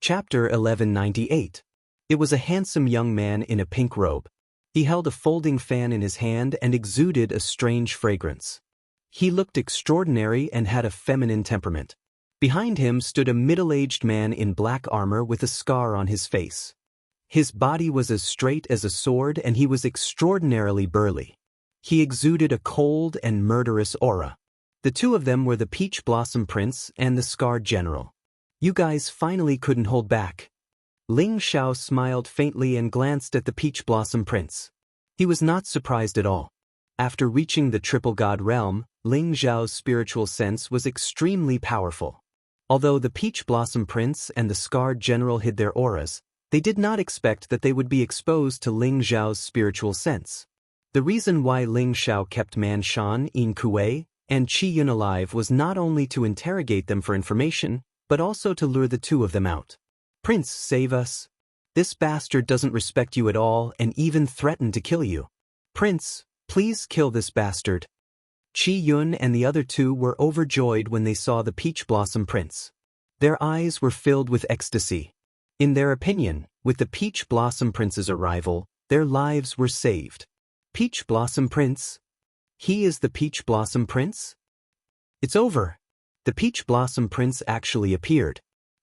Chapter 1198. It was a handsome young man in a pink robe. He held a folding fan in his hand and exuded a strange fragrance. He looked extraordinary and had a feminine temperament. Behind him stood a middle-aged man in black armor with a scar on his face. His body was as straight as a sword and he was extraordinarily burly. He exuded a cold and murderous aura. The two of them were the Peach Blossom Prince and the Scarred General. "You guys finally couldn't hold back." Ling Xiao smiled faintly and glanced at the Peach Blossom Prince. He was not surprised at all. After reaching the Triple God realm, Ling Xiao's spiritual sense was extremely powerful. Although the Peach Blossom Prince and the Scarred General hid their auras, they did not expect that they would be exposed to Ling Xiao's spiritual sense. The reason why Ling Xiao kept Man Shan, Yin Kuei, and Qi Yun alive was not only to interrogate them for information, but also to lure the two of them out. "Prince, save us. This bastard doesn't respect you at all and even threatened to kill you. Prince, please kill this bastard." Qi Yun and the other two were overjoyed when they saw the Peach Blossom Prince. Their eyes were filled with ecstasy. In their opinion, with the Peach Blossom Prince's arrival, their lives were saved. Peach Blossom Prince? He is the Peach Blossom Prince? It's over. The Peach Blossom Prince actually appeared.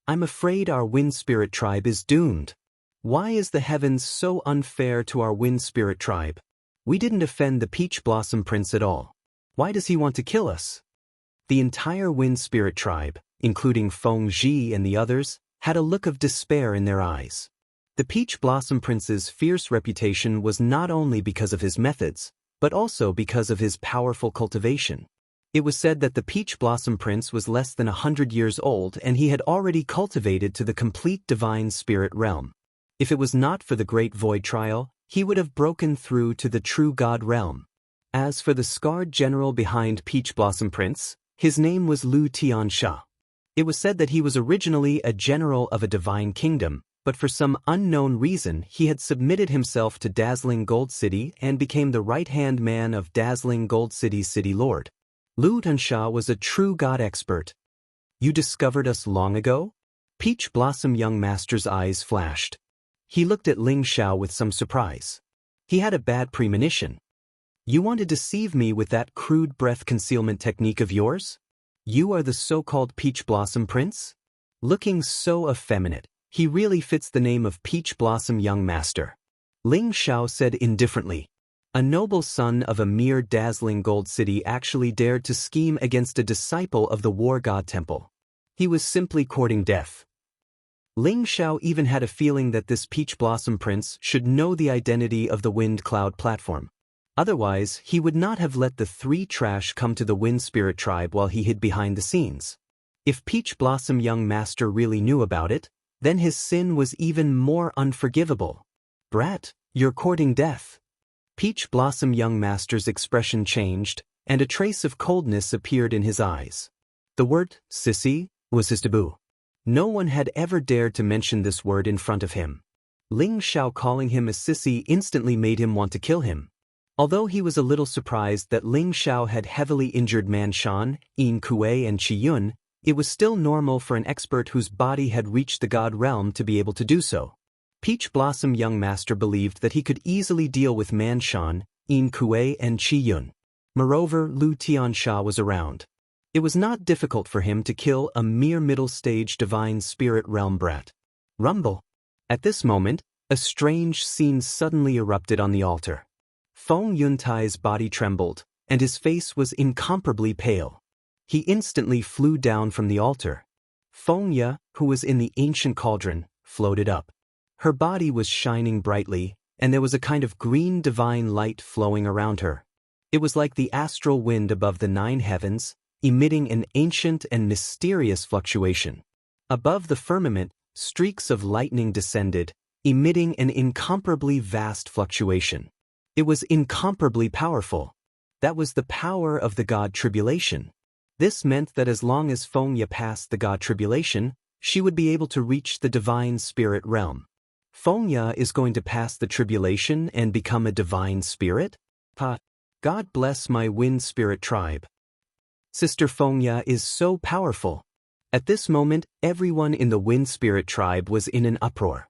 "I'm afraid our Wind Spirit tribe is doomed. Why is the heavens so unfair to our Wind Spirit tribe? We didn't offend the Peach Blossom Prince at all. Why does he want to kill us?" The entire Wind Spirit tribe, including Feng Zhi and the others, had a look of despair in their eyes. The Peach Blossom Prince's fierce reputation was not only because of his methods, but also because of his powerful cultivation. It was said that the Peach Blossom Prince was less than 100 years old and he had already cultivated to the complete divine spirit realm. If it was not for the Great Void Trial, he would have broken through to the True God realm. As for the Scarred General behind Peach Blossom Prince, his name was Lu Tiansha. It was said that he was originally a general of a divine kingdom, but for some unknown reason he had submitted himself to Dazzling Gold City and became the right-hand man of Dazzling Gold City's city lord. Lu Tiansha was a true god expert. "You discovered us long ago?" Peach Blossom Young Master's eyes flashed. He looked at Ling Xiao with some surprise. He had a bad premonition. "You want to deceive me with that crude breath concealment technique of yours? You are the so-called Peach Blossom Prince?" Looking so effeminate, he really fits the name of Peach Blossom Young Master. Ling Xiao said indifferently. A noble son of a mere Dazzling Gold City actually dared to scheme against a disciple of the War God Temple. He was simply courting death. Ling Xiao even had a feeling that this Peach Blossom Prince should know the identity of the Wind Cloud platform. Otherwise, he would not have let the three trash come to the Wind Spirit tribe while he hid behind the scenes. If Peach Blossom Young Master really knew about it, then his sin was even more unforgivable. "Brat, you're courting death." Peach Blossom Young Master's expression changed, and a trace of coldness appeared in his eyes. The word, "sissy," was his taboo. No one had ever dared to mention this word in front of him. Ling Xiao calling him a sissy instantly made him want to kill him. Although he was a little surprised that Ling Xiao had heavily injured Man Shan, Yin Kuei and Qi Yun, it was still normal for an expert whose body had reached the God realm to be able to do so. Peach Blossom Young Master believed that he could easily deal with Man Shan, Yin Kuei and Qi Yun. Moreover, Lu Tiansha was around. It was not difficult for him to kill a mere middle-stage divine spirit realm brat. Rumble. At this moment, a strange scene suddenly erupted on the altar. Feng Yuntai's body trembled, and his face was incomparably pale. He instantly flew down from the altar. Feng Ye, who was in the ancient cauldron, floated up. Her body was shining brightly, and there was a kind of green divine light flowing around her. It was like the astral wind above the 9 heavens, emitting an ancient and mysterious fluctuation. Above the firmament, streaks of lightning descended, emitting an incomparably vast fluctuation. It was incomparably powerful. That was the power of the God Tribulation. This meant that as long as Feng Ye passed the God Tribulation, she would be able to reach the divine spirit realm. Feng Ye is going to pass the tribulation and become a divine spirit? God bless my Wind Spirit tribe. Sister Feng Ye is so powerful. At this moment, everyone in the Wind Spirit tribe was in an uproar.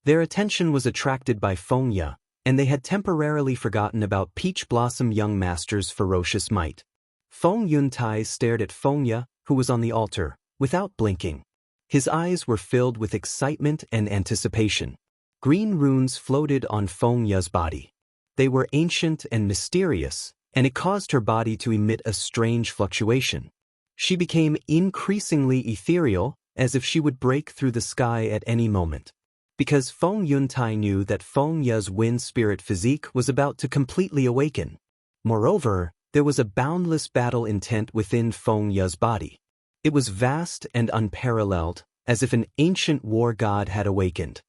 Their attention was attracted by Fengya, and they had temporarily forgotten about Peach Blossom Young Master's ferocious might. Feng Yuntai stared at Fengya, who was on the altar, without blinking. His eyes were filled with excitement and anticipation. Green runes floated on Fengya's body. They were ancient and mysterious, and it caused her body to emit a strange fluctuation. She became increasingly ethereal, as if she would break through the sky at any moment. Because Feng Yuntai knew that Fengya's wind spirit physique was about to completely awaken. Moreover, there was a boundless battle intent within Fengya's body. It was vast and unparalleled, as if an ancient war god had awakened.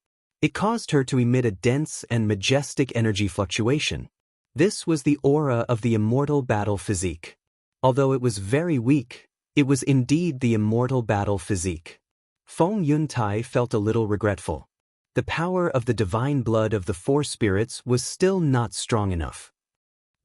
It caused her to emit a dense and majestic energy fluctuation. This was the aura of the immortal battle physique. Although it was very weak, it was indeed the immortal battle physique. Feng Yuntai felt a little regretful. The power of the divine blood of the four spirits was still not strong enough.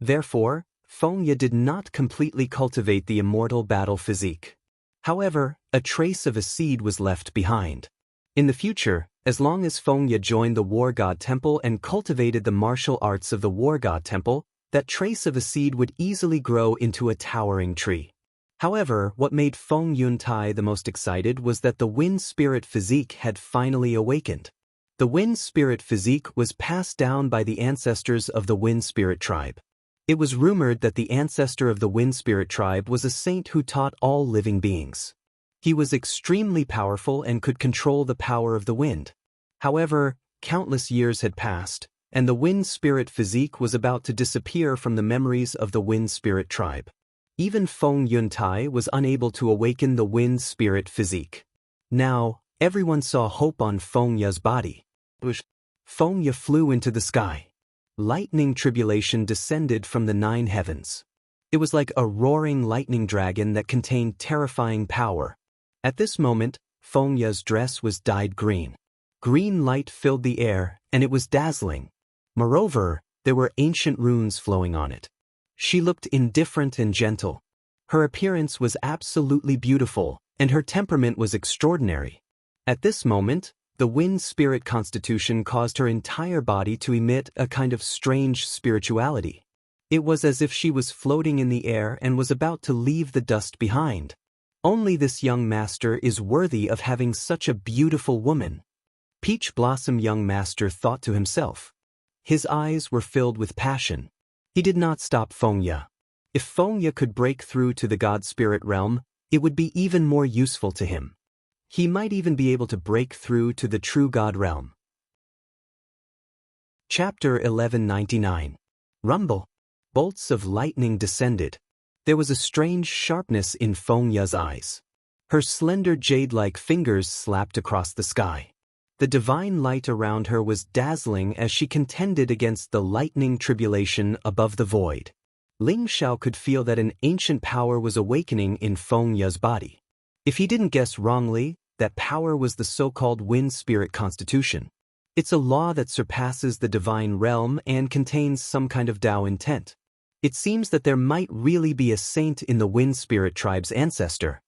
Therefore, Fengya did not completely cultivate the immortal battle physique. However, a trace of a seed was left behind. In the future, as long as Fengya joined the War God Temple and cultivated the martial arts of the War God Temple, that trace of a seed would easily grow into a towering tree. However, what made Feng Yuntai the most excited was that the Wind Spirit physique had finally awakened. The Wind Spirit physique was passed down by the ancestors of the Wind Spirit tribe. It was rumored that the ancestor of the Wind Spirit tribe was a saint who taught all living beings. He was extremely powerful and could control the power of the wind. However, countless years had passed, and the Wind Spirit physique was about to disappear from the memories of the Wind Spirit tribe. Even Feng Yuntai was unable to awaken the Wind Spirit physique. Now, everyone saw hope on Fengya's body. Fengya flew into the sky. Lightning tribulation descended from the 9 heavens. It was like a roaring lightning dragon that contained terrifying power. At this moment, Fengya's dress was dyed green. Green light filled the air, and it was dazzling. Moreover, there were ancient runes flowing on it. She looked indifferent and gentle. Her appearance was absolutely beautiful, and her temperament was extraordinary. At this moment, the wind spirit constitution caused her entire body to emit a kind of strange spirituality. It was as if she was floating in the air and was about to leave the dust behind. Only this young master is worthy of having such a beautiful woman. Peach Blossom Young Master thought to himself. His eyes were filled with passion. He did not stop Fengya. If Fengya could break through to the God Spirit realm, it would be even more useful to him. He might even be able to break through to the true God realm. Chapter 1199. Rumble. Bolts of lightning descended. There was a strange sharpness in Fengya's eyes. Her slender jade-like fingers slapped across the sky. The divine light around her was dazzling as she contended against the lightning tribulation above the void. Ling Xiao could feel that an ancient power was awakening in Fengya's body. If he didn't guess wrongly, that power was the so-called wind spirit constitution. It's a law that surpasses the divine realm and contains some kind of Tao intent. It seems that there might really be a saint in the wind spirit tribe's ancestor.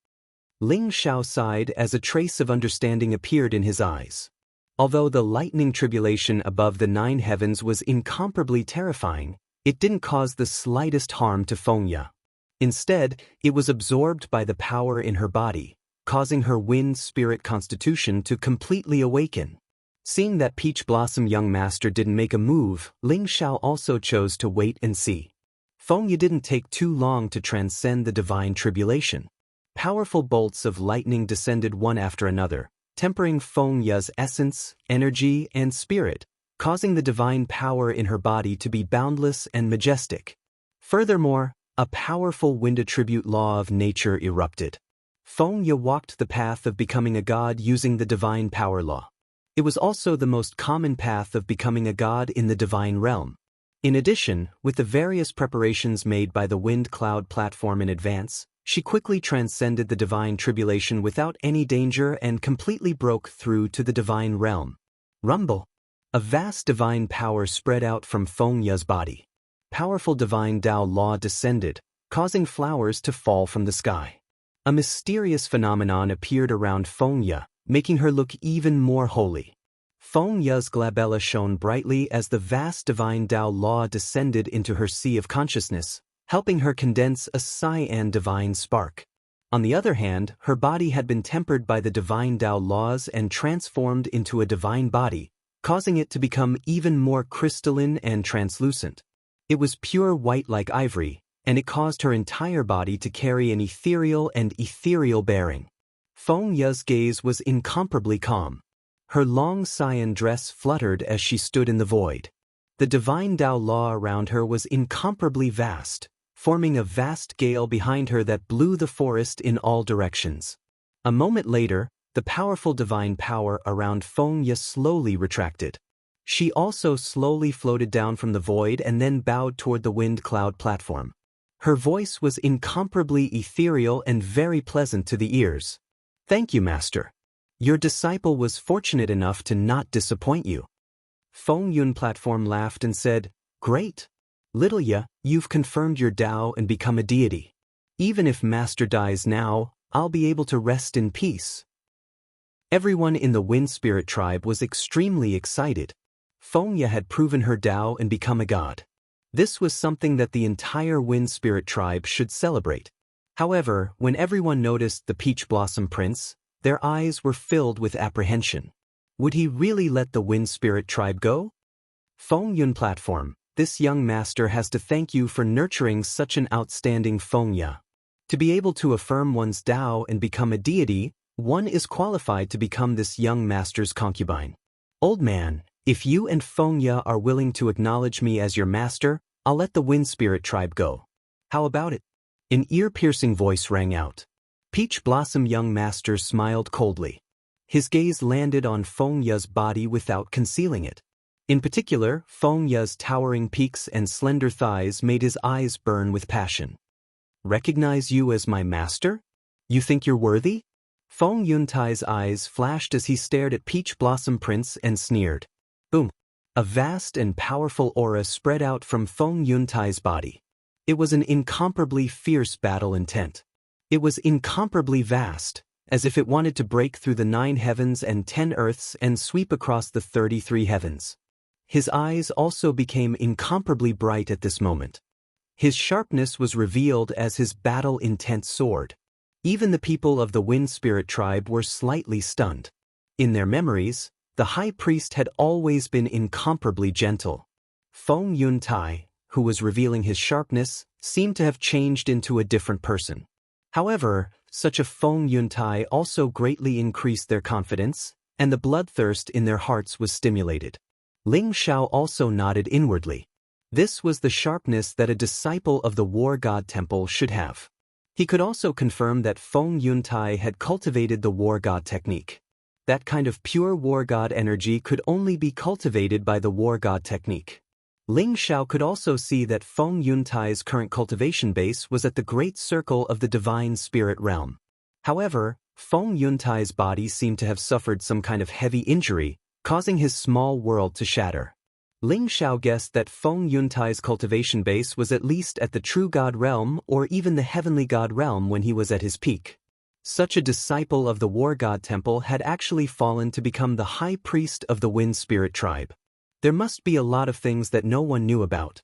Ling Xiao sighed as a trace of understanding appeared in his eyes. Although the lightning tribulation above the 9 heavens was incomparably terrifying, it didn't cause the slightest harm to Fengya. Instead, it was absorbed by the power in her body, causing her wind spirit constitution to completely awaken. Seeing that Peach Blossom Young Master didn't make a move, Ling Xiao also chose to wait and see. Fengya didn't take too long to transcend the divine tribulation. Powerful bolts of lightning descended one after another, tempering Fengya's essence, energy, and spirit, causing the divine power in her body to be boundless and majestic. Furthermore, a powerful wind attribute law of nature erupted. Fengya walked the path of becoming a god using the divine power law. It was also the most common path of becoming a god in the divine realm. In addition, with the various preparations made by the Wind Cloud platform in advance, she quickly transcended the divine tribulation without any danger and completely broke through to the divine realm. Rumble. A vast divine power spread out from Fengya's body. Powerful divine Tao law descended, causing flowers to fall from the sky. A mysterious phenomenon appeared around Fengya, making her look even more holy. Fengya's glabella shone brightly as the vast divine Tao law descended into her sea of consciousness, helping her condense a cyan divine spark. On the other hand, her body had been tempered by the divine Tao laws and transformed into a divine body, causing it to become even more crystalline and translucent. It was pure white like ivory, and it caused her entire body to carry an ethereal bearing. Fengya's gaze was incomparably calm. Her long cyan dress fluttered as she stood in the void. The divine Tao law around her was incomparably vast, forming a vast gale behind her that blew the forest in all directions. A moment later, the powerful divine power around Fengya slowly retracted. She also slowly floated down from the void and then bowed toward the wind cloud platform. Her voice was incomparably ethereal and very pleasant to the ears. "Thank you, Master. Your disciple was fortunate enough to not disappoint you." Fengyun platform laughed and said, "Great. Little Ya, you've confirmed your Tao and become a deity. Even if Master dies now, I'll be able to rest in peace." Everyone in the Wind Spirit tribe was extremely excited. Fengya had proven her Tao and become a god. This was something that the entire Wind Spirit tribe should celebrate. However, when everyone noticed the Peach Blossom Prince, their eyes were filled with apprehension. Would he really let the Wind Spirit tribe go? Fengyun platform, this young master has to thank you for nurturing such an outstanding Fengya. To be able to affirm one's Tao and become a deity, one is qualified to become this young master's concubine. Old man, if you and Fengya are willing to acknowledge me as your master, I'll let the Wind Spirit tribe go. How about it? An ear-piercing voice rang out. Peach Blossom young master smiled coldly. His gaze landed on Fengya's body without concealing it. In particular, Fengya's towering peaks and slender thighs made his eyes burn with passion. "Recognize you as my master? You think you're worthy?" Feng Yuntai's eyes flashed as he stared at Peach Blossom Prince and sneered. Boom! A vast and powerful aura spread out from Feng Yuntai's body. It was an incomparably fierce battle intent. It was incomparably vast, as if it wanted to break through the 9 heavens and 10 earths and sweep across the 33 heavens. His eyes also became incomparably bright at this moment. His sharpness was revealed as his battle-intent soared. Even the people of the Wind Spirit tribe were slightly stunned. In their memories, the high priest had always been incomparably gentle. Feng Yuntai, who was revealing his sharpness, seemed to have changed into a different person. However, such a Feng Yuntai also greatly increased their confidence, and the bloodthirst in their hearts was stimulated. Ling Xiao also nodded inwardly. This was the sharpness that a disciple of the War God Temple should have. He could also confirm that Feng Yuntai had cultivated the War God technique. That kind of pure War God energy could only be cultivated by the War God technique. Ling Xiao could also see that Feng Yuntai's current cultivation base was at the Great Circle of the Divine Spirit Realm. However, Feng Yuntai's body seemed to have suffered some kind of heavy injury, causing his small world to shatter. Ling Xiao guessed that Feng Yuntai's cultivation base was at least at the True God Realm or even the Heavenly God Realm when he was at his peak. Such a disciple of the War God Temple had actually fallen to become the High Priest of the Wind Spirit tribe. There must be a lot of things that no one knew about.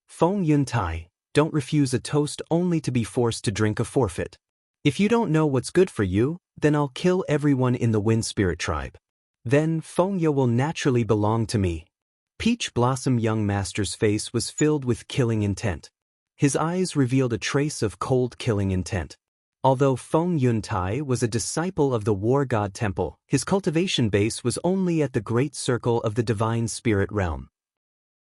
Feng Yuntai, don't refuse a toast only to be forced to drink a forfeit. If you don't know what's good for you, then I'll kill everyone in the Wind Spirit tribe. Then Fengya will naturally belong to me. Peach Blossom young master's face was filled with killing intent. His eyes revealed a trace of cold killing intent. Although Feng Yuntai was a disciple of the War God Temple, his cultivation base was only at the Great Circle of the Divine Spirit Realm.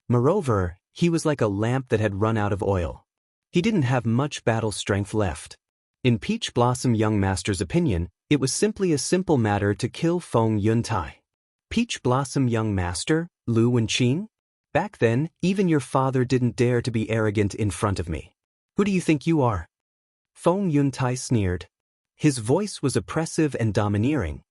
Moreover, he was like a lamp that had run out of oil. He didn't have much battle strength left. In Peach Blossom young master's opinion, it was simply a simple matter to kill Feng Yuntai. Peach Blossom young master, Lu Wenqing? Back then, even your father didn't dare to be arrogant in front of me. Who do you think you are? Feng Yuntai sneered. His voice was oppressive and domineering.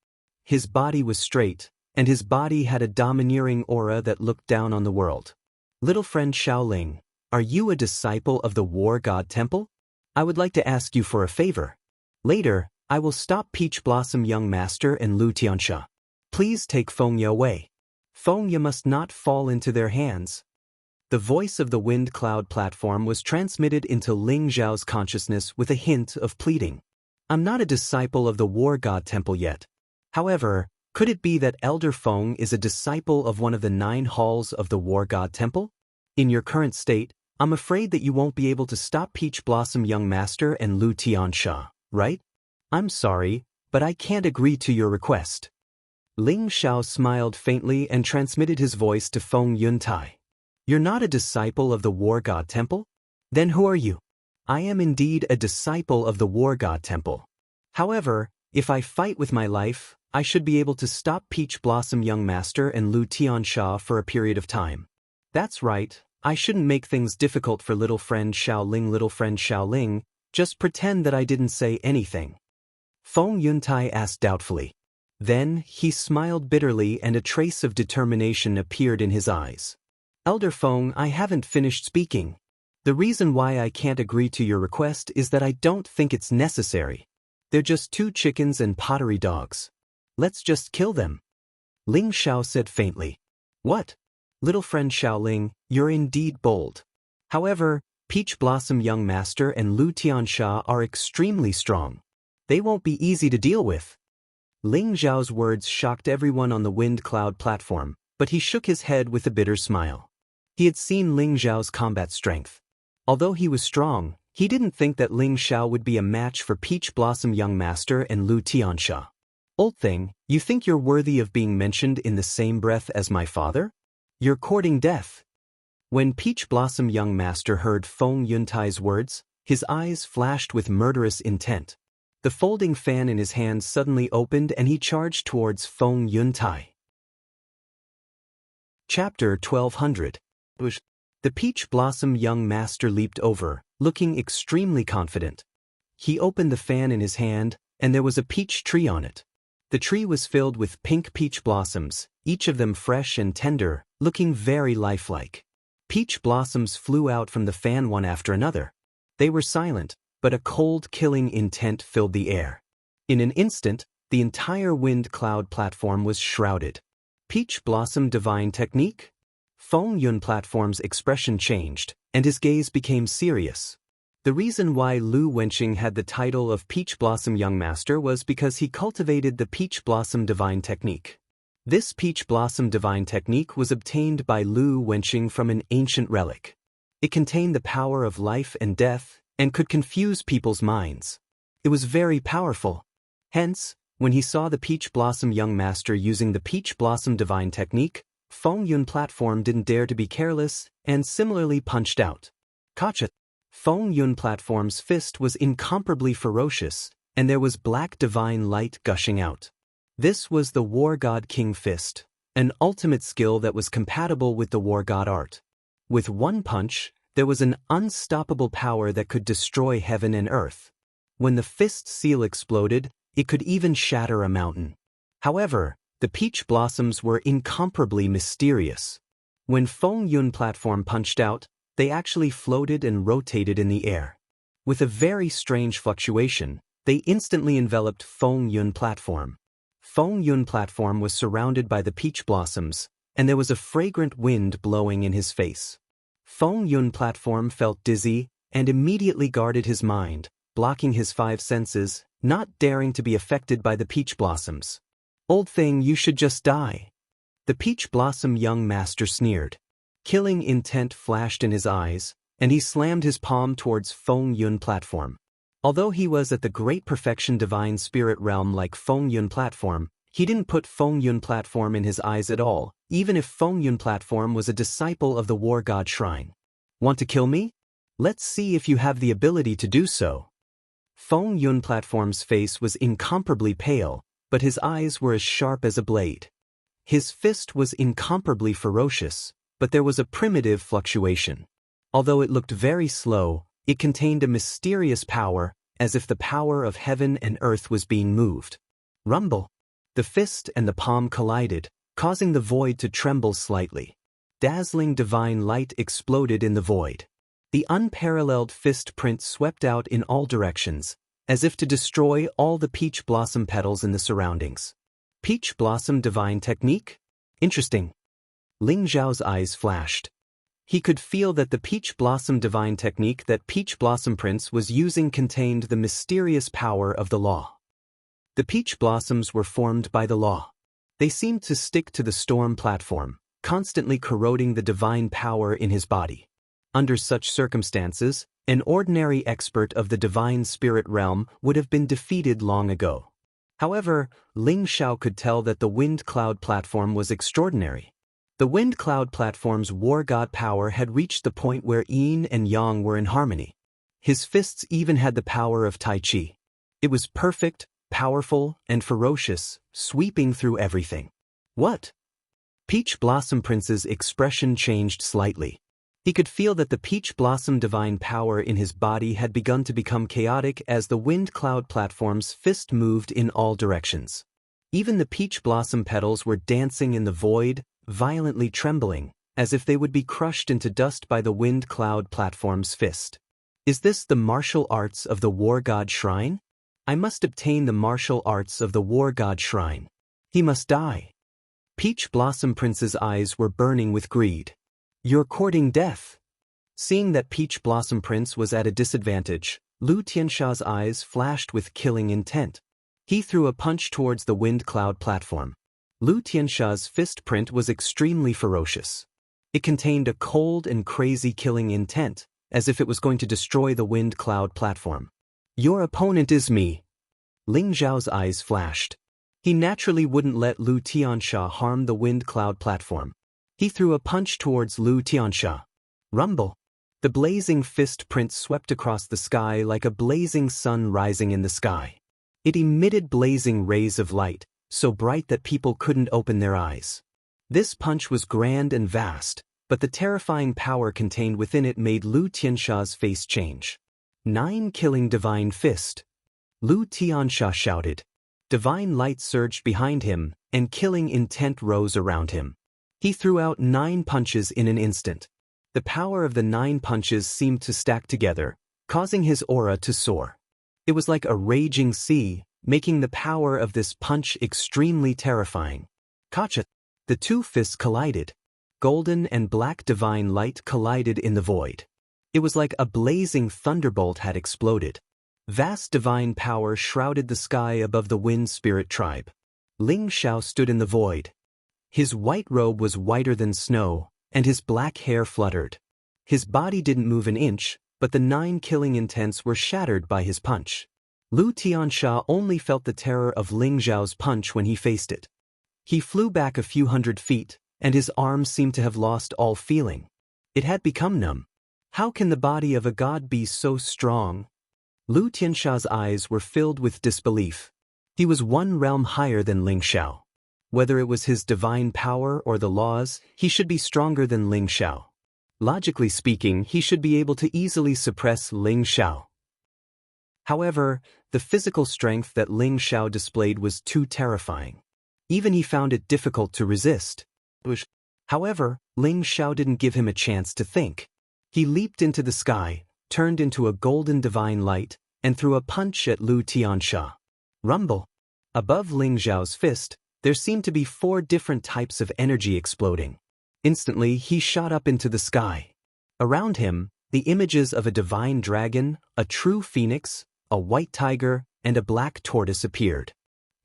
His body was straight, and his body had a domineering aura that looked down on the world. Little friend Xiaoling, are you a disciple of the War God Temple? I would like to ask you for a favor. Later, I will stop Peach Blossom Young Master and Lu Tiansha. Please take Fengya away. Fengya must not fall into their hands. The voice of the wind cloud platform was transmitted into Ling Zhao's consciousness with a hint of pleading. I'm not a disciple of the War God Temple yet. However, could it be that Elder Feng is a disciple of one of the 9 halls of the War God Temple? In your current state, I'm afraid that you won't be able to stop Peach Blossom Young Master and Lu Tiansha, right? I'm sorry, but I can't agree to your request. Ling Xiao smiled faintly and transmitted his voice to Feng Yuntai. You're not a disciple of the War God Temple? Then who are you? I am indeed a disciple of the War God Temple. However, if I fight with my life, I should be able to stop Peach Blossom Young Master and Lu Tiansha for a period of time. That's right, I shouldn't make things difficult for little friend Xiaoling. Little friend Xiaoling, just pretend that I didn't say anything. Feng Yuntai asked doubtfully. Then, he smiled bitterly and a trace of determination appeared in his eyes. Elder Feng, I haven't finished speaking. The reason why I can't agree to your request is that I don't think it's necessary. They're just 2 chickens and pottery dogs. Let's just kill them. Ling Xiao said faintly. What? Little friend Xiaoling, you're indeed bold. However, Peach Blossom Young Master and Lu Tiansha are extremely strong. They won't be easy to deal with. Ling Zhao's words shocked everyone on the wind cloud platform, but he shook his head with a bitter smile. He had seen Ling Zhao's combat strength. Although he was strong, he didn't think that Ling Xiao would be a match for Peach Blossom Young Master and Lu Tiansha. Old thing, you think you're worthy of being mentioned in the same breath as my father? You're courting death. When Peach Blossom Young Master heard Feng Yuntai's words, his eyes flashed with murderous intent. The folding fan in his hand suddenly opened and he charged towards Feng Yuntai. Chapter 1200. The Peach Blossom Young Master leaped over, looking extremely confident. He opened the fan in his hand, and there was a peach tree on it. The tree was filled with pink peach blossoms, each of them fresh and tender, looking very lifelike. Peach blossoms flew out from the fan one after another. They were silent, but a cold, killing intent filled the air. In an instant, the entire wind cloud platform was shrouded. Peach Blossom Divine Technique? Feng Yun platform's expression changed, and his gaze became serious. The reason why Lu Wenqing had the title of Peach Blossom Young Master was because he cultivated the Peach Blossom Divine Technique. This Peach Blossom Divine Technique was obtained by Lu Wenqing from an ancient relic. It contained the power of life and death, and could confuse people's minds. It was very powerful. Hence, when he saw the Peach Blossom Young Master using the Peach Blossom Divine Technique, Feng Yun platform didn't dare to be careless, and similarly punched out. Gotcha! Feng Yun platform's fist was incomparably ferocious, and there was black divine light gushing out. This was the War God King Fist, an ultimate skill that was compatible with the War God art. With one punch, there was an unstoppable power that could destroy heaven and earth. When the fist seal exploded, it could even shatter a mountain. However, the peach blossoms were incomparably mysterious. When Feng Yun platform punched out, they actually floated and rotated in the air. With a very strange fluctuation, they instantly enveloped Feng Yun platform. Feng Yun platform was surrounded by the peach blossoms, and there was a fragrant wind blowing in his face. Feng Yun platform felt dizzy and immediately guarded his mind, blocking his 5 senses, not daring to be affected by the peach blossoms. Old thing, you should just die. The Peach Blossom Young Master sneered. Killing intent flashed in his eyes, and he slammed his palm towards Feng Yun platform. Although he was at the great perfection divine spirit realm like Feng Yun platform, he didn't put Feng Yun platform in his eyes at all, even if Feng Yun platform was a disciple of the War God Shrine. Want to kill me? Let's see if you have the ability to do so. Feng Yun platform's face was incomparably pale, but his eyes were as sharp as a blade. His fist was incomparably ferocious, but there was a primitive fluctuation. Although it looked very slow, it contained a mysterious power, as if the power of heaven and earth was being moved. Rumble! The fist and the palm collided, causing the void to tremble slightly. Dazzling divine light exploded in the void. The unparalleled fist print swept out in all directions, as if to destroy all the peach blossom petals in the surroundings. Peach blossom divine technique? Interesting. Ling Xiao's eyes flashed. He could feel that the peach blossom divine technique that Peach Blossom Prince was using contained the mysterious power of the law. The peach blossoms were formed by the law. They seemed to stick to the storm platform, constantly corroding the divine power in his body. Under such circumstances, an ordinary expert of the divine spirit realm would have been defeated long ago. However, Ling Xiao could tell that the wind cloud platform was extraordinary. The wind cloud platform's war god power had reached the point where yin and yang were in harmony. His fists even had the power of Tai Chi. It was perfect, powerful, and ferocious, sweeping through everything. What? Peach Blossom Prince's expression changed slightly. He could feel that the peach blossom divine power in his body had begun to become chaotic as the wind cloud platform's fist moved in all directions. Even the peach blossom petals were dancing in the void, violently trembling, as if they would be crushed into dust by the wind cloud platform's fist. Is this the martial arts of the war god shrine? I must obtain the martial arts of the war god shrine. He must die. Peach Blossom Prince's eyes were burning with greed. You're courting death. Seeing that Peach Blossom Prince was at a disadvantage, Lu Tiansha's eyes flashed with killing intent. He threw a punch towards the wind cloud platform. Lu Tiansha's fist print was extremely ferocious. It contained a cold and crazy killing intent, as if it was going to destroy the wind cloud platform. Your opponent is me. Ling Xiao's eyes flashed. He naturally wouldn't let Lu Tiansha harm the wind cloud platform. He threw a punch towards Lu Tiansha. Rumble. The blazing fist print swept across the sky like a blazing sun rising in the sky. It emitted blazing rays of light, so bright that people couldn't open their eyes. This punch was grand and vast, but the terrifying power contained within it made Lu Tiansha's face change. 9 killing divine fist. Lu Tiansha shouted. Divine light surged behind him, and killing intent rose around him. He threw out 9 punches in an instant. The power of the 9 punches seemed to stack together, causing his aura to soar. It was like a raging sea, making the power of this punch extremely terrifying. Kacha! The 2 fists collided. Golden and black divine light collided in the void. It was like a blazing thunderbolt had exploded. Vast divine power shrouded the sky above the wind spirit tribe. Ling Xiao stood in the void. His white robe was whiter than snow, and his black hair fluttered. His body didn't move an inch, but the 9 killing intents were shattered by his punch. Lu Tiansha only felt the terror of Ling Xiao's punch when he faced it. He flew back a few hundred feet, and his arms seemed to have lost all feeling. It had become numb. How can the body of a god be so strong? Lu Tiansha's eyes were filled with disbelief. He was 1 realm higher than Ling Xiao. Whether it was his divine power or the laws, he should be stronger than Ling Xiao. Logically speaking, he should be able to easily suppress Ling Xiao. However, the physical strength that Ling Xiao displayed was too terrifying. Even he found it difficult to resist. However, Ling Xiao didn't give him a chance to think. He leaped into the sky, turned into a golden divine light, and threw a punch at Lu Tiansha. Rumble. Above Ling Xiao's fist, there seemed to be 4 different types of energy exploding. Instantly, he shot up into the sky. Around him, the images of a divine dragon, a true phoenix, a white tiger, and a black tortoise appeared.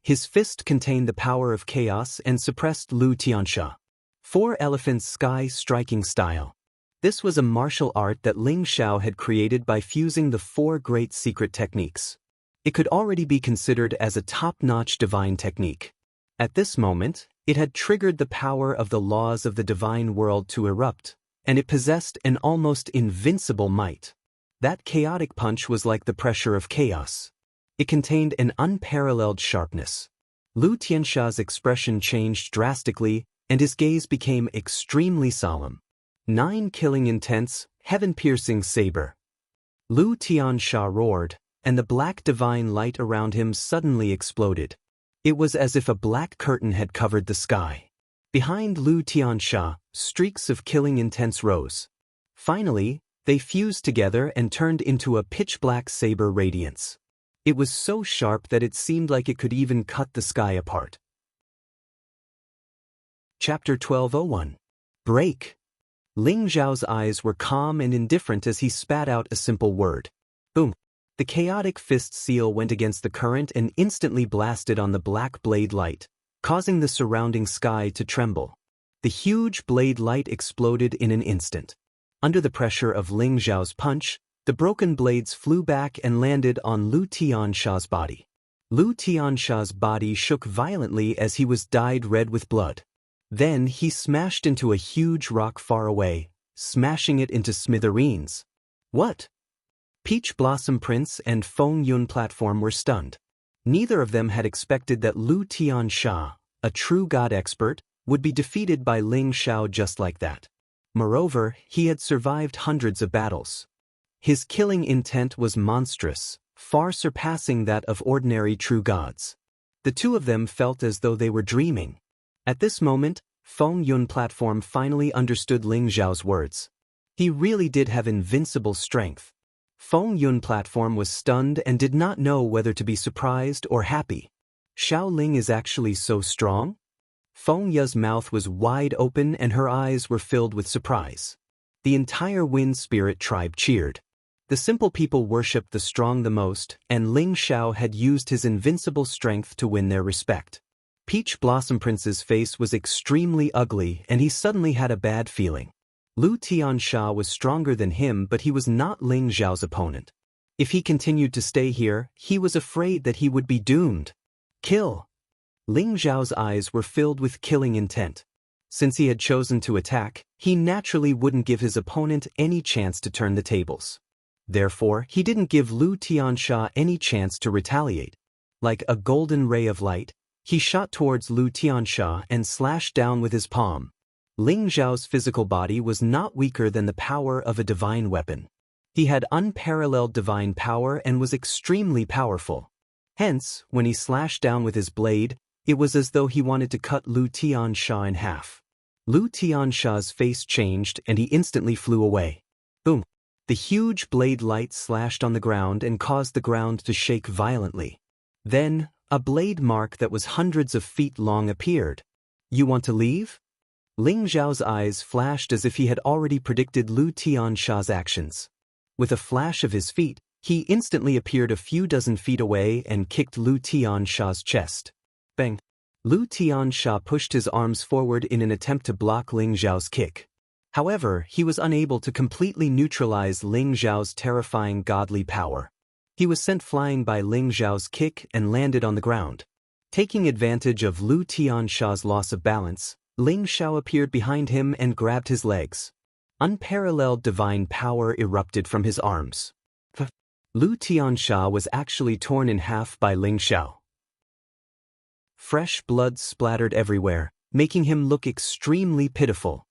His fist contained the power of chaos and suppressed Lu Tiansha. 4 elephants sky-striking style. This was a martial art that Ling Xiao had created by fusing the 4 great secret techniques. It could already be considered as a top-notch divine technique. At this moment, it had triggered the power of the laws of the divine world to erupt, and it possessed an almost invincible might. That chaotic punch was like the pressure of chaos. It contained an unparalleled sharpness. Lu Tiansha's expression changed drastically, and his gaze became extremely solemn. 9 killing intense, heaven-piercing saber. Lu Tiansha roared, and the black divine light around him suddenly exploded. It was as if a black curtain had covered the sky. Behind Lu Tiansha, streaks of killing intense rose. Finally, they fused together and turned into a pitch-black saber radiance. It was so sharp that it seemed like it could even cut the sky apart. Chapter 12:01. Break. Ling Zhao's eyes were calm and indifferent as he spat out a simple word. Boom. The chaotic fist seal went against the current and instantly blasted on the black blade light, causing the surrounding sky to tremble. The huge blade light exploded in an instant. Under the pressure of Ling Zhao's punch, the broken blades flew back and landed on Lu Tiansha's body. Lu Tiansha's body shook violently as he was dyed red with blood. Then he smashed into a huge rock far away, smashing it into smithereens. What? Peach Blossom Prince and Feng Yun Platform were stunned. Neither of them had expected that Lu Tiansha, a true god expert, would be defeated by Ling Zhao just like that. Moreover, he had survived hundreds of battles. His killing intent was monstrous, far surpassing that of ordinary true gods. The two of them felt as though they were dreaming. At this moment, Feng Yun Platform finally understood Ling Zhao's words. He really did have invincible strength. Feng Yun Platform was stunned and did not know whether to be surprised or happy. Xiao Ling is actually so strong? Feng Yu's mouth was wide open and her eyes were filled with surprise. The entire Wind Spirit tribe cheered. The simple people worshipped the strong the most, and Ling Zhao had used his invincible strength to win their respect. Peach Blossom Prince's face was extremely ugly and he suddenly had a bad feeling. Lu Tiansha was stronger than him, but he was not Ling Zhao's opponent. If he continued to stay here, he was afraid that he would be doomed. Kill! Ling Zhao's eyes were filled with killing intent. Since he had chosen to attack, he naturally wouldn't give his opponent any chance to turn the tables. Therefore, he didn't give Lu Tiansha any chance to retaliate. Like a golden ray of light, he shot towards Lu Tiansha and slashed down with his palm. Ling Zhao's physical body was not weaker than the power of a divine weapon. He had unparalleled divine power and was extremely powerful. Hence, when he slashed down with his blade, it was as though he wanted to cut Lu Tiansha in half. Lu Tiansha's face changed and he instantly flew away. Boom! The huge blade light slashed on the ground and caused the ground to shake violently. Then, a blade mark that was hundreds of feet long appeared. You want to leave? Ling Zhao's eyes flashed as if he had already predicted Lu Tiansha's actions. With a flash of his feet, he instantly appeared a few dozen feet away and kicked Lu Tiansha's chest. Bang! Lu Tiansha pushed his arms forward in an attempt to block Ling Zhao's kick. However, he was unable to completely neutralize Ling Zhao's terrifying godly power. He was sent flying by Ling Zhao's kick and landed on the ground. Taking advantage of Lu Tiansha's loss of balance, Ling Zhao appeared behind him and grabbed his legs. Unparalleled divine power erupted from his arms. Lu Tiansha was actually torn in half by Ling Zhao. Fresh blood splattered everywhere, making him look extremely pitiful.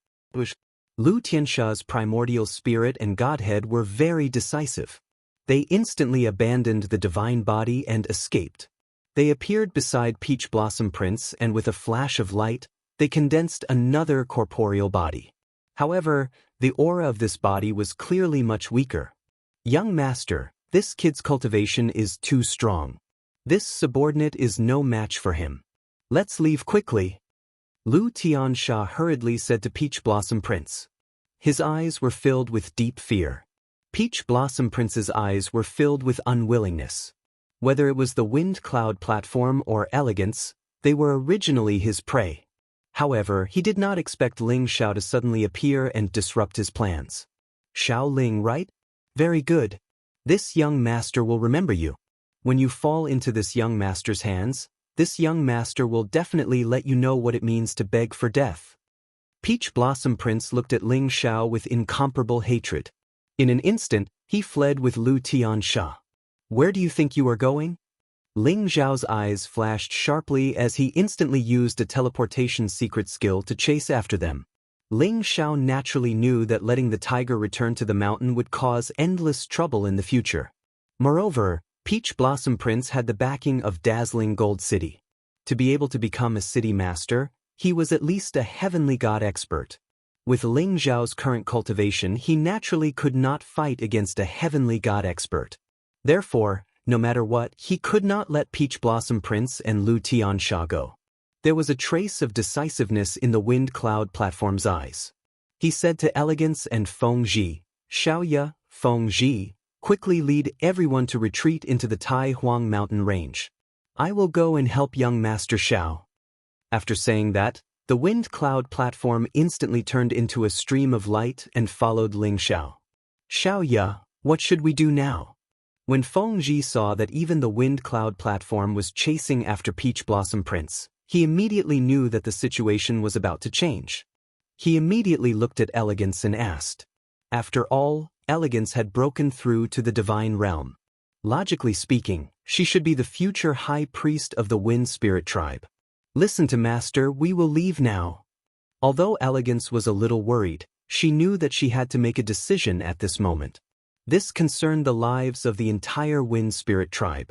Lu Tiansha's primordial spirit and godhead were very decisive. They instantly abandoned the divine body and escaped. They appeared beside Peach Blossom Prince and with a flash of light, they condensed another corporeal body. However, the aura of this body was clearly much weaker. Young master, this kid's cultivation is too strong. This subordinate is no match for him. Let's leave quickly. Lu Tiansha hurriedly said to Peach Blossom Prince. His eyes were filled with deep fear. Peach Blossom Prince's eyes were filled with unwillingness. Whether it was the Wind Cloud platform or elegance, they were originally his prey. However, he did not expect Ling Zhao to suddenly appear and disrupt his plans. Xiao Ling, right? Very good. This young master will remember you. When you fall into this young master's hands, this young master will definitely let you know what it means to beg for death. Peach Blossom Prince looked at Ling Zhao with incomparable hatred. In an instant, he fled with Lu Tiansha. Where do you think you are going? Ling Zhao's eyes flashed sharply as he instantly used a teleportation secret skill to chase after them. Ling Zhao naturally knew that letting the tiger return to the mountain would cause endless trouble in the future. Moreover, Peach Blossom Prince had the backing of dazzling Gold City. To be able to become a city master, he was at least a heavenly god expert. With Ling Zhao's current cultivation, he naturally could not fight against a heavenly god expert. Therefore, No matter what, he could not let Peach Blossom Prince and Lu Tiansha go. There was a trace of decisiveness in the Wind Cloud platform's eyes. He said to Elegance and Feng Ji, "Xiaoya, Feng Ji, quickly lead everyone to retreat into the Tai Huang mountain range. I will go and help young Master Xiao." After saying that, the Wind Cloud platform instantly turned into a stream of light and followed Ling Xiao. "Xiaoya, what should we do now?" When Feng Ji saw that even the Wind Cloud platform was chasing after Peach Blossom Prince, he immediately knew that the situation was about to change. He immediately looked at Elegance and asked. After all, Elegance had broken through to the divine realm. Logically speaking, she should be the future high priest of the Wind Spirit tribe. "Listen to Master, we will leave now." Although Elegance was a little worried, she knew that she had to make a decision at this moment. This concerned the lives of the entire Wind Spirit tribe.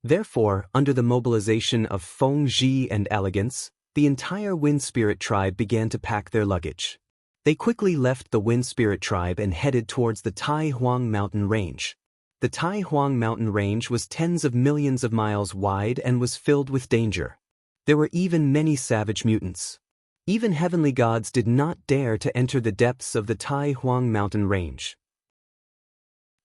Therefore, under the mobilization of Feng Ji and Elegance, the entire Wind Spirit tribe began to pack their luggage. They quickly left the Wind Spirit tribe and headed towards the Tai Huang mountain range. The Tai Huang mountain range was tens of millions of miles wide and was filled with danger. There were even many savage mutants. Even heavenly gods did not dare to enter the depths of the Tai Huang mountain range.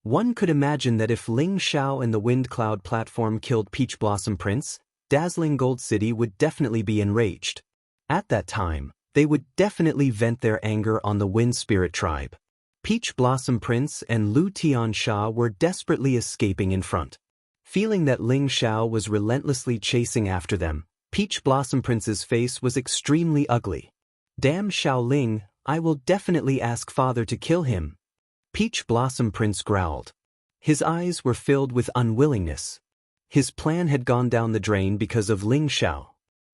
One could imagine that if Ling Xiao and the Wind Cloud platform killed Peach Blossom Prince, Dazzling Gold City would definitely be enraged. At that time, they would definitely vent their anger on the Wind Spirit tribe. Peach Blossom Prince and Lu Tiansha were desperately escaping in front. Feeling that Ling Xiao was relentlessly chasing after them, Peach Blossom Prince's face was extremely ugly. "Damn Xiaoling, I will definitely ask father to kill him." Peach Blossom Prince growled. His eyes were filled with unwillingness. His plan had gone down the drain because of Ling Xiao.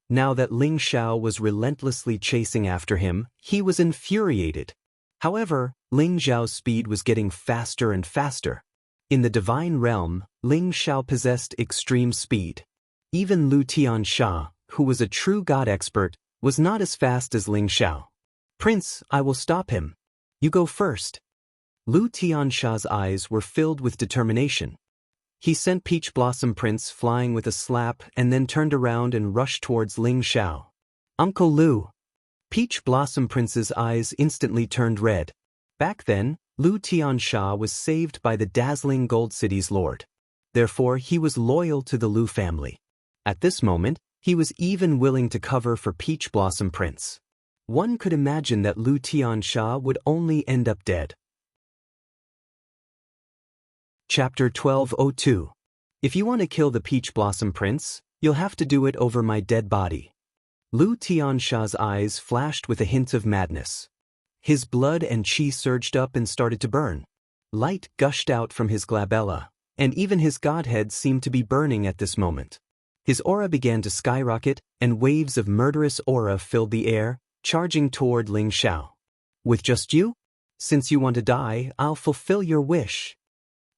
Now that Ling Xiao was relentlessly chasing after him, he was infuriated. However, Ling Xiao's speed was getting faster and faster. In the divine realm, Ling Xiao possessed extreme speed. Even Lu Tiansha, who was a true god expert, was not as fast as Ling Xiao. "Prince, I will stop him. You go first." Lu Tiansha's eyes were filled with determination. He sent Peach Blossom Prince flying with a slap and then turned around and rushed towards Ling Xiao. "Uncle Lu!" Peach Blossom Prince's eyes instantly turned red. Back then, Lu Tiansha was saved by the Dazzling Gold City's lord. Therefore, he was loyal to the Lu family. At this moment, he was even willing to cover for Peach Blossom Prince. One could imagine that Lu Tiansha would only end up dead. Chapter 1202. If you want to kill the Peach Blossom Prince, you'll have to do it over my dead body. Lu Tiansha's eyes flashed with a hint of madness. His blood and chi surged up and started to burn. Light gushed out from his glabella, and even his godhead seemed to be burning at this moment. His aura began to skyrocket, and waves of murderous aura filled the air, charging toward Ling Xiao. "With just you? Since you want to die, I'll fulfill your wish."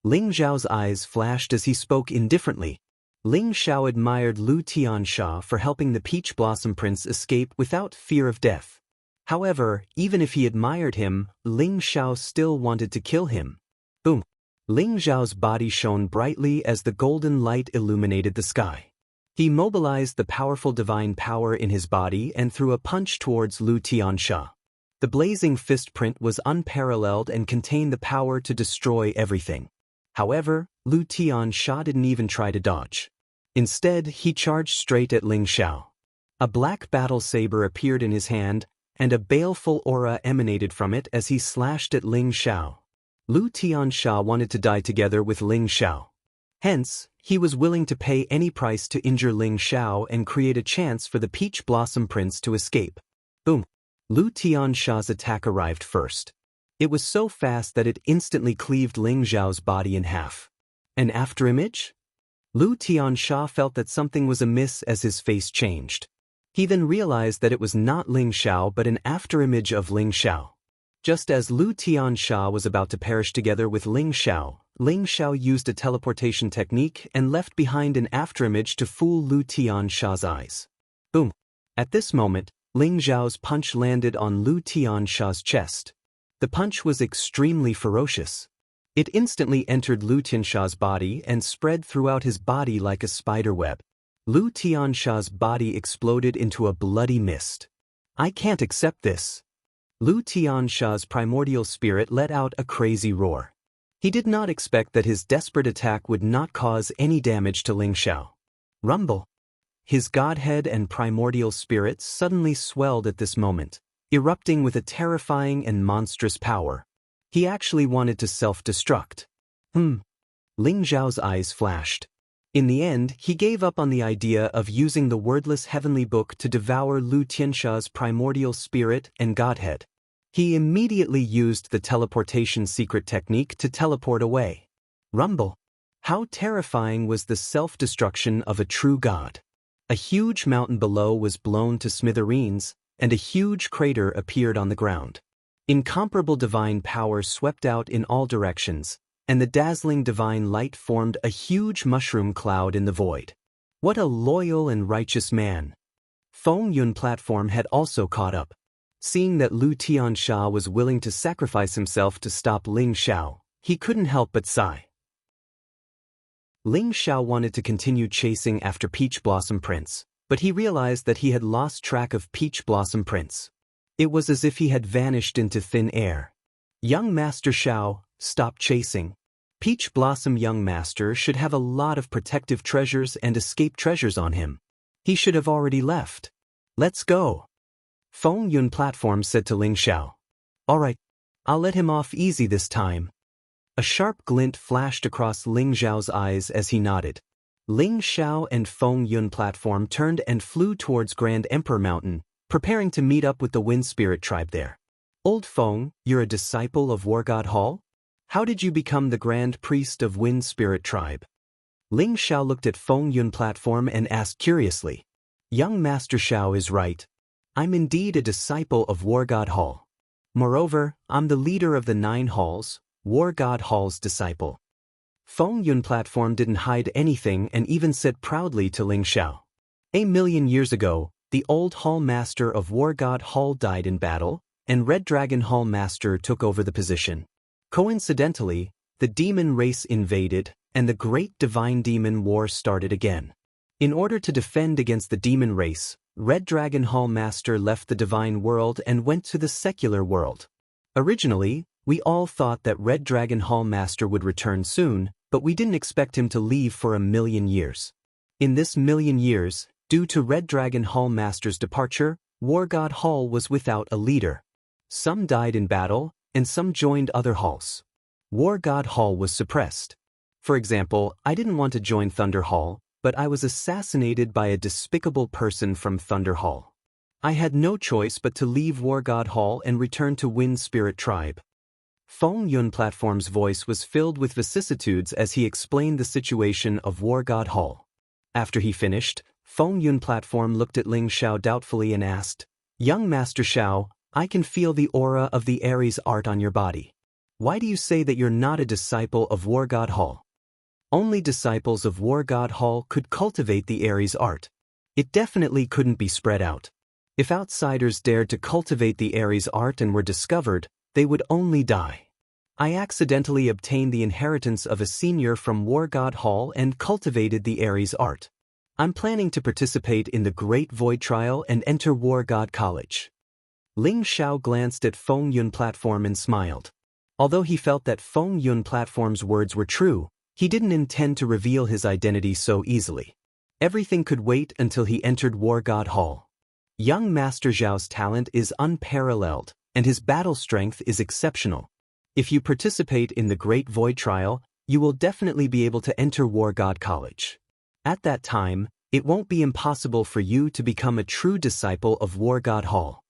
Ling Xiao's eyes flashed as he spoke indifferently. Ling Xiao admired Lu Tiansha for helping the Peach Blossom Prince escape without fear of death. However, even if he admired him, Ling Xiao still wanted to kill him. Boom! Ling Xiao's body shone brightly as the golden light illuminated the sky. He mobilized the powerful divine power in his body and threw a punch towards Lu Tiansha. The blazing fist print was unparalleled and contained the power to destroy everything. However, Lu Tiansha didn't even try to dodge. Instead, he charged straight at Ling Xiao. A black battle saber appeared in his hand, and a baleful aura emanated from it as he slashed at Ling Xiao. Lu Tiansha wanted to die together with Ling Xiao. Hence, he was willing to pay any price to injure Ling Xiao and create a chance for the Peach Blossom Prince to escape. Boom! Lu Tiansha's attack arrived first. It was so fast that it instantly cleaved Ling Xiao's body in half. An afterimage? Lu Tiansha felt that something was amiss as his face changed. He then realized that it was not Ling Xiao but an afterimage of Ling Xiao. Just as Lu Tiansha was about to perish together with Ling Xiao used a teleportation technique and left behind an afterimage to fool Lu Tiansha's eyes. Boom! At this moment, Ling Xiao's punch landed on Lu Tiansha's chest. The punch was extremely ferocious. It instantly entered Lu Tiansha's body and spread throughout his body like a spiderweb. Lu Tiansha's body exploded into a bloody mist. I can't accept this. Lu Tiansha's primordial spirit let out a crazy roar. He did not expect that his desperate attack would not cause any damage to Ling Xiao. Rumble. His godhead and primordial spirit suddenly swelled at this moment, erupting with a terrifying and monstrous power. He actually wanted to self-destruct. Ling Xiao's eyes flashed. In the end, he gave up on the idea of using the wordless heavenly book to devour Lu Tiansha's primordial spirit and godhead. He immediately used the teleportation secret technique to teleport away. Rumble. How terrifying was the self-destruction of a true god. A huge mountain below was blown to smithereens, and a huge crater appeared on the ground. Incomparable divine power swept out in all directions, and the dazzling divine light formed a huge mushroom cloud in the void. What a loyal and righteous man! Feng Yun platform had also caught up. Seeing that Lu Tiansha was willing to sacrifice himself to stop Ling Xiao, he couldn't help but sigh. Ling Xiao wanted to continue chasing after Peach Blossom Prince, but he realized that he had lost track of Peach Blossom Prince. It was as if he had vanished into thin air. Young Master Xiao, stop chasing. Peach Blossom Young Master should have a lot of protective treasures and escape treasures on him. He should have already left. Let's go. Feng Yun platform said to Ling Xiao. Alright, I'll let him off easy this time. A sharp glint flashed across Ling Xiao's eyes as he nodded. Ling Xiao and Feng Yun platform turned and flew towards Grand Emperor Mountain, preparing to meet up with the Wind Spirit tribe there. Old Feng, you're a disciple of War God Hall? How did you become the Grand Priest of Wind Spirit tribe? Ling Xiao looked at Feng Yun platform and asked curiously. Young Master Xiao is right. I'm indeed a disciple of War God Hall. Moreover, I'm the leader of the 9 halls, War God Hall's disciple. Feng Yun platform didn't hide anything and even said proudly to Ling Xiao. A million years ago, the old Hall Master of War God Hall died in battle, and Red Dragon Hall Master took over the position. Coincidentally, the demon race invaded, and the Great Divine Demon War started again. In order to defend against the demon race, Red Dragon Hall Master left the divine world and went to the secular world. Originally, we all thought that Red Dragon Hall Master would return soon, but we didn't expect him to leave for a million years. In this million years, due to Red Dragon Hall Master's departure, War God Hall was without a leader. Some died in battle, and some joined other halls. War God Hall was suppressed. For example, I didn't want to join Thunder Hall, but I was assassinated by a despicable person from Thunder Hall. I had no choice but to leave War God Hall and return to Wind Spirit Tribe. Feng Yun platform's voice was filled with vicissitudes as he explained the situation of War God Hall. After he finished, Feng Yun platform looked at Ling Xiao doubtfully and asked, Young Master Xiao, I can feel the aura of the Aries art on your body. Why do you say that you're not a disciple of War God Hall? Only disciples of War God Hall could cultivate the Aries art. It definitely couldn't be spread out. If outsiders dared to cultivate the Aries art and were discovered, they would only die. I accidentally obtained the inheritance of a senior from War God Hall and cultivated the Aries art. I'm planning to participate in the Great Void Trial and enter War God College. Ling Xiao glanced at Feng Yun platform and smiled. Although he felt that Feng Yun platform's words were true, he didn't intend to reveal his identity so easily. Everything could wait until he entered War God Hall. Young Master Zhao's talent is unparalleled, and his battle strength is exceptional. If you participate in the Great Void Trial, you will definitely be able to enter War God College. At that time, it won't be impossible for you to become a true disciple of War God Hall.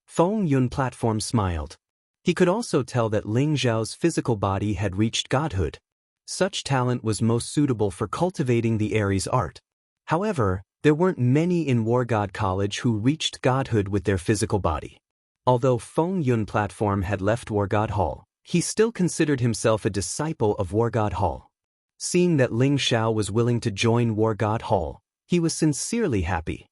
Feng Yun platform smiled. He could also tell that Ling Xiao's physical body had reached godhood. Such talent was most suitable for cultivating the Aries art. However, there weren't many in War God College who reached godhood with their physical body. Although Feng Yun platform had left War God Hall, he still considered himself a disciple of War God Hall. Seeing that Ling Xiao was willing to join War God Hall, he was sincerely happy.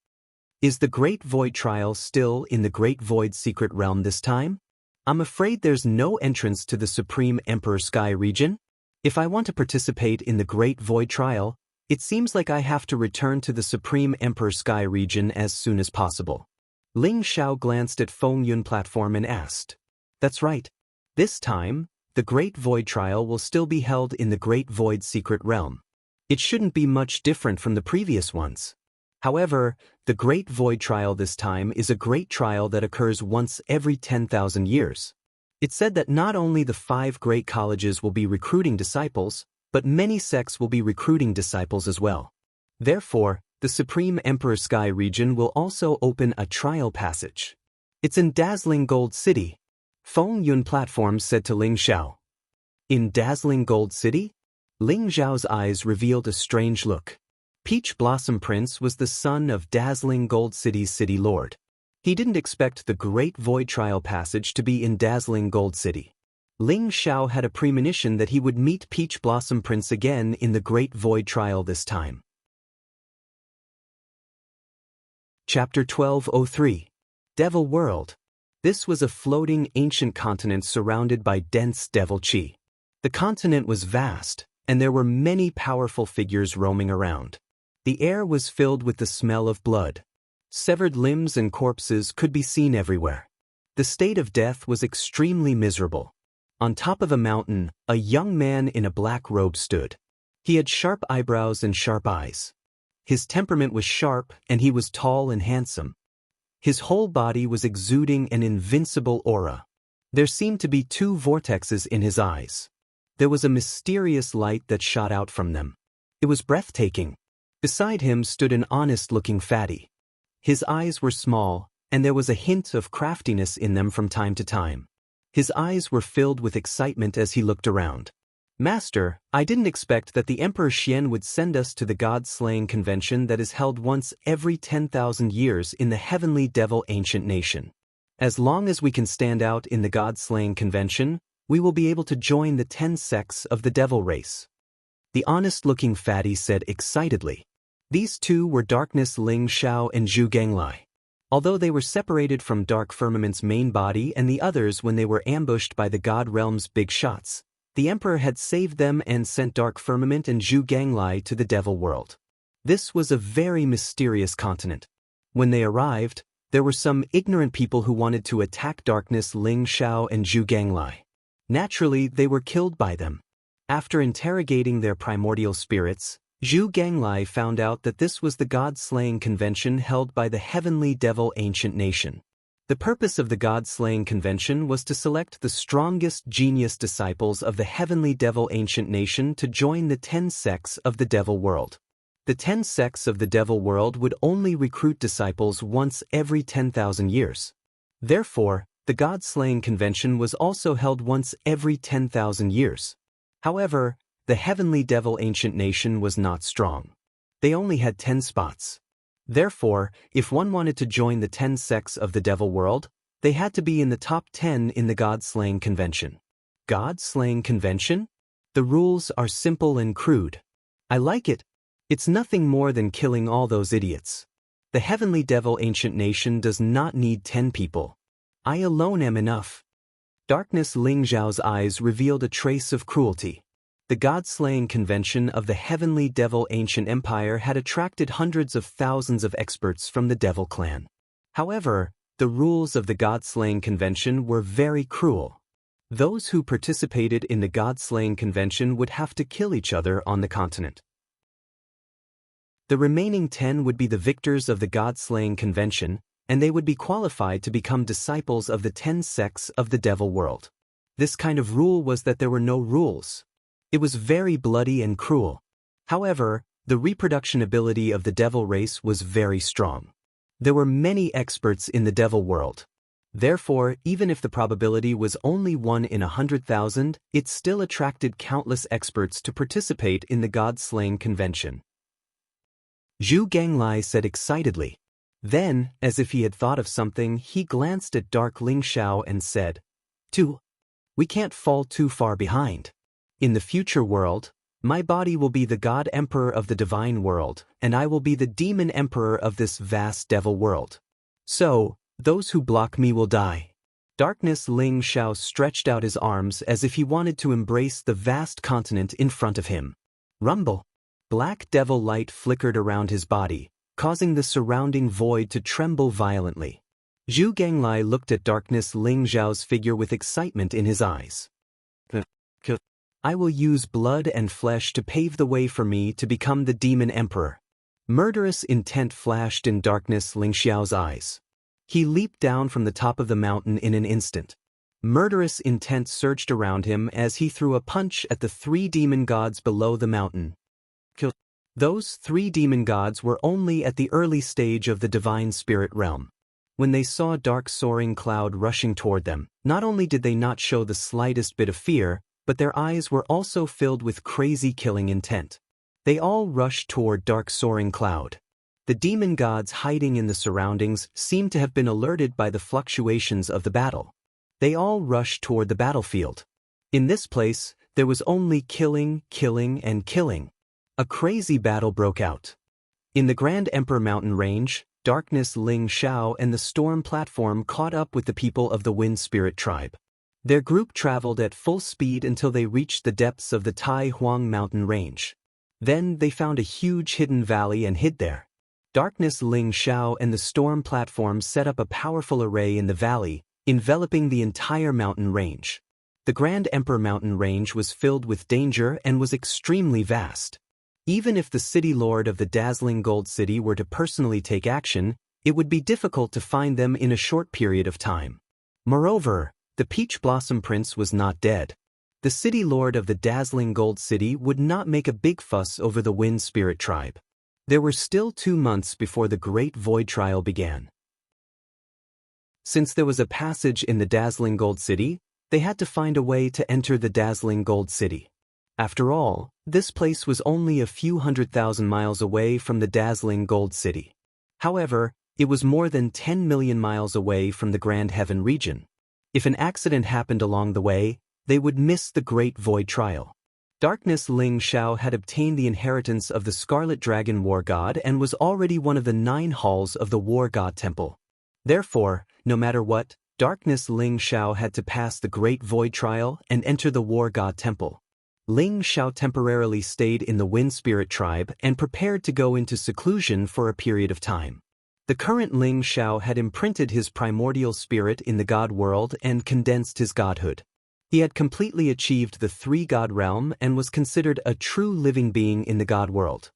Is the Great Void Trial still in the Great Void Secret Realm this time? I'm afraid there's no entrance to the Supreme Emperor Sky region. If I want to participate in the Great Void Trial, it seems like I have to return to the Supreme Emperor Sky region as soon as possible. Ling Xiao glanced at Feng Yun platform and asked. That's right. This time, the Great Void Trial will still be held in the Great Void Secret Realm. It shouldn't be much different from the previous ones. However, the Great Void Trial this time is a great trial that occurs once every 10,000 years. It's said that not only the 5 great colleges will be recruiting disciples, but many sects will be recruiting disciples as well. Therefore, the Supreme Emperor Sky region will also open a trial passage. It's in Dazzling Gold City. Feng Yun platform said to Ling Xiao. In Dazzling Gold City? Ling Xiao's eyes revealed a strange look. Peach Blossom Prince was the son of Dazzling Gold City's city lord. He didn't expect the Great Void Trial passage to be in Dazzling Gold City. Ling Xiao had a premonition that he would meet Peach Blossom Prince again in the Great Void Trial this time. Chapter 1203. Devil World. This was a floating ancient continent surrounded by dense devil chi. The continent was vast, and there were many powerful figures roaming around. The air was filled with the smell of blood. Severed limbs and corpses could be seen everywhere. The state of death was extremely miserable. On top of a mountain, a young man in a black robe stood. He had sharp eyebrows and sharp eyes. His temperament was sharp, and he was tall and handsome. His whole body was exuding an invincible aura. There seemed to be 2 vortexes in his eyes. There was a mysterious light that shot out from them. It was breathtaking. Beside him stood an honest-looking fatty. His eyes were small, and there was a hint of craftiness in them from time to time. His eyes were filled with excitement as he looked around. Master, I didn't expect that the Emperor Xian would send us to the God-slaying convention that is held once every 10,000 years in the Heavenly Devil Ancient Nation. As long as we can stand out in the God-slaying convention, we will be able to join the 10 sects of the devil race. The honest-looking fatty said excitedly. These 2 were Darkness Ling Xiao and Zhu Ganglai. Although they were separated from Dark Firmament's main body and the others when they were ambushed by the God Realm's big shots, the Emperor had saved them and sent Dark Firmament and Zhu Ganglai to the Devil World. This was a very mysterious continent. When they arrived, there were some ignorant people who wanted to attack Darkness Ling Xiao and Zhu Ganglai. Naturally, they were killed by them. After interrogating their primordial spirits, Zhu Ganglai found out that this was the God-slaying convention held by the Heavenly Devil Ancient Nation. The purpose of the God-slaying convention was to select the strongest genius disciples of the Heavenly Devil Ancient Nation to join the 10 sects of the Devil World. The 10 sects of the Devil World would only recruit disciples once every 10,000 years. Therefore, the God-slaying convention was also held once every 10,000 years. However, the Heavenly Devil Ancient Nation was not strong. They only had 10 spots. Therefore, if one wanted to join the 10 sects of the Devil World, they had to be in the top 10 in the God-slaying convention. God-slaying convention? The rules are simple and crude. I like it. It's nothing more than killing all those idiots. The Heavenly Devil Ancient Nation does not need 10 people. I alone am enough. Darkness Ling Xiao's eyes revealed a trace of cruelty. The God-slaying convention of the Heavenly Devil Ancient Empire had attracted hundreds of thousands of experts from the Devil Clan. However, the rules of the God-slaying convention were very cruel. Those who participated in the God-slaying convention would have to kill each other on the continent. The remaining 10 would be the victors of the God-slaying convention, and they would be qualified to become disciples of the 10 sects of the Devil World. This kind of rule was that there were no rules. It was very bloody and cruel. However, the reproduction ability of the devil race was very strong. There were many experts in the Devil World. Therefore, even if the probability was only 1 in 100,000, it still attracted countless experts to participate in the God-slaying convention. Zhu Ganglai said excitedly. Then, as if he had thought of something, he glanced at Dark Ling Xiao and said, We can't fall too far behind. In the future world, my body will be the God Emperor of the Divine World, and I will be the Demon Emperor of this vast Devil World. So, those who block me will die. Darkness Ling Xiao stretched out his arms as if he wanted to embrace the vast continent in front of him. Rumble! Black devil light flickered around his body, causing the surrounding void to tremble violently. Zhu Ganglai looked at Darkness Ling Xiao's figure with excitement in his eyes. I will use blood and flesh to pave the way for me to become the Demon Emperor. Murderous intent flashed in Darkness Ling Xiao's eyes. He leaped down from the top of the mountain in an instant. Murderous intent surged around him as he threw a punch at the 3 demon gods below the mountain. Those 3 demon gods were only at the early stage of the divine spirit realm. When they saw dark soaring cloud rushing toward them, not only did they not show the slightest bit of fear, but their eyes were also filled with crazy killing intent. They all rushed toward dark soaring cloud. The demon gods hiding in the surroundings seemed to have been alerted by the fluctuations of the battle. They all rushed toward the battlefield. In this place, there was only killing, killing, and killing. A crazy battle broke out. In the Grand Emperor mountain range, Darkness Ling Xiao and the Storm platform caught up with the people of the Wind Spirit tribe. Their group traveled at full speed until they reached the depths of the Tai Huang mountain range. Then they found a huge hidden valley and hid there. Darkness Ling Xiao and the Storm platform set up a powerful array in the valley, enveloping the entire mountain range. The Grand Emperor mountain range was filled with danger and was extremely vast. Even if the city lord of the dazzling gold city were to personally take action, it would be difficult to find them in a short period of time. Moreover, the Peach Blossom Prince was not dead. The city lord of the dazzling gold city would not make a big fuss over the Wind Spirit tribe. There were still 2 months before the Great Void Trial began. Since there was a passage in the dazzling gold city, they had to find a way to enter the dazzling gold city. After all, this place was only a few 100,000 miles away from the dazzling gold city. However, it was more than 10 million miles away from the Grand Heaven region. If an accident happened along the way, they would miss the Great Void Trial. Darkness Ling Xiao had obtained the inheritance of the Scarlet Dragon War God and was already one of the 9 halls of the War God Temple. Therefore, no matter what, Darkness Ling Xiao had to pass the Great Void Trial and enter the War God Temple. Ling Xiao temporarily stayed in the Wind Spirit tribe and prepared to go into seclusion for a period of time. The current Ling Xiao had imprinted his primordial spirit in the God world and condensed his godhood. He had completely achieved the 3-god realm and was considered a true living being in the God world.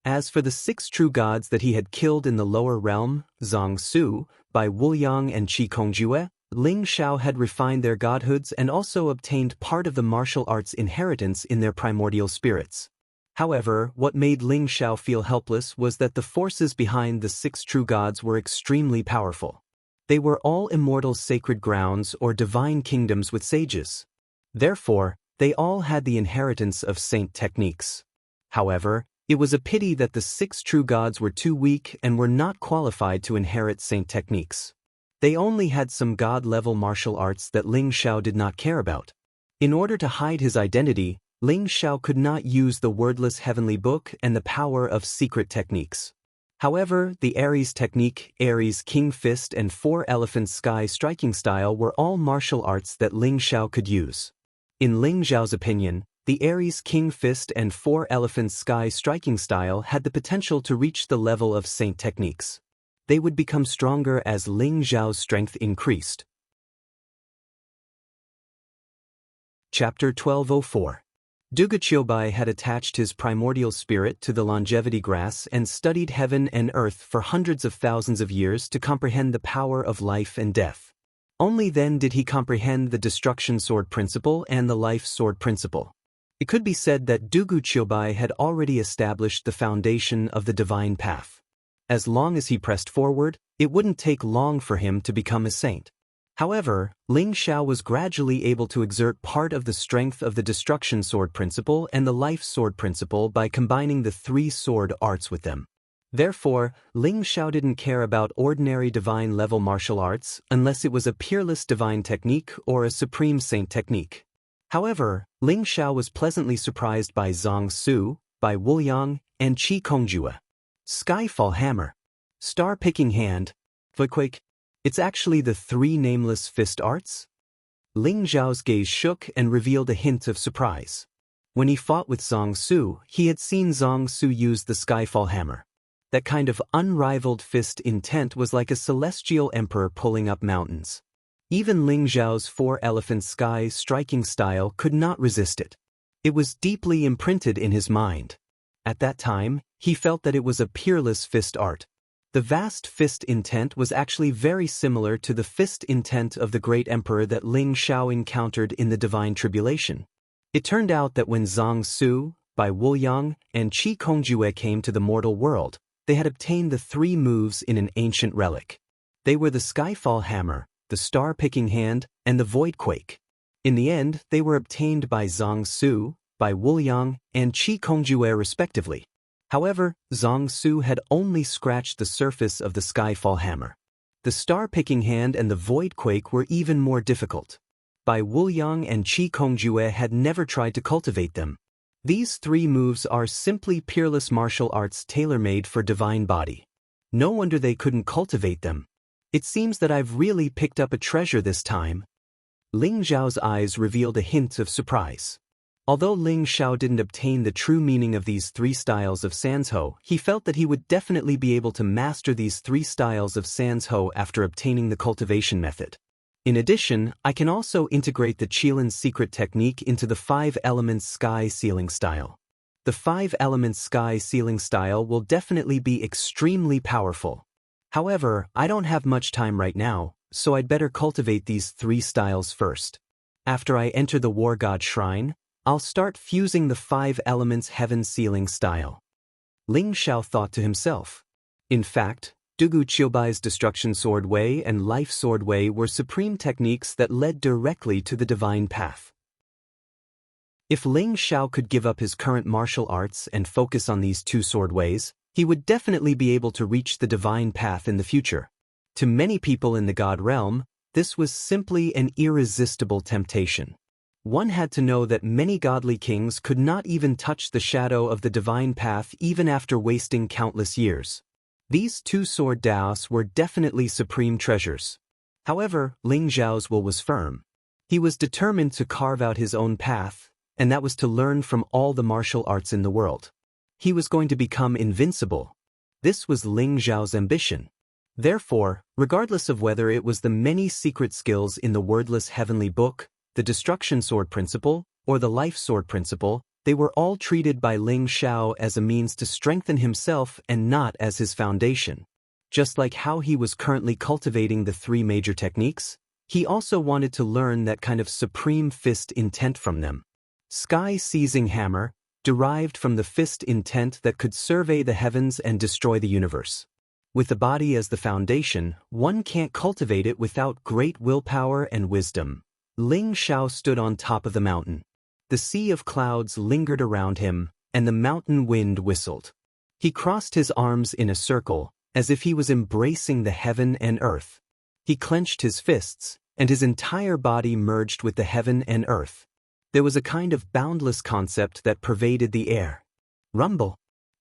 As for the 6 true gods that he had killed in the lower realm, Zhang Su, Bai Wuliang and Qi Kongjue, Ling Xiao had refined their godhoods and also obtained part of the martial arts inheritance in their primordial spirits. However, what made Ling Xiao feel helpless was that the forces behind the 6 true gods were extremely powerful. They were all immortal sacred grounds or divine kingdoms with sages. Therefore, they all had the inheritance of saint techniques. However, it was a pity that the 6 true gods were too weak and were not qualified to inherit saint techniques. They only had some god-level martial arts that Ling Xiao did not care about. In order to hide his identity, Ling Xiao could not use the wordless heavenly book and the power of secret techniques. However, the Aries technique, Aries King Fist and 4 Elephants Sky striking style were all martial arts that Ling Xiao could use. In Ling Xiao's opinion, the Aries King Fist and 4 Elephants Sky striking style had the potential to reach the level of saint techniques. They would become stronger as Ling Xiao's strength increased. Chapter 1204. Dugachiobai had attached his primordial spirit to the longevity grass and studied heaven and earth for hundreds of thousands of years to comprehend the power of life and death. Only then did he comprehend the destruction sword principle and the life sword principle. It could be said that Dugachiobai had already established the foundation of the divine path. As long as he pressed forward, it wouldn't take long for him to become a saint. However, Ling Xiao was gradually able to exert part of the strength of the destruction sword principle and the life sword principle by combining the 3 sword arts with them. Therefore, Ling Xiao didn't care about ordinary divine level martial arts unless it was a peerless divine technique or a supreme saint technique. However, Ling Xiao was pleasantly surprised by Zhang Su, Bai Wuliang, and Qi Kongjue. Skyfall Hammer. Star Picking Hand. Footquake. It's actually the three nameless fist arts? Ling Zhao's gaze shook and revealed a hint of surprise. When he fought with Zhang Su, he had seen Zhang Su use the Skyfall hammer. That kind of unrivaled fist intent was like a celestial emperor pulling up mountains. Even Ling Zhao's four-elephant sky striking style could not resist it. It was deeply imprinted in his mind. At that time, he felt that it was a peerless fist art. The vast fist intent was actually very similar to the fist intent of the great emperor that Ling Xiao encountered in the Divine Tribulation. It turned out that when Zhang Su, Bai Wuliang, and Qi Kongjue came to the mortal world, they had obtained the three moves in an ancient relic. They were the Skyfall hammer, the star-picking hand, and the voidquake. In the end, they were obtained by Zhang Su, Bai Wuliang, and Qi Kongjue respectively. However, Zhang Su had only scratched the surface of the Skyfall hammer. The star-picking hand and the voidquake were even more difficult. Bai Wuliang and Qi Kongjue had never tried to cultivate them. These three moves are simply peerless martial arts tailor-made for divine body. No wonder they couldn't cultivate them. It seems that I've really picked up a treasure this time. Ling Zhao's eyes revealed a hint of surprise. Although Ling Xiao didn't obtain the true meaning of these three styles of Sanzhou, he felt that he would definitely be able to master these three styles of Sanzhou after obtaining the cultivation method. In addition, I can also integrate the Qilin's secret technique into the 5 elements sky sealing style. The 5 elements sky sealing style will definitely be extremely powerful. However, I don't have much time right now, so I'd better cultivate these three styles first. After I enter the War God Shrine, I'll start fusing the 5 elements heaven sealing style. Ling Xiao thought to himself. In fact, Dugu Qiubai's Destruction Sword Way and Life Sword Way were supreme techniques that led directly to the divine path. If Ling Xiao could give up his current martial arts and focus on these two sword ways, he would definitely be able to reach the divine path in the future. To many people in the God realm, this was simply an irresistible temptation. One had to know that many godly kings could not even touch the shadow of the divine path even after wasting countless years. These two-sword daos were definitely supreme treasures. However, Ling Zhao's will was firm. He was determined to carve out his own path, and that was to learn from all the martial arts in the world. He was going to become invincible. This was Ling Zhao's ambition. Therefore, regardless of whether it was the many secret skills in the wordless heavenly book, the destruction sword principle, or the life sword principle, they were all treated by Ling Xiao as a means to strengthen himself and not as his foundation. Just like how he was currently cultivating the three major techniques, he also wanted to learn that kind of supreme fist intent from them. Sky Seizing Hammer, derived from the fist intent that could survey the heavens and destroy the universe. With the body as the foundation, one can't cultivate it without great willpower and wisdom. Ling Xiao stood on top of the mountain. The sea of clouds lingered around him, and the mountain wind whistled. He crossed his arms in a circle, as if he was embracing the heaven and earth. He clenched his fists, and his entire body merged with the heaven and earth. There was a kind of boundless concept that pervaded the air. Rumble.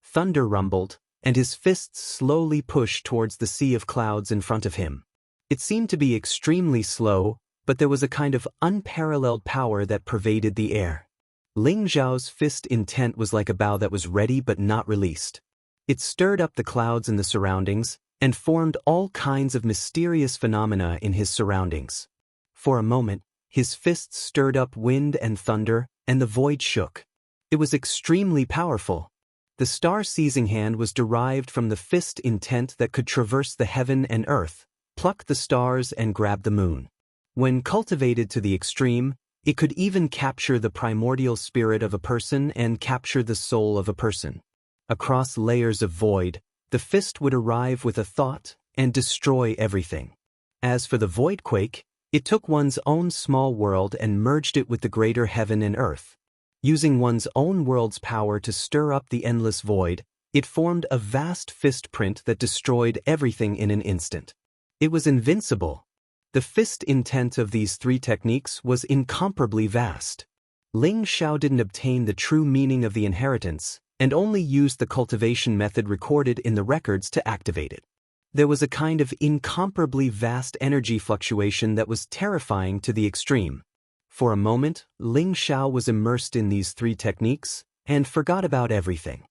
Thunder rumbled, and his fists slowly pushed towards the sea of clouds in front of him. It seemed to be extremely slow, but there was a kind of unparalleled power that pervaded the air. Ling Zhao's fist intent was like a bow that was ready but not released. It stirred up the clouds in the surroundings, and formed all kinds of mysterious phenomena in his surroundings. For a moment, his fists stirred up wind and thunder, and the void shook. It was extremely powerful. The star-seizing hand was derived from the fist intent that could traverse the heaven and earth, pluck the stars and grab the moon. When cultivated to the extreme, it could even capture the primordial spirit of a person and capture the soul of a person. Across layers of void, the fist would arrive with a thought and destroy everything. As for the voidquake, it took one's own small world and merged it with the greater heaven and earth. Using one's own world's power to stir up the endless void, it formed a vast fist print that destroyed everything in an instant. It was invincible. The fist intent of these three techniques was incomparably vast. Ling Xiao didn't obtain the true meaning of the inheritance, and only used the cultivation method recorded in the records to activate it. There was a kind of incomparably vast energy fluctuation that was terrifying to the extreme. For a moment, Ling Xiao was immersed in these three techniques and forgot about everything.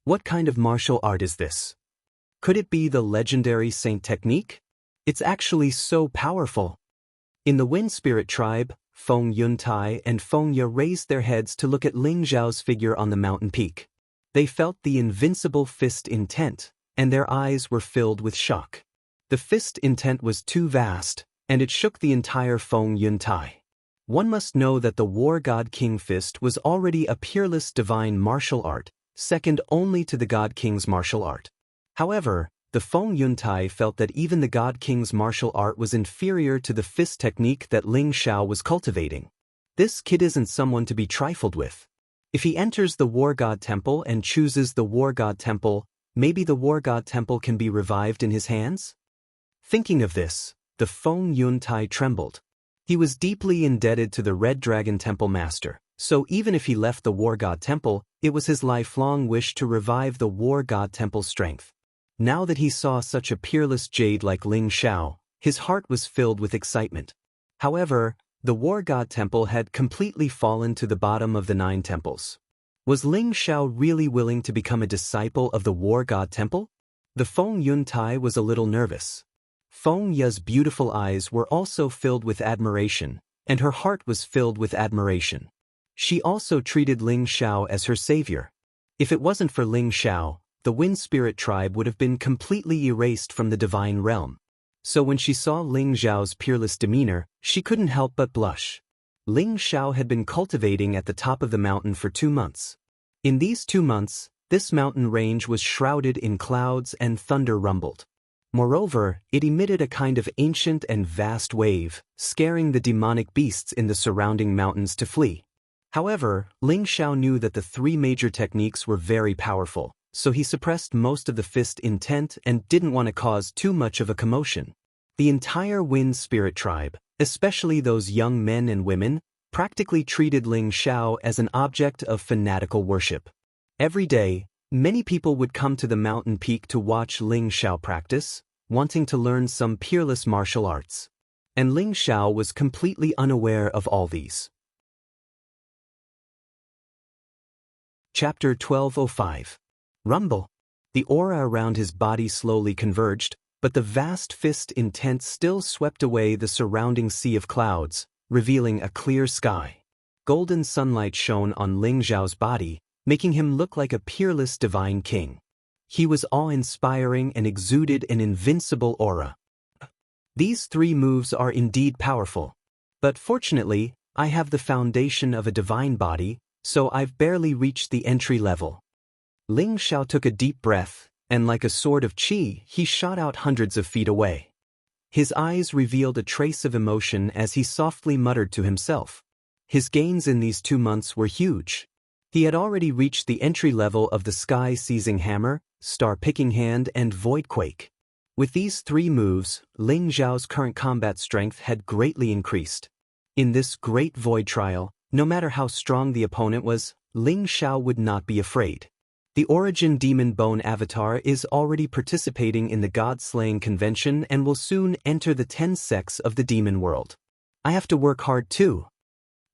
What kind of martial art is this? Could it be the legendary Saint technique? It's actually so powerful. In the Wind Spirit tribe, Feng Yuntai and Feng Ye raised their heads to look at Ling Xiao's figure on the mountain peak. They felt the invincible fist intent, and their eyes were filled with shock. The fist intent was too vast, and it shook the entire Feng Yuntai. One must know that the War God King fist was already a peerless divine martial art, second only to the God King's martial art. However, the Feng Yuntai felt that even the God King's martial art was inferior to the fist technique that Ling Xiao was cultivating. This kid isn't someone to be trifled with. If he enters the War God Temple and chooses the War God Temple, maybe the War God Temple can be revived in his hands? Thinking of this, the Feng Yuntai trembled. He was deeply indebted to the Red Dragon Temple Master, so even if he left the War God Temple, it was his lifelong wish to revive the War God Temple's strength. Now that he saw such a peerless jade like Ling Xiao, his heart was filled with excitement. However, the War God Temple had completely fallen to the bottom of the 9 temples. Was Ling Xiao really willing to become a disciple of the War God Temple? The Feng Yuntai was a little nervous. Feng Ye's beautiful eyes were also filled with admiration, and her heart was filled with admiration. She also treated Ling Xiao as her savior. If it wasn't for Ling Xiao, the Wind Spirit tribe would have been completely erased from the divine realm. So when she saw Ling Xiao's peerless demeanor, she couldn't help but blush. Ling Xiao had been cultivating at the top of the mountain for 2 months. In these 2 months, this mountain range was shrouded in clouds and thunder rumbled. Moreover, it emitted a kind of ancient and vast wave, scaring the demonic beasts in the surrounding mountains to flee. However, Ling Xiao knew that the 3 major techniques were very powerful, so he suppressed most of the fist intent and didn't want to cause too much of a commotion. The entire Wind Spirit tribe, especially those young men and women, practically treated Ling Xiao as an object of fanatical worship. Every day, many people would come to the mountain peak to watch Ling Xiao practice, wanting to learn some peerless martial arts. And Ling Xiao was completely unaware of all these. Chapter 1205. Rumble. The aura around his body slowly converged, but the vast fist intent still swept away the surrounding sea of clouds, revealing a clear sky. Golden sunlight shone on Ling Xiao's body, making him look like a peerless divine king. He was awe-inspiring and exuded an invincible aura. These 3 moves are indeed powerful. But fortunately, I have the foundation of a divine body, so I've barely reached the entry level. Ling Xiao took a deep breath, and like a sword of qi, he shot out hundreds of feet away. His eyes revealed a trace of emotion as he softly muttered to himself. His gains in these 2 months were huge. He had already reached the entry level of the Sky-Seizing Hammer, Star-Picking Hand, and Voidquake. With these 3 moves, Ling Xiao's current combat strength had greatly increased. In this great void trial, no matter how strong the opponent was, Ling Xiao would not be afraid. The Origin Demon Bone Avatar is already participating in the God-Slaying Convention and will soon enter the 10 sects of the demon world. I have to work hard too.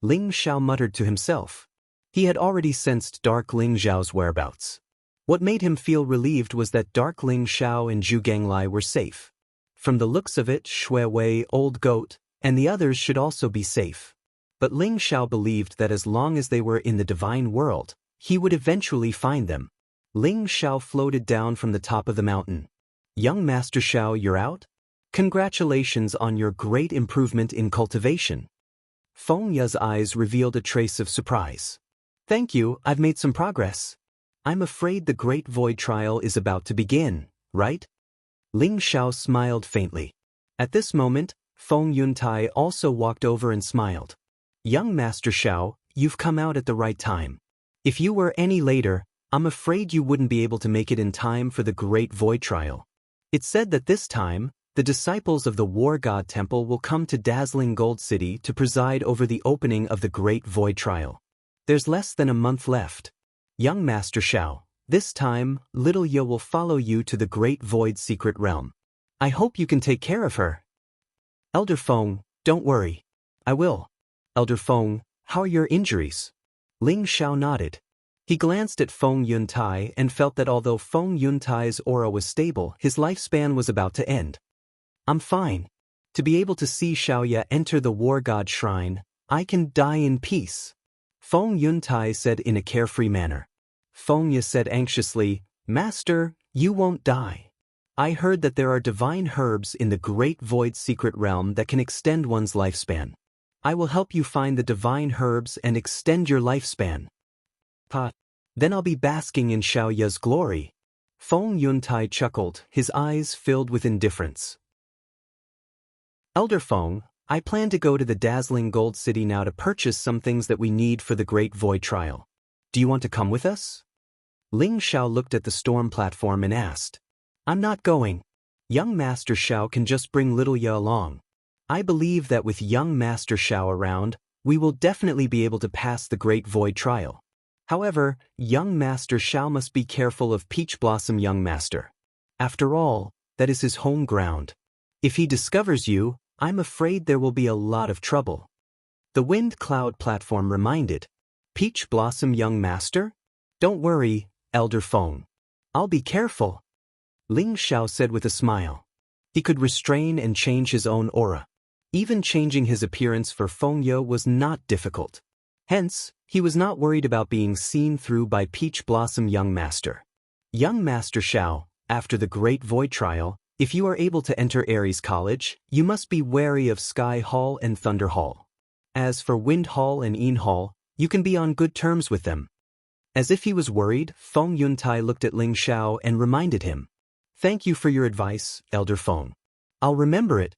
Ling Xiao muttered to himself. He had already sensed Dark Ling Xiao's whereabouts. What made him feel relieved was that Dark Ling Xiao and Zhu Ganglai were safe. From the looks of it, Shui Wei, Old Goat, and the others should also be safe. But Ling Xiao believed that as long as they were in the divine world, he would eventually find them. Ling Xiao floated down from the top of the mountain. Young Master Xiao, you're out? Congratulations on your great improvement in cultivation. Feng Ye's eyes revealed a trace of surprise. Thank you, I've made some progress. I'm afraid the Great Void Trial is about to begin, right? Ling Xiao smiled faintly. At this moment, Feng Yuntai also walked over and smiled. Young Master Xiao, you've come out at the right time. If you were any later, I'm afraid you wouldn't be able to make it in time for the Great Void Trial. It's said that this time, the disciples of the War God Temple will come to dazzling Gold City to preside over the opening of the Great Void Trial. There's less than a month left. Young Master Xiao, This time, little Ye will follow you to the Great Void Secret Realm. I hope you can take care of her. Elder Feng, don't worry. I will. Elder Feng, how are your injuries? Ling Xiao nodded. He glanced at Feng Yuntai and felt that although Feng Yuntai's aura was stable, his lifespan was about to end. I'm fine. To be able to see Xiaoya enter the War God Shrine, I can die in peace. Feng Yuntai said in a carefree manner. Feng Ye said anxiously, Master, you won't die. I heard that there are divine herbs in the Great Void Secret Realm that can extend one's lifespan. I will help you find the divine herbs and extend your lifespan. Then I'll be basking in Xiaoya's glory. Feng Yuntai chuckled, his eyes filled with indifference. Elder Feng, I plan to go to the dazzling Gold City now to purchase some things that we need for the Great Void Trial. Do you want to come with us? Ling Xiao looked at the storm platform and asked. I'm not going. Young Master Xiao can just bring little Ye along. I believe that with young Master Xiao around, we will definitely be able to pass the Great Void Trial. However, young Master Xiao must be careful of Peach Blossom Young Master. After all, that is his home ground. If he discovers you, I'm afraid there will be a lot of trouble. The Wind Cloud platform reminded. Peach Blossom Young Master? Don't worry, Elder Feng. I'll be careful. Ling Xiao said with a smile. He could restrain and change his own aura. Even changing his appearance for Feng Ye was not difficult. Hence, he was not worried about being seen through by Peach Blossom Young Master. Young Master Xiao, after the Great Void Trial, if you are able to enter Aries College, you must be wary of Sky Hall and Thunder Hall. As for Wind Hall and Een Hall, you can be on good terms with them. As if he was worried, Feng Yuntai looked at Ling Xiao and reminded him. Thank you for your advice, Elder Feng. I'll remember it.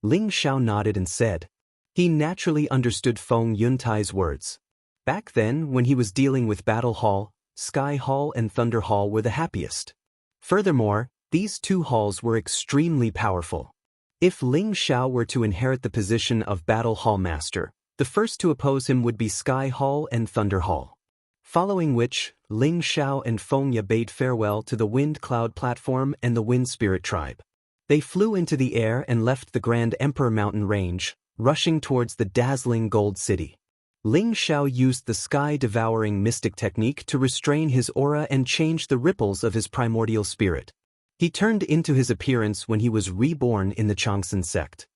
Ling Xiao nodded and said. He naturally understood Feng Yuntai's words. Back then, when he was dealing with Battle Hall, Sky Hall and Thunder Hall were the happiest. Furthermore, these two halls were extremely powerful. If Ling Xiao were to inherit the position of Battle Hall Master, the first to oppose him would be Sky Hall and Thunder Hall. Following which, Ling Xiao and Feng Ye bade farewell to the Wind Cloud platform and the Wind Spirit tribe. They flew into the air and left the Grand Emperor Mountain Range, rushing towards the dazzling Gold City. Ling Xiao used the sky-devouring mystic technique to restrain his aura and change the ripples of his primordial spirit. He turned into his appearance when he was reborn in the Changsun sect.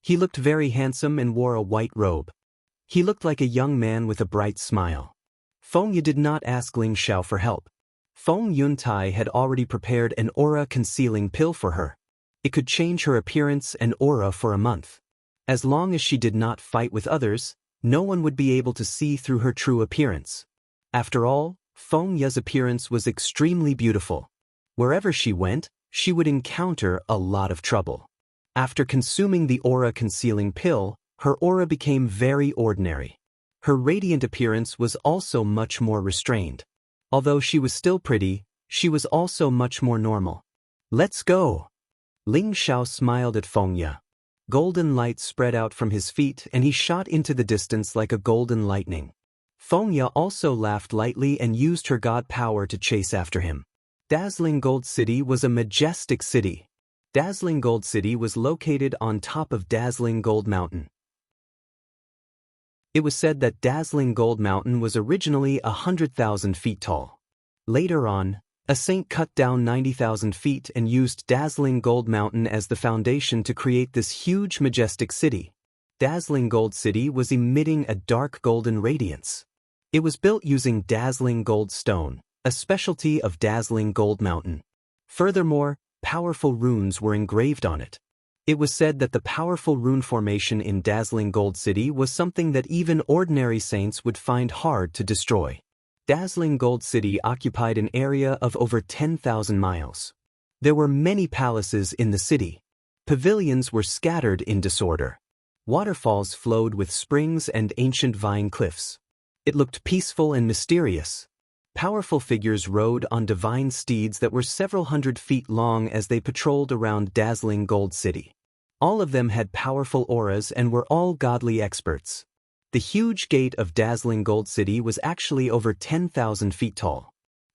He looked very handsome and wore a white robe. He looked like a young man with a bright smile. Feng Ye did not ask Ling Xiao for help. Feng Yuntai had already prepared an aura-concealing pill for her. It could change her appearance and aura for a month. As long as she did not fight with others, no one would be able to see through her true appearance. After all, Feng Ye's appearance was extremely beautiful. Wherever she went, she would encounter a lot of trouble. After consuming the aura-concealing pill, her aura became very ordinary. Her radiant appearance was also much more restrained. Although she was still pretty, she was also much more normal. Let's go! Ling Xiao smiled at Feng Ye. Golden light spread out from his feet and he shot into the distance like a golden lightning. Feng Ye also laughed lightly and used her god power to chase after him. Dazzling Gold City was a majestic city. Dazzling Gold City was located on top of Dazzling Gold Mountain. It was said that Dazzling Gold Mountain was originally 100,000 feet tall. Later on, a saint cut down 90,000 feet and used Dazzling Gold Mountain as the foundation to create this huge majestic city. Dazzling Gold City was emitting a dark golden radiance. It was built using dazzling gold stone, a specialty of Dazzling Gold Mountain. Furthermore, powerful runes were engraved on it. It was said that the powerful rune formation in Dazzling Gold City was something that even ordinary saints would find hard to destroy. Dazzling Gold City occupied an area of over 10,000 miles. There were many palaces in the city. Pavilions were scattered in disorder. Waterfalls flowed with springs and ancient vine cliffs. It looked peaceful and mysterious. Powerful figures rode on divine steeds that were several hundred feet long as they patrolled around Dazzling Gold City. All of them had powerful auras and were all godly experts. The huge gate of Dazzling Gold City was actually over 10,000 feet tall.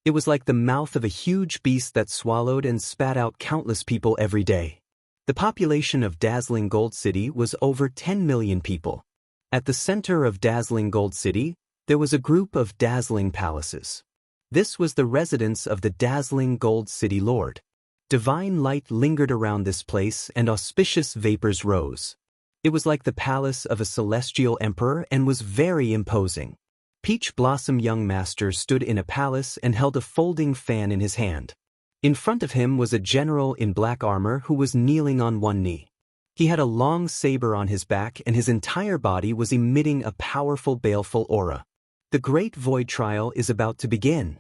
It was like the mouth of a huge beast that swallowed and spat out countless people every day. The population of Dazzling Gold City was over 10 million people. At the center of Dazzling Gold City, there was a group of dazzling palaces. This was the residence of the Dazzling Gold City Lord. Divine light lingered around this place and auspicious vapors rose. It was like the palace of a celestial emperor and was very imposing. Peach Blossom Young Master stood in a palace and held a folding fan in his hand. In front of him was a general in black armor who was kneeling on one knee. He had a long saber on his back and his entire body was emitting a powerful baleful aura. The Great Void Trial is about to begin.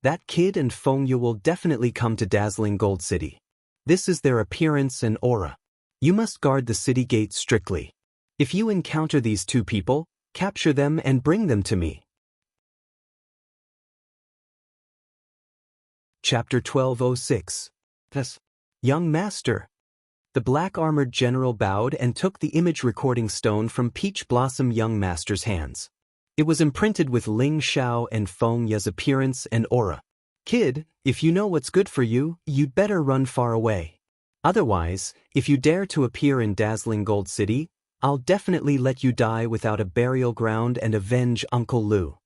That kid and Feng Yu will definitely come to Dazzling Gold City. This is their appearance and aura. You must guard the city gates strictly. If you encounter these two people, capture them and bring them to me. Chapter 1206. Yes. Young Master. The black-armored general bowed and took the image recording stone from Peach Blossom Young Master's hands. It was imprinted with Ling Xiao and Feng Yu's appearance and aura. Kid, if you know what's good for you, you'd better run far away. Otherwise, if you dare to appear in Dazzling Gold City, I'll definitely let you die without a burial ground and avenge Uncle Lu.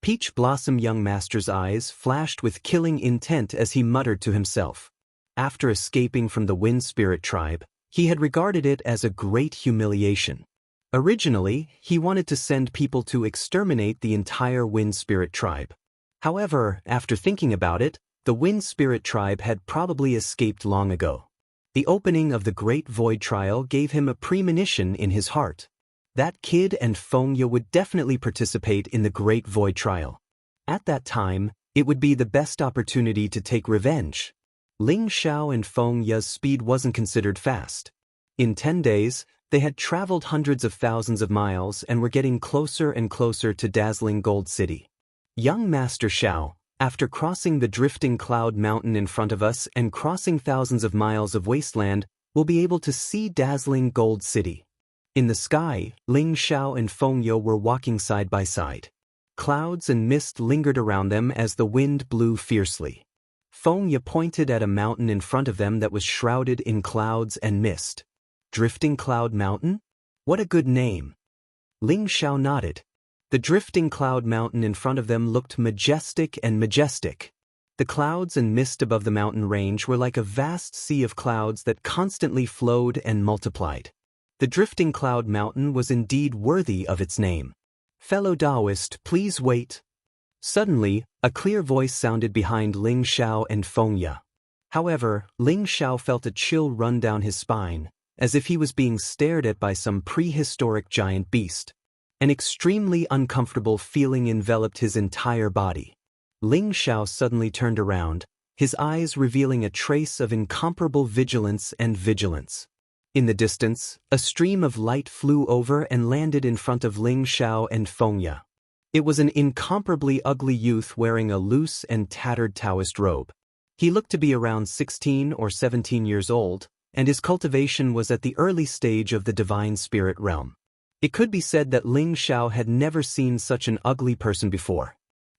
Peach Blossom Young Master's eyes flashed with killing intent as he muttered to himself. After escaping from the Wind Spirit tribe, he had regarded it as a great humiliation. Originally, he wanted to send people to exterminate the entire Wind Spirit tribe. However, after thinking about it, the Wind Spirit tribe had probably escaped long ago. The opening of the Great Void Trial gave him a premonition in his heart. That kid and Feng Yu would definitely participate in the Great Void Trial. At that time, it would be the best opportunity to take revenge. Ling Xiao and Feng Yu's speed wasn't considered fast. In 10 days, they had traveled hundreds of thousands of miles and were getting closer and closer to Dazzling Gold City. Young Master Xiao, after crossing the drifting cloud mountain in front of us and crossing thousands of miles of wasteland, we'll be able to see Dazzling Gold City. In the sky, Ling Xiao and Feng Yu were walking side by side. Clouds and mist lingered around them as the wind blew fiercely. Feng Yu pointed at a mountain in front of them that was shrouded in clouds and mist. Drifting Cloud Mountain? What a good name. Ling Xiao nodded. The drifting cloud mountain in front of them looked majestic and majestic. The clouds and mist above the mountain range were like a vast sea of clouds that constantly flowed and multiplied. The drifting cloud mountain was indeed worthy of its name. Fellow Taoist, please wait. Suddenly, a clear voice sounded behind Ling Xiao and Feng Yu. However, Ling Xiao felt a chill run down his spine, as if he was being stared at by some prehistoric giant beast. An extremely uncomfortable feeling enveloped his entire body. Ling Xiao suddenly turned around, his eyes revealing a trace of incomparable vigilance and vigilance. In the distance, a stream of light flew over and landed in front of Ling Xiao and Feng Yu. It was an incomparably ugly youth wearing a loose and tattered Taoist robe. He looked to be around 16 or 17 years old, and his cultivation was at the early stage of the divine spirit realm. It could be said that Ling Xiao had never seen such an ugly person before.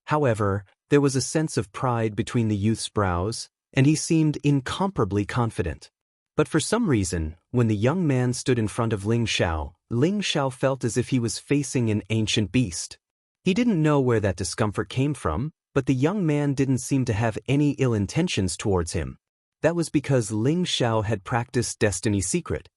However, there was a sense of pride between the youth's brows, and he seemed incomparably confident. But for some reason, when the young man stood in front of Ling Xiao felt as if he was facing an ancient beast. He didn't know where that discomfort came from, but the young man didn't seem to have any ill intentions towards him. That was because Ling Xiao had practiced Destiny's Secret.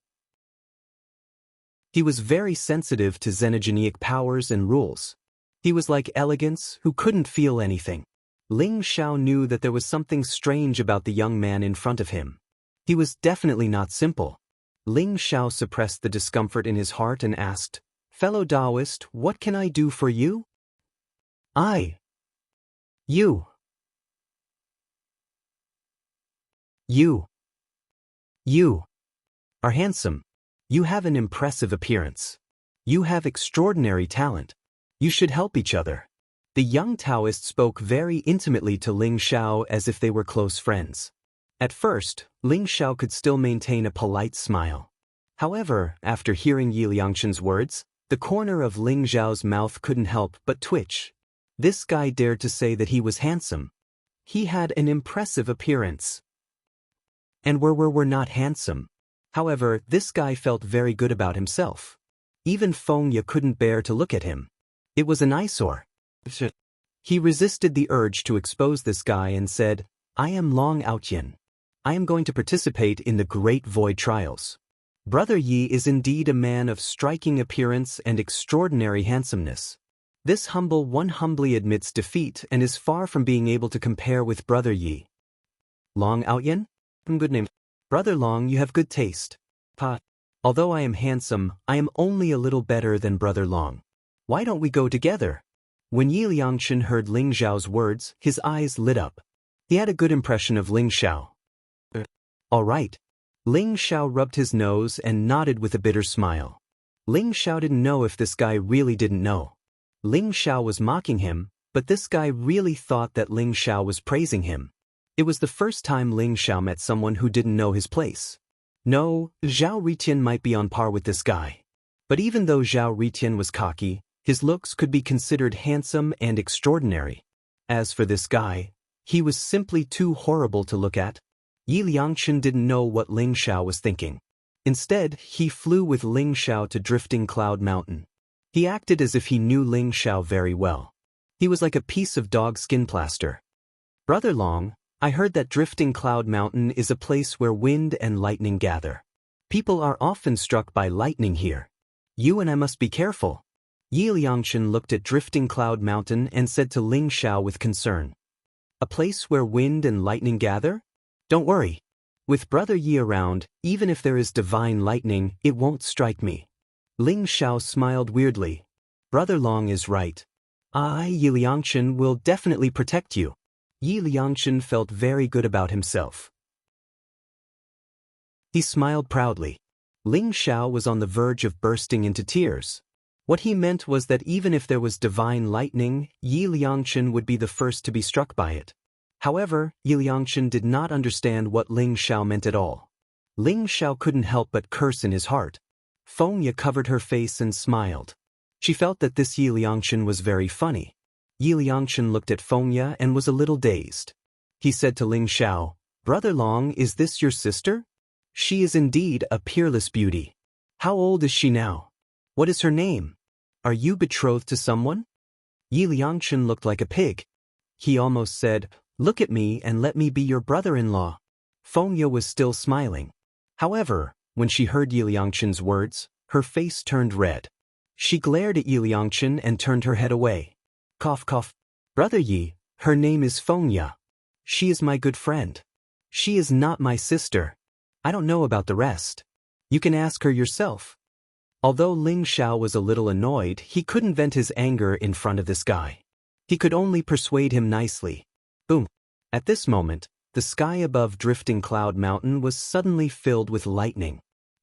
He was very sensitive to xenogenic powers and rules. He was like elegance who couldn't feel anything. Ling Xiao knew that there was something strange about the young man in front of him. He was definitely not simple. Ling Xiao suppressed the discomfort in his heart and asked, "Fellow Taoist, what can I do for you?" You are handsome. You have an impressive appearance. You have extraordinary talent. You should help each other. The young Taoist spoke very intimately to Ling Xiao as if they were close friends. At first, Ling Xiao could still maintain a polite smile. However, after hearing Yi Liangshen's words, the corner of Ling Xiao's mouth couldn't help but twitch. This guy dared to say that he was handsome. He had an impressive appearance. And were not handsome. However, this guy felt very good about himself. Even Feng Ye couldn't bear to look at him. It was an eyesore. He resisted the urge to expose this guy and said, I am Long Outyin. I am going to participate in the Great Void Trials. Brother Yi is indeed a man of striking appearance and extraordinary handsomeness. This humble one humbly admits defeat and is far from being able to compare with Brother Yi. Long Outyin? Good name. Brother Long, you have good taste. Although I am handsome, I am only a little better than Brother Long. Why don't we go together? When Yi Liangchen heard Ling Xiao's words, his eyes lit up. He had a good impression of Ling Xiao. All right. Ling Xiao rubbed his nose and nodded with a bitter smile. Ling Xiao didn't know if this guy really didn't know. Ling Xiao was mocking him, but this guy really thought that Ling Xiao was praising him. It was the first time Ling Xiao met someone who didn't know his place. No, Zhao Ritian might be on par with this guy. But even though Zhao Ritian was cocky, his looks could be considered handsome and extraordinary. As for this guy, he was simply too horrible to look at. Yi Liangchen didn't know what Ling Xiao was thinking. Instead, he flew with Ling Xiao to Drifting Cloud Mountain. He acted as if he knew Ling Xiao very well. He was like a piece of dog skin plaster. Brother Long, I heard that Drifting Cloud Mountain is a place where wind and lightning gather. People are often struck by lightning here. You and I must be careful. Yi Liangchen looked at Drifting Cloud Mountain and said to Ling Xiao with concern. A place where wind and lightning gather? Don't worry. With Brother Yi around, even if there is divine lightning, it won't strike me. Ling Xiao smiled weirdly. Brother Long is right. I, Yi Liangchen, will definitely protect you. Yi Liangchen felt very good about himself. He smiled proudly. Ling Xiao was on the verge of bursting into tears. What he meant was that even if there was divine lightning, Yi Liangchen would be the first to be struck by it. However, Yi Liangchen did not understand what Ling Xiao meant at all. Ling Xiao couldn't help but curse in his heart. Feng Ye covered her face and smiled. She felt that this Yi Liangchen was very funny. Yi Liangchen looked at Feng Ye and was a little dazed. He said to Ling Xiao, Brother Long, is this your sister? She is indeed a peerless beauty. How old is she now? What is her name? Are you betrothed to someone? Yi Liangchen looked like a pig. He almost said, Look at me and let me be your brother-in-law. Feng Ye was still smiling. However, when she heard Yi Liangchen's words, her face turned red. She glared at Yi Liangchen and turned her head away. Cough cough. Brother Yi, her name is Feng Ye. She is my good friend. She is not my sister. I don't know about the rest. You can ask her yourself. Although Ling Xiao was a little annoyed, he couldn't vent his anger in front of this guy. He could only persuade him nicely. Boom. At this moment, the sky above Drifting Cloud Mountain was suddenly filled with lightning.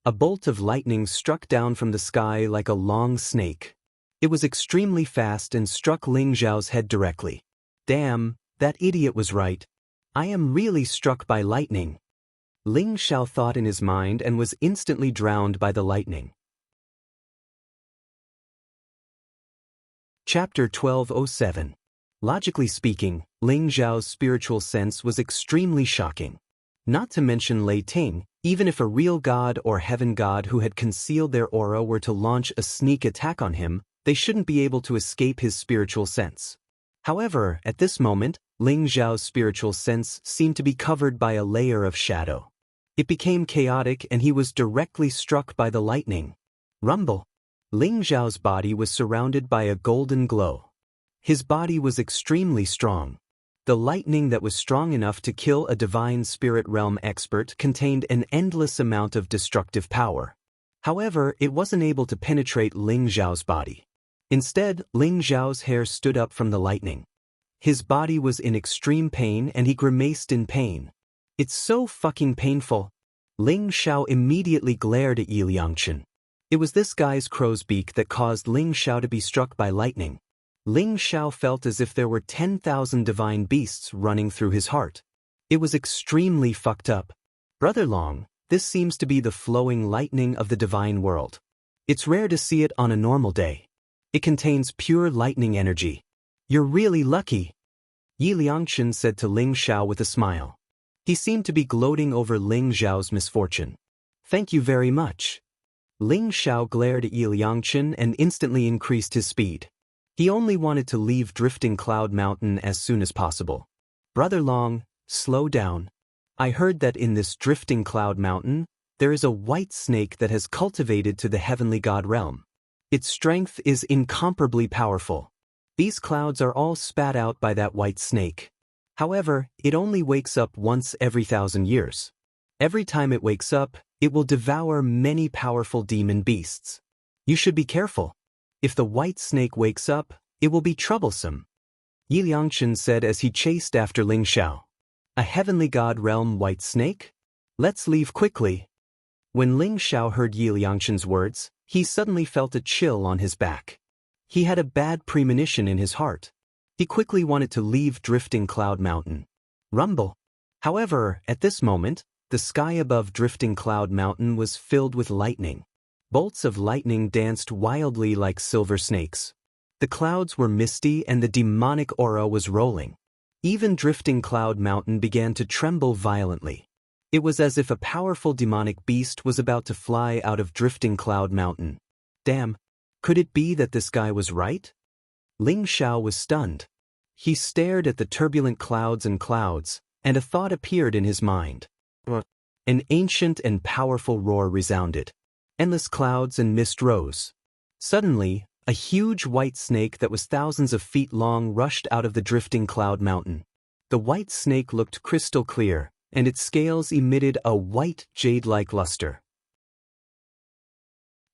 A bolt of lightning struck down from the sky like a long snake. It was extremely fast and struck Ling Xiao's head directly. Damn, that idiot was right. I am really struck by lightning. Ling Xiao thought in his mind and was instantly drowned by the lightning. Chapter 1207. Logically speaking, Ling Xiao's spiritual sense was extremely shocking. Not to mention Lei Ting, even if a real god or heaven god who had concealed their aura were to launch a sneak attack on him, they shouldn't be able to escape his spiritual sense. However, at this moment, Ling Xiao's spiritual sense seemed to be covered by a layer of shadow. It became chaotic and he was directly struck by the lightning. Rumble. Ling Xiao's body was surrounded by a golden glow. His body was extremely strong. The lightning that was strong enough to kill a divine spirit realm expert contained an endless amount of destructive power. However, it wasn't able to penetrate Ling Xiao's body. Instead, Ling Xiao's hair stood up from the lightning. His body was in extreme pain and he grimaced in pain. It's so fucking painful. Ling Xiao immediately glared at Yi Liangchen. It was this guy's crow's beak that caused Ling Xiao to be struck by lightning. Ling Xiao felt as if there were 10,000 divine beasts running through his heart. It was extremely fucked up. Brother Long, this seems to be the flowing lightning of the divine world. It's rare to see it on a normal day. It contains pure lightning energy. You're really lucky. Yi Liangchen said to Ling Xiao with a smile. He seemed to be gloating over Ling Xiao's misfortune. Thank you very much. Ling Xiao glared at Yi Liangchen and instantly increased his speed. He only wanted to leave Drifting Cloud Mountain as soon as possible. Brother Long, slow down. I heard that in this Drifting Cloud Mountain, there is a white snake that has cultivated to the heavenly god realm. Its strength is incomparably powerful. These clouds are all spat out by that white snake. However, it only wakes up once every 1,000 years. Every time it wakes up, it will devour many powerful demon beasts. You should be careful. If the white snake wakes up, it will be troublesome. Yi Liangchen said as he chased after Ling Xiao. A heavenly god realm white snake? Let's leave quickly. When Ling Xiao heard Yi Liangchen's words, he suddenly felt a chill on his back. He had a bad premonition in his heart. He quickly wanted to leave Drifting Cloud Mountain. Rumble. However, at this moment, the sky above Drifting Cloud Mountain was filled with lightning. Bolts of lightning danced wildly like silver snakes. The clouds were misty and the demonic aura was rolling. Even Drifting Cloud Mountain began to tremble violently. It was as if a powerful demonic beast was about to fly out of Drifting Cloud Mountain. Damn, could it be that this guy was right? Ling Xiao was stunned. He stared at the turbulent clouds, and a thought appeared in his mind. An ancient and powerful roar resounded. Endless clouds and mist rose. Suddenly, a huge white snake that was thousands of feet long rushed out of the Drifting Cloud Mountain. The white snake looked crystal clear, and its scales emitted a white jade-like luster.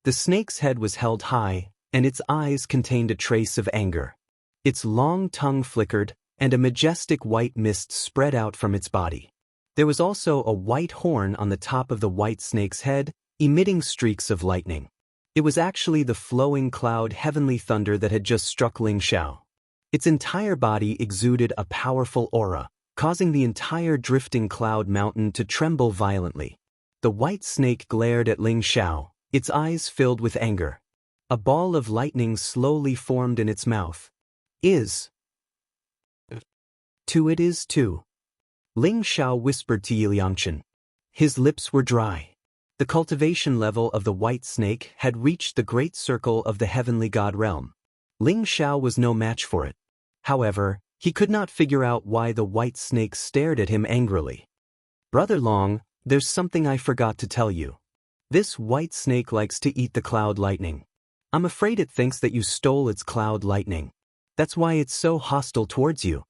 The snake's head was held high, and its eyes contained a trace of anger. Its long tongue flickered, and a majestic white mist spread out from its body. There was also a white horn on the top of the white snake's head, emitting streaks of lightning. It was actually the flowing cloud heavenly thunder that had just struck Ling Xiao. Its entire body exuded a powerful aura, causing the entire Drifting Cloud Mountain to tremble violently. The white snake glared at Ling Xiao, its eyes filled with anger. A ball of lightning slowly formed in its mouth. Is too. Ling Xiao whispered to Yi Liangchen. His lips were dry. The cultivation level of the white snake had reached the great circle of the heavenly god realm. Ling Xiao was no match for it. However, he could not figure out why the white snake stared at him angrily. Brother Long, there's something I forgot to tell you. This white snake likes to eat the cloud lightning. I'm afraid it thinks that you stole its cloud lightning. That's why it's so hostile towards you.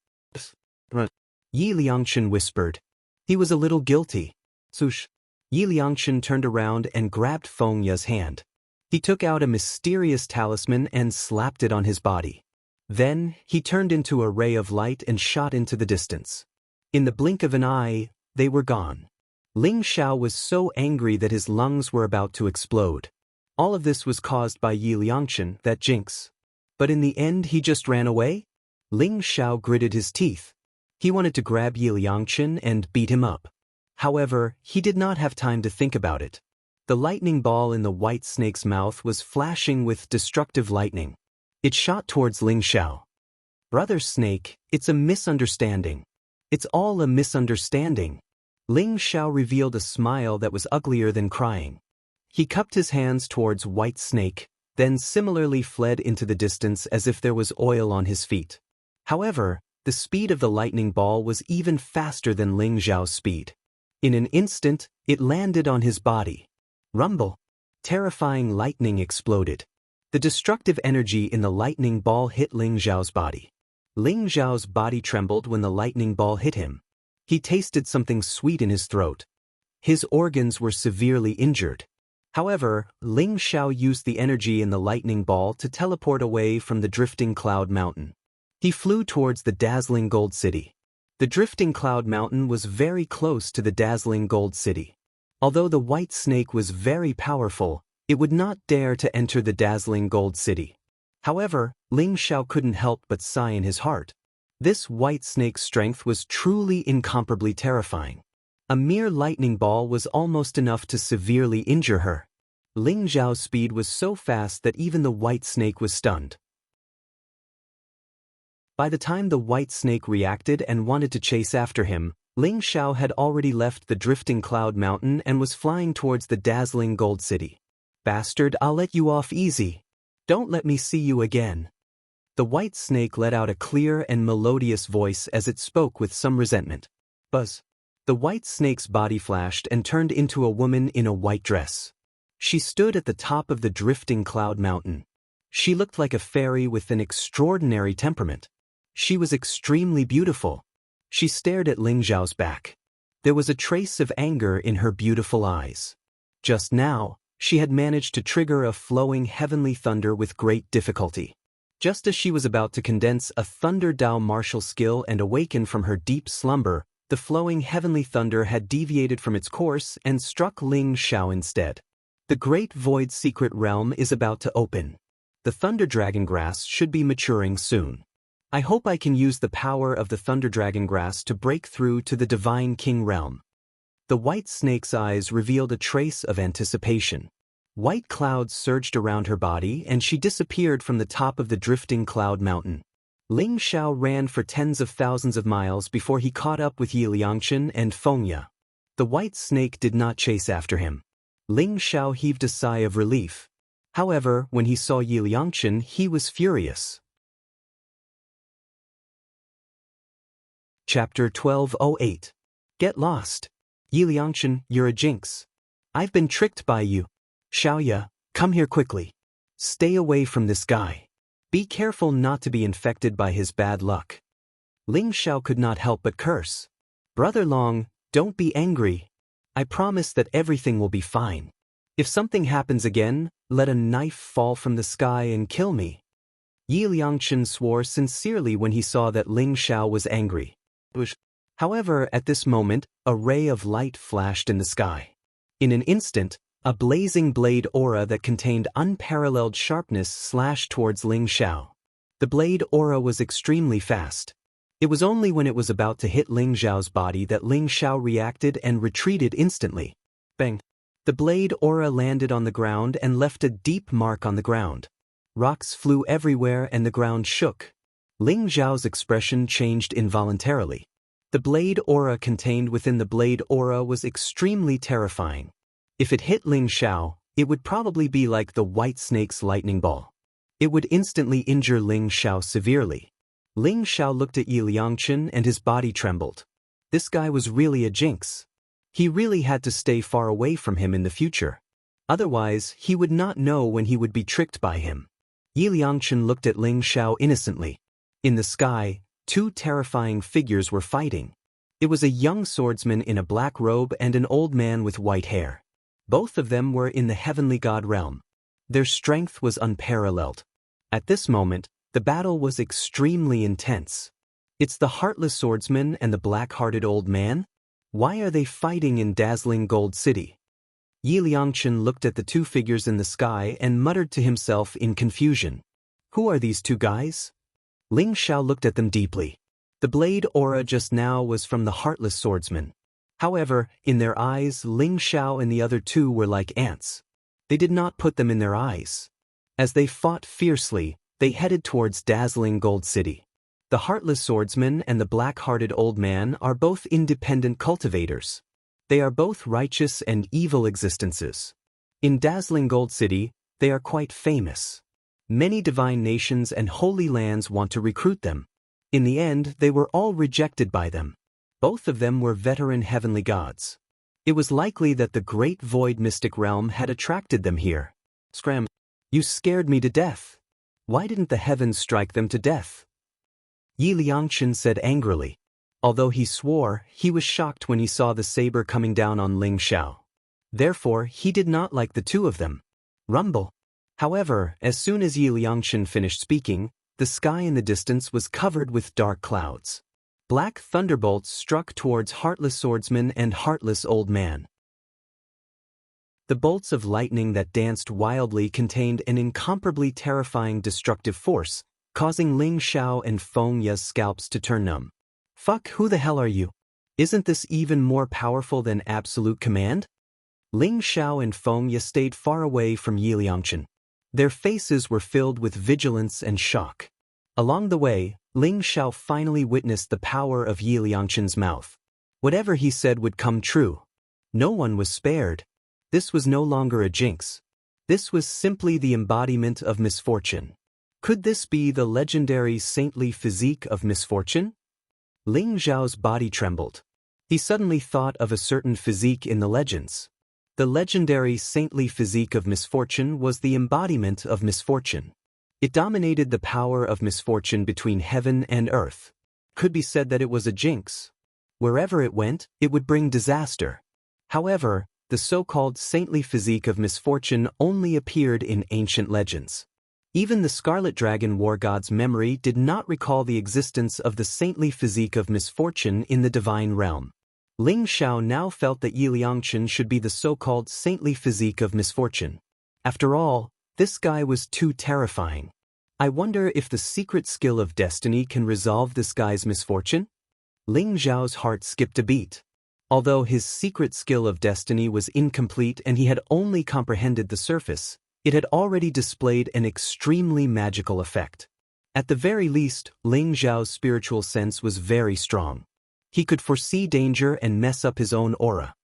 Yi Liangchen whispered. He was a little guilty. Sush. Yi Liangchen turned around and grabbed Feng Ye's hand. He took out a mysterious talisman and slapped it on his body. Then, he turned into a ray of light and shot into the distance. In the blink of an eye, they were gone. Ling Xiao was so angry that his lungs were about to explode. All of this was caused by Yi Liangchen, that jinx. But in the end he just ran away? Ling Xiao gritted his teeth. He wanted to grab Yi Liangchen and beat him up. However, he did not have time to think about it. The lightning ball in the white snake's mouth was flashing with destructive lightning. It shot towards Ling Xiao. Brother Snake, it's a misunderstanding. It's all a misunderstanding. Ling Xiao revealed a smile that was uglier than crying. He cupped his hands towards White Snake, then similarly fled into the distance as if there was oil on his feet. However, the speed of the lightning ball was even faster than Ling Xiao's speed. In an instant, it landed on his body. Rumble! Terrifying lightning exploded. The destructive energy in the lightning ball hit Ling Xiao's body. Ling Xiao's body trembled when the lightning ball hit him. He tasted something sweet in his throat. His organs were severely injured. However, Ling Xiao used the energy in the lightning ball to teleport away from the Drifting Cloud Mountain. He flew towards the dazzling Gold City. The Drifting Cloud Mountain was very close to the dazzling Gold City. Although the white snake was very powerful, it would not dare to enter the dazzling Gold City. However, Ling Xiao couldn't help but sigh in his heart. This white snake's strength was truly incomparably terrifying. A mere lightning ball was almost enough to severely injure her. Ling Xiao's speed was so fast that even the white snake was stunned. By the time the white snake reacted and wanted to chase after him, Ling Xiao had already left the drifting cloud mountain and was flying towards the dazzling gold city. "Bastard, I'll let you off easy. Don't let me see you again." The white snake let out a clear and melodious voice as it spoke with some resentment. Buzz. The white snake's body flashed and turned into a woman in a white dress. She stood at the top of the drifting cloud mountain. She looked like a fairy with an extraordinary temperament. She was extremely beautiful. She stared at Ling Xiao's back. There was a trace of anger in her beautiful eyes. Just now, she had managed to trigger a flowing heavenly thunder with great difficulty. Just as she was about to condense a Thunder Dao martial skill and awaken from her deep slumber, the flowing heavenly thunder had deviated from its course and struck Ling Xiao instead. The Great Void Secret Realm is about to open. The Thunder Dragon Grass should be maturing soon. I hope I can use the power of the Thunder Dragon Grass to break through to the Divine King Realm. The white snake's eyes revealed a trace of anticipation. White clouds surged around her body and she disappeared from the top of the drifting cloud mountain. Ling Xiao ran for tens of thousands of miles before he caught up with Yi Liangchen and Fengya. The white snake did not chase after him. Ling Xiao heaved a sigh of relief. However, when he saw Yi Liangchen, he was furious. Chapter 1208. Get lost. Yi Liangchen, you're a jinx. I've been tricked by you. Xiaoya, come here quickly. Stay away from this guy. Be careful not to be infected by his bad luck. Ling Xiao could not help but curse. Brother Long, don't be angry. I promise that everything will be fine. If something happens again, let a knife fall from the sky and kill me. Yi Liangchen swore sincerely when he saw that Ling Xiao was angry. However, at this moment, a ray of light flashed in the sky. In an instant, a blazing blade aura that contained unparalleled sharpness slashed towards Ling Xiao. The blade aura was extremely fast. It was only when it was about to hit Ling Xiao's body that Ling Xiao reacted and retreated instantly. Bang! The blade aura landed on the ground and left a deep mark on the ground. Rocks flew everywhere and the ground shook. Ling Xiao's expression changed involuntarily. The blade aura contained within the blade aura was extremely terrifying. If it hit Ling Xiao, it would probably be like the white snake's lightning ball. It would instantly injure Ling Xiao severely. Ling Xiao looked at Yi Liangchen and his body trembled. This guy was really a jinx. He really had to stay far away from him in the future. Otherwise, he would not know when he would be tricked by him. Yi Liangchen looked at Ling Xiao innocently. In the sky, two terrifying figures were fighting. It was a young swordsman in a black robe and an old man with white hair. Both of them were in the heavenly god realm. Their strength was unparalleled. At this moment, the battle was extremely intense. It's the heartless swordsman and the black-hearted old man? Why are they fighting in dazzling gold city? Yi Liangchen looked at the two figures in the sky and muttered to himself in confusion. Who are these two guys? Ling Xiao looked at them deeply. The blade aura just now was from the heartless swordsman. However, in their eyes, Ling Xiao and the other two were like ants. They did not put them in their eyes. As they fought fiercely, they headed towards dazzling gold city. The heartless swordsman and the black-hearted old man are both independent cultivators. They are both righteous and evil existences. In dazzling gold city, they are quite famous. Many divine nations and holy lands want to recruit them. In the end, they were all rejected by them. Both of them were veteran heavenly gods. It was likely that the great void mystic realm had attracted them here. Scram! You scared me to death. Why didn't the heavens strike them to death? Yi Liangchen said angrily. Although he swore, he was shocked when he saw the saber coming down on Ling Xiao. Therefore, he did not like the two of them. Rumble. However, as soon as Yi Liangchen finished speaking, the sky in the distance was covered with dark clouds. Black thunderbolts struck towards heartless swordsman and heartless old man. The bolts of lightning that danced wildly contained an incomparably terrifying destructive force, causing Ling Xiao and Fengya's scalps to turn numb. Fuck, who the hell are you? Isn't this even more powerful than absolute command? Ling Xiao and Fengya stayed far away from Yi Liangchen. Their faces were filled with vigilance and shock. Along the way, Ling Xiao finally witnessed the power of Yi Liangchen's mouth. Whatever he said would come true. No one was spared. This was no longer a jinx. This was simply the embodiment of misfortune. Could this be the legendary saintly physique of misfortune? Ling Xiao's body trembled. He suddenly thought of a certain physique in the legends. The legendary saintly physique of misfortune was the embodiment of misfortune. It dominated the power of misfortune between heaven and earth. Could be said that it was a jinx. Wherever it went, it would bring disaster. However, the so-called saintly physique of misfortune only appeared in ancient legends. Even the Scarlet Dragon war god's memory did not recall the existence of the saintly physique of misfortune in the divine realm. Ling Xiao now felt that Yi Liangchen should be the so-called saintly physique of misfortune. After all, this guy was too terrifying. I wonder if the secret skill of destiny can resolve this guy's misfortune? Ling Xiao's heart skipped a beat. Although his secret skill of destiny was incomplete and he had only comprehended the surface, it had already displayed an extremely magical effect. At the very least, Ling Xiao's spiritual sense was very strong. He could foresee danger and mess up his own aura.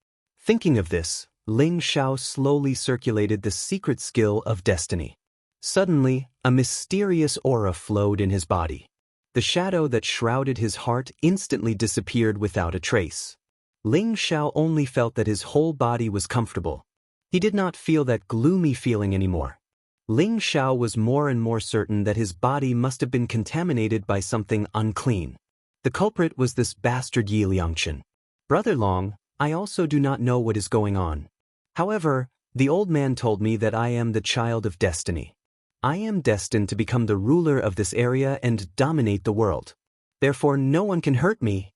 Thinking of this, Ling Xiao slowly circulated the secret skill of destiny. Suddenly, a mysterious aura flowed in his body. The shadow that shrouded his heart instantly disappeared without a trace. Ling Xiao only felt that his whole body was comfortable. He did not feel that gloomy feeling anymore. Ling Xiao was more and more certain that his body must have been contaminated by something unclean. The culprit was this bastard Yi Liangchen. Brother Long, I also do not know what is going on. However, the old man told me that I am the child of destiny. I am destined to become the ruler of this area and dominate the world. Therefore no one can hurt me.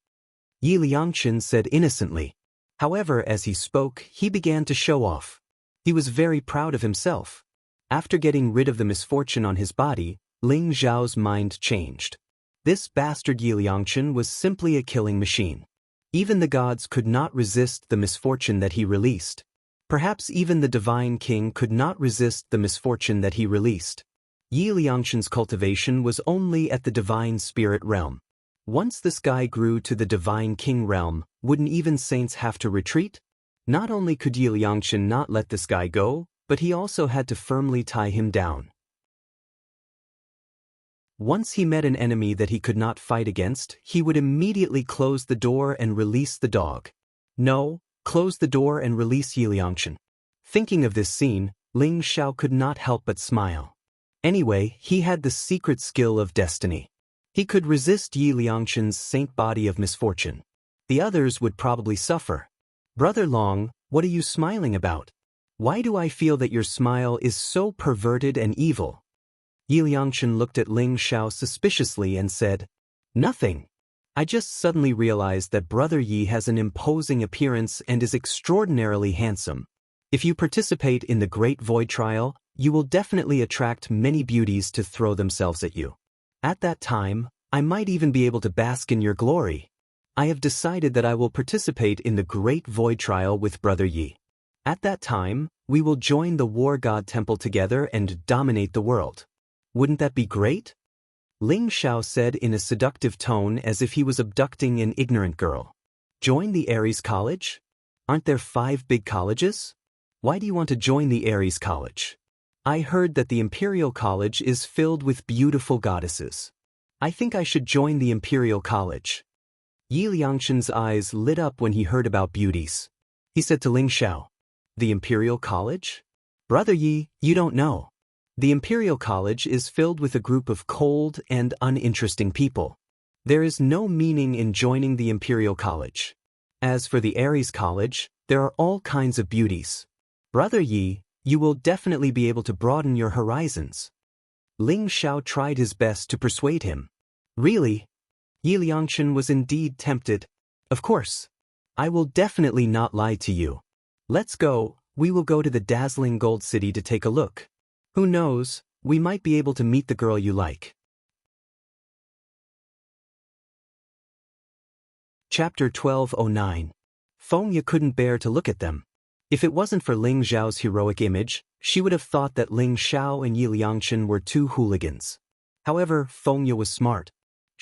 Yi Liangchen said innocently. However, as he spoke, he began to show off. He was very proud of himself. After getting rid of the misfortune on his body, Ling Xiao's mind changed. This bastard Yi Liangchen was simply a killing machine. Even the gods could not resist the misfortune that he released. Perhaps even the divine king could not resist the misfortune that he released. Yi Liangchen's cultivation was only at the divine spirit realm. Once this guy grew to the divine king realm, wouldn't even saints have to retreat? Not only could Yi Liangchen not let this guy go, but he also had to firmly tie him down. Once he met an enemy that he could not fight against, he would immediately close the door and release the dog. No, close the door and release Yi Liangchen. Thinking of this scene, Ling Xiao could not help but smile. Anyway, he had the secret skill of destiny. He could resist Yi Liangchen's saint body of misfortune. The others would probably suffer. Brother Long, what are you smiling about? Why do I feel that your smile is so perverted and evil? Yi Liangchen looked at Ling Xiao suspiciously and said, Nothing. I just suddenly realized that Brother Yi has an imposing appearance and is extraordinarily handsome. If you participate in the Great Void Trial, you will definitely attract many beauties to throw themselves at you. At that time, I might even be able to bask in your glory. I have decided that I will participate in the Great Void Trial with Brother Yi. At that time, we will join the War God Temple together and dominate the world. Wouldn't that be great? Ling Xiao said in a seductive tone as if he was abducting an ignorant girl. Join the Ares College? Aren't there 5 big colleges? Why do you want to join the Ares College? I heard that the Imperial College is filled with beautiful goddesses. I think I should join the Imperial College. Yi Liangchen's eyes lit up when he heard about beauties. He said to Ling Xiao, The Imperial College? Brother Yi, you don't know. The Imperial College is filled with a group of cold and uninteresting people. There is no meaning in joining the Imperial College. As for the Ares College, there are all kinds of beauties. Brother Yi, you will definitely be able to broaden your horizons. Ling Xiao tried his best to persuade him. Really? Yi Liangchen was indeed tempted. Of course. I will definitely not lie to you. Let's go, we will go to the dazzling gold city to take a look. Who knows, we might be able to meet the girl you like. Chapter 1209. Fengya couldn't bear to look at them. If it wasn't for Ling Xiao's heroic image, she would have thought that Ling Xiao and Yi Liangchen were 2 hooligans. However, Fengya was smart.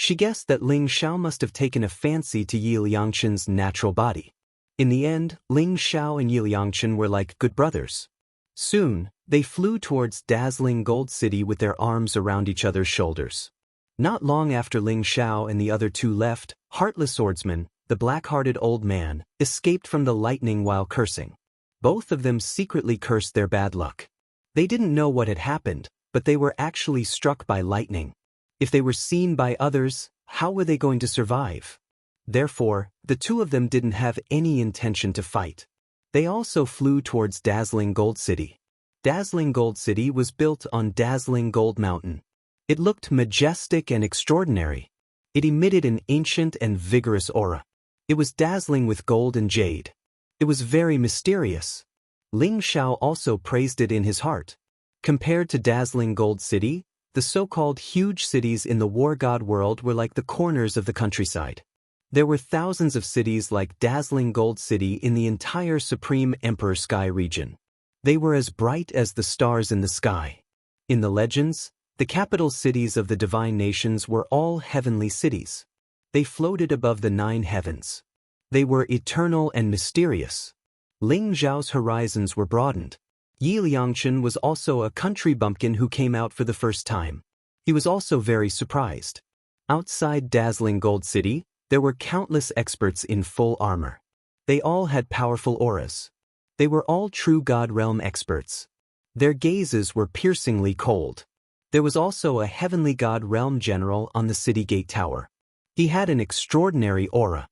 She guessed that Ling Xiao must have taken a fancy to Yi Liangchen's natural body. In the end, Ling Xiao and Yi Liangchen were like good brothers. Soon, they flew towards dazzling Gold City with their arms around each other's shoulders. Not long after Ling Xiao and the other two left, Heartless Swordsman, the black-hearted old man, escaped from the lightning while cursing. Both of them secretly cursed their bad luck. They didn't know what had happened, but they were actually struck by lightning. If they were seen by others, how were they going to survive? Therefore, the two of them didn't have any intention to fight. They also flew towards Dazzling Gold City. Dazzling Gold City was built on Dazzling Gold Mountain. It looked majestic and extraordinary. It emitted an ancient and vigorous aura. It was dazzling with gold and jade. It was very mysterious. Ling Xiao also praised it in his heart. Compared to Dazzling Gold City, the so-called huge cities in the war god world were like the corners of the countryside. There were thousands of cities like Dazzling Gold City in the entire Supreme Emperor Sky region. They were as bright as the stars in the sky. In the legends, the capital cities of the divine nations were all heavenly cities. They floated above the 9 heavens. They were eternal and mysterious. Ling Zhao's horizons were broadened. Yi Liangchen was also a country bumpkin who came out for the first time. He was also very surprised. Outside Dazzling Gold City, there were countless experts in full armor. They all had powerful auras. They were all true God Realm experts. Their gazes were piercingly cold. There was also a heavenly God Realm general on the city gate tower. He had an extraordinary aura.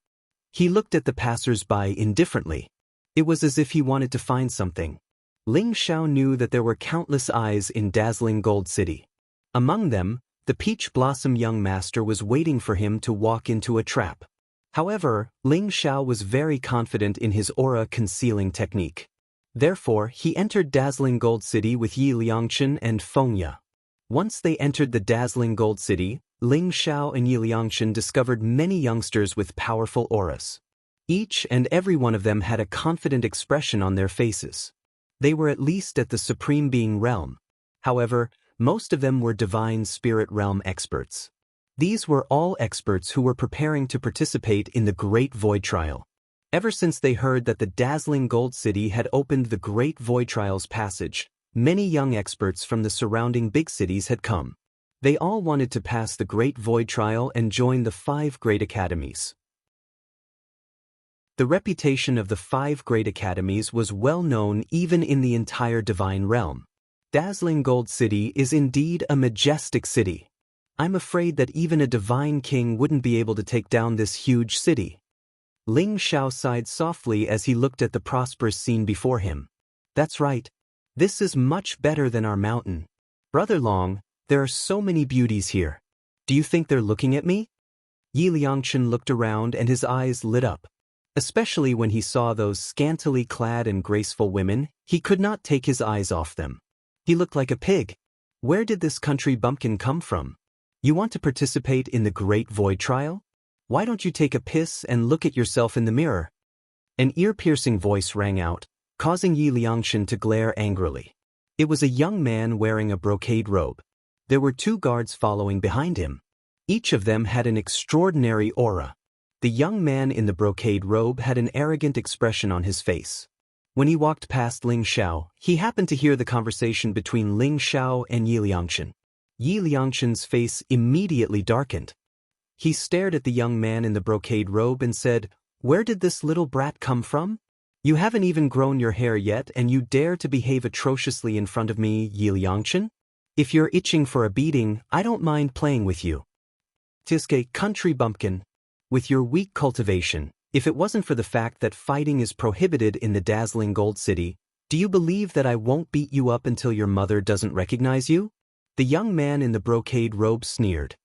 He looked at the passers-by indifferently. It was as if he wanted to find something. Ling Xiao knew that there were countless eyes in Dazzling Gold City. Among them, the Peach Blossom young master was waiting for him to walk into a trap. However, Ling Xiao was very confident in his aura concealing technique. Therefore, he entered Dazzling Gold City with Yi Liangchen and Fengya. Once they entered the Dazzling Gold City, Ling Xiao and Yi Liangchen discovered many youngsters with powerful auras. Each and every one of them had a confident expression on their faces. They were at least at the Supreme Being realm. However, most of them were Divine Spirit Realm experts. These were all experts who were preparing to participate in the Great Void Trial. Ever since they heard that the Dazzling Gold City had opened the Great Void Trial's passage, many young experts from the surrounding big cities had come. They all wanted to pass the Great Void Trial and join the 5 great academies. The reputation of the 5 great academies was well known even in the entire Divine Realm. Dazzling Gold City is indeed a majestic city. I'm afraid that even a divine king wouldn't be able to take down this huge city. Ling Xiao sighed softly as he looked at the prosperous scene before him. That's right. This is much better than our mountain. Brother Long, there are so many beauties here. Do you think they're looking at me? Yi Liangchen looked around and his eyes lit up. Especially when he saw those scantily clad and graceful women, he could not take his eyes off them. He looked like a pig. Where did this country bumpkin come from? You want to participate in the Great Void Trial? Why don't you take a piss and look at yourself in the mirror? An ear-piercing voice rang out, causing Yi Liangchen to glare angrily. It was a young man wearing a brocade robe. There were 2 guards following behind him. Each of them had an extraordinary aura. The young man in the brocade robe had an arrogant expression on his face. When he walked past Ling Xiao, he happened to hear the conversation between Ling Xiao and Yi Liangchen. Yi Liangchen's face immediately darkened. He stared at the young man in the brocade robe and said, "Where did this little brat come from? You haven't even grown your hair yet and you dare to behave atrociously in front of me, Yi Liangchen? If you're itching for a beating, I don't mind playing with you. Tiske, country bumpkin. With your weak cultivation, if it wasn't for the fact that fighting is prohibited in the Dazzling Gold City, do you believe that I won't beat you up until your mother doesn't recognize you?" The young man in the brocade robe sneered.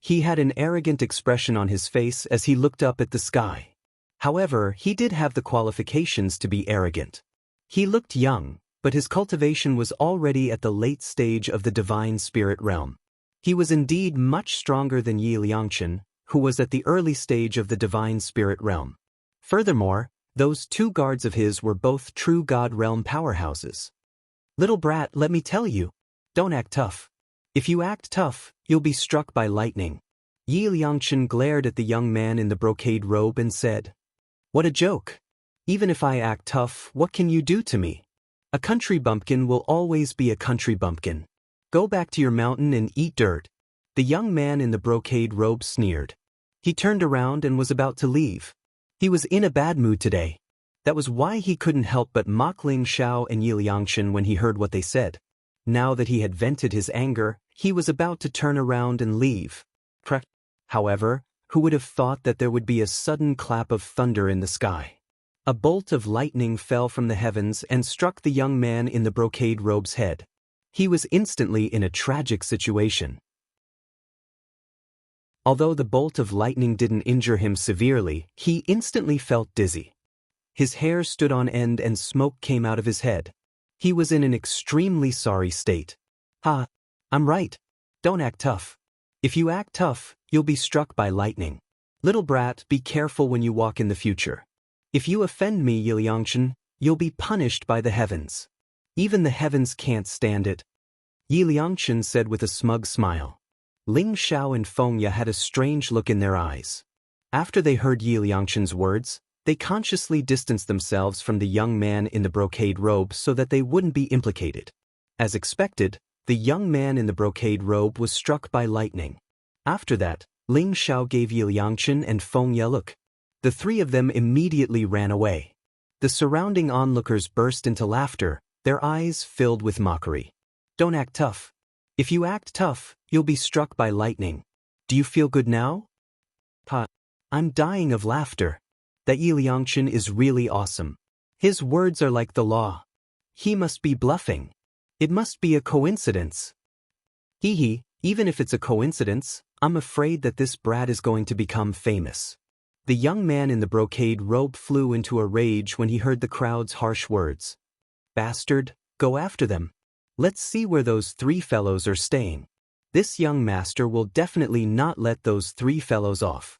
He had an arrogant expression on his face as he looked up at the sky. However, he did have the qualifications to be arrogant. He looked young, but his cultivation was already at the late stage of the Divine Spirit Realm. He was indeed much stronger than Yi Liangchen, who was at the early stage of the Divine Spirit Realm. Furthermore, those 2 guards of his were both true God Realm powerhouses. Little brat, let me tell you, don't act tough. If you act tough, you'll be struck by lightning. Yi Liangchen glared at the young man in the brocade robe and said, "What a joke! Even if I act tough, what can you do to me? A country bumpkin will always be a country bumpkin. Go back to your mountain and eat dirt." The young man in the brocade robe sneered. He turned around and was about to leave. He was in a bad mood today. That was why he couldn't help but mock Ling Xiao and Yi Liangchen when he heard what they said. Now that he had vented his anger, he was about to turn around and leave. However, who would have thought that there would be a sudden clap of thunder in the sky? A bolt of lightning fell from the heavens and struck the young man in the brocade robe's head. He was instantly in a tragic situation. Although the bolt of lightning didn't injure him severely, he instantly felt dizzy. His hair stood on end and smoke came out of his head. He was in an extremely sorry state. "Ha! I'm right. Don't act tough. If you act tough, you'll be struck by lightning. Little brat, be careful when you walk in the future. If you offend me, Yi Liangchen, you'll be punished by the heavens. Even the heavens can't stand it." Yi Liangchen said with a smug smile. Ling Xiao and Fengya had a strange look in their eyes. After they heard Yi Liangchen's words, they consciously distanced themselves from the young man in the brocade robe so that they wouldn't be implicated. As expected, the young man in the brocade robe was struck by lightning. After that, Ling Xiao gave Yi Liangchen and Fengya a look. The three of them immediately ran away. The surrounding onlookers burst into laughter, their eyes filled with mockery. "Don't act tough. If you act tough, you'll be struck by lightning. Do you feel good now?" "Pa, I'm dying of laughter. That Yi Liangchen is really awesome. His words are like the law. He must be bluffing. It must be a coincidence. Hee hee, even if it's a coincidence, I'm afraid that this brat is going to become famous." The young man in the brocade robe flew into a rage when he heard the crowd's harsh words. "Bastard, go after them. Let's see where those three fellows are staying. This young master will definitely not let those three fellows off."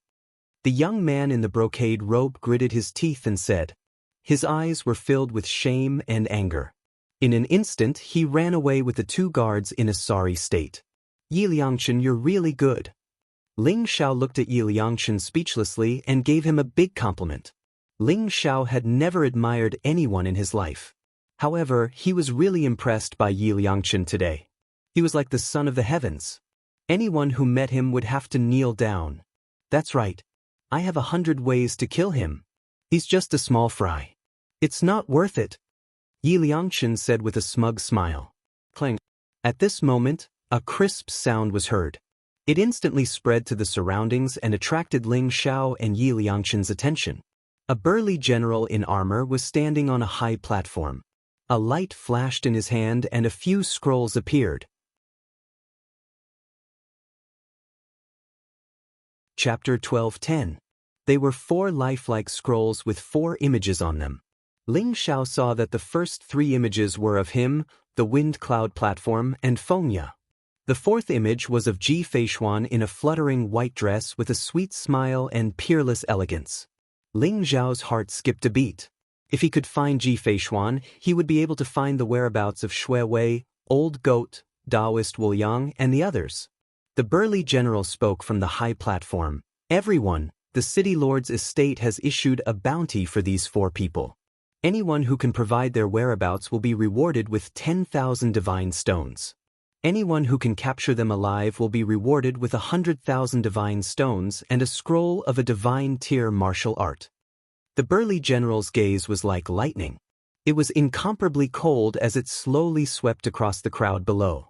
The young man in the brocade robe gritted his teeth and said. His eyes were filled with shame and anger. In an instant, he ran away with the two guards in a sorry state. "Yi Liangchen, you're really good." Ling Xiao looked at Yi Liangchen speechlessly and gave him a big compliment. Ling Xiao had never admired anyone in his life. However, he was really impressed by Yi Liangchen today. He was like the son of the heavens. Anyone who met him would have to kneel down. "That's right. I have 100 ways to kill him. He's just a small fry. It's not worth it," Yi Liangchen said with a smug smile. Clang. At this moment, a crisp sound was heard. It instantly spread to the surroundings and attracted Ling Xiao and Yi Liangchen's attention. A burly general in armor was standing on a high platform. A light flashed in his hand and a few scrolls appeared. Chapter 12:10. They were 4 lifelike scrolls with 4 images on them. Ling Xiao saw that the first 3 images were of him, the wind cloud platform, and Fengya. The 4th image was of Ji Feishuan in a fluttering white dress with a sweet smile and peerless elegance. Ling Xiao's heart skipped a beat. If he could find Ji Feishuan, he would be able to find the whereabouts of Shui Wei, Old Goat, Taoist Wu Yang, and the others. The burly general spoke from the high platform. "Everyone, the city lord's estate has issued a bounty for these 4 people. Anyone who can provide their whereabouts will be rewarded with 10,000 divine stones. Anyone who can capture them alive will be rewarded with 100,000 divine stones and a scroll of a divine tier martial art." The burly general's gaze was like lightning. It was incomparably cold as it slowly swept across the crowd below.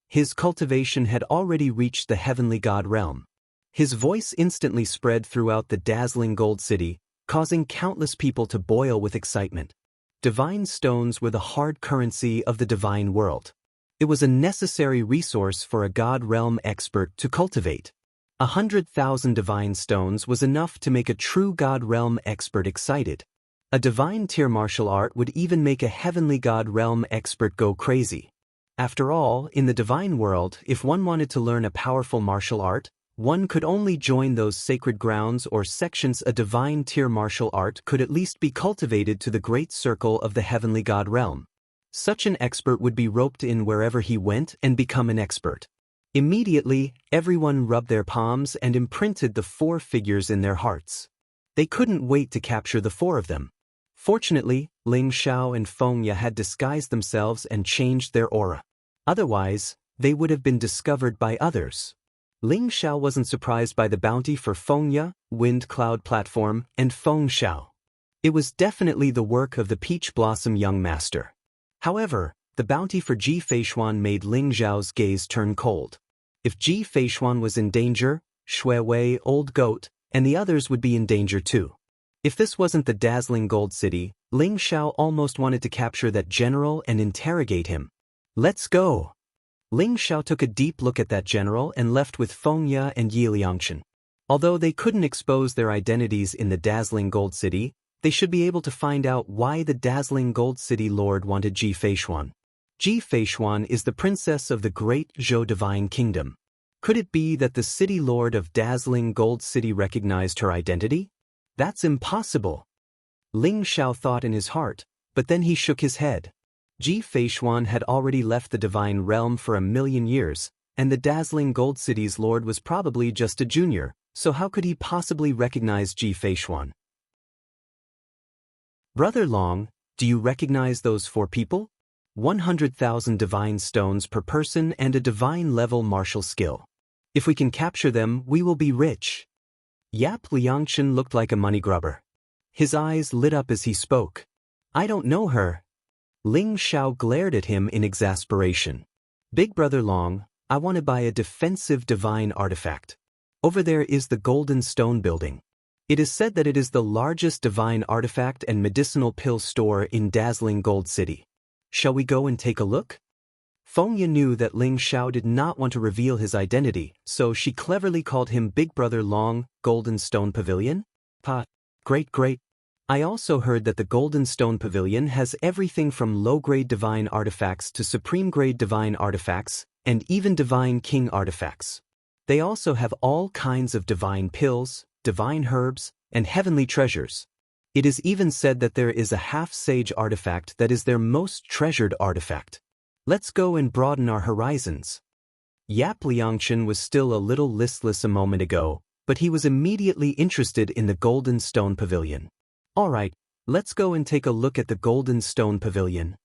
His cultivation had already reached the heavenly god realm. His voice instantly spread throughout the dazzling gold city, causing countless people to boil with excitement. Divine stones were the hard currency of the divine world. It was a necessary resource for a god realm expert to cultivate. 100,000 divine stones was enough to make a true god realm expert excited. A divine tier martial art would even make a heavenly god realm expert go crazy. After all, in the divine world, if one wanted to learn a powerful martial art, one could only join those sacred grounds or sections. A divine tier martial art could at least be cultivated to the great circle of the heavenly god realm. Such an expert would be roped in wherever he went and become an expert. Immediately, everyone rubbed their palms and imprinted the 4 figures in their hearts. They couldn't wait to capture the 4 of them. Fortunately, Ling Xiao and Feng Ye had disguised themselves and changed their aura. Otherwise, they would have been discovered by others. Ling Xiao wasn't surprised by the bounty for Feng Ye, Wind Cloud Platform, and Feng Xiao. It was definitely the work of the Peach Blossom young master. However, the bounty for Ji Feishuan made Ling Xiao's gaze turn cold. If Ji Feishuan was in danger, Shui Wei, Old Goat, and the others would be in danger too. If this wasn't the dazzling Gold City, Ling Xiao almost wanted to capture that general and interrogate him. Let's go! Ling Xiao took a deep look at that general and left with Feng Ye and Yi Liangchen. Although they couldn't expose their identities in the dazzling Gold City, they should be able to find out why the dazzling Gold City Lord wanted Ji Feishuan. Ji Feishuan is the princess of the great Zhou Divine Kingdom. Could it be that the city lord of dazzling Gold City recognized her identity? That's impossible. Ling Xiao thought in his heart, but then he shook his head. Ji Feishuan had already left the divine realm for 1,000,000 years, and the dazzling Gold City's lord was probably just a junior, so how could he possibly recognize Ji Feishuan? Brother Long, do you recognize those 4 people? 100,000 divine stones per person and a divine-level martial skill. If we can capture them, we will be rich. Yap Liangchen looked like a money grubber. His eyes lit up as he spoke. I don't know her. Ling Xiao glared at him in exasperation. Big Brother Long, I want to buy a defensive divine artifact. Over there is the Golden Stone Building. It is said that it is the largest divine artifact and medicinal pill store in dazzling Gold City. Shall we go and take a look? Feng Ye knew that Ling Xiao did not want to reveal his identity, so she cleverly called him Big Brother Long, Golden Stone Pavilion. Great. I also heard that the Golden Stone Pavilion has everything from low-grade divine artifacts to supreme-grade divine artifacts, and even divine king artifacts. They also have all kinds of divine pills, divine herbs, and heavenly treasures. It is even said that there is a half-sage artifact that is their most treasured artifact. Let's go and broaden our horizons. Yap Liangchen was still a little listless a moment ago, but he was immediately interested in the Golden Stone Pavilion. Alright, let's go and take a look at the Golden Stone Pavilion.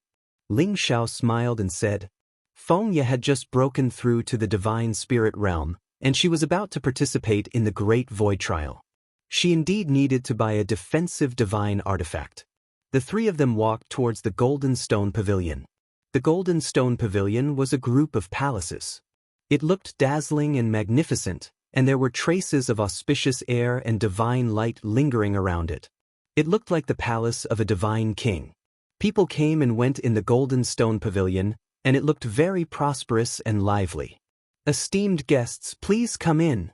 Ling Xiao smiled and said. Feng Ye had just broken through to the Divine Spirit Realm, and she was about to participate in the Great Void Trial. She indeed needed to buy a defensive divine artifact. The 3 of them walked towards the Golden Stone Pavilion. The Golden Stone Pavilion was a group of palaces. It looked dazzling and magnificent, and there were traces of auspicious air and divine light lingering around it. It looked like the palace of a divine king. People came and went in the Golden Stone Pavilion, and it looked very prosperous and lively. Esteemed guests, please come in.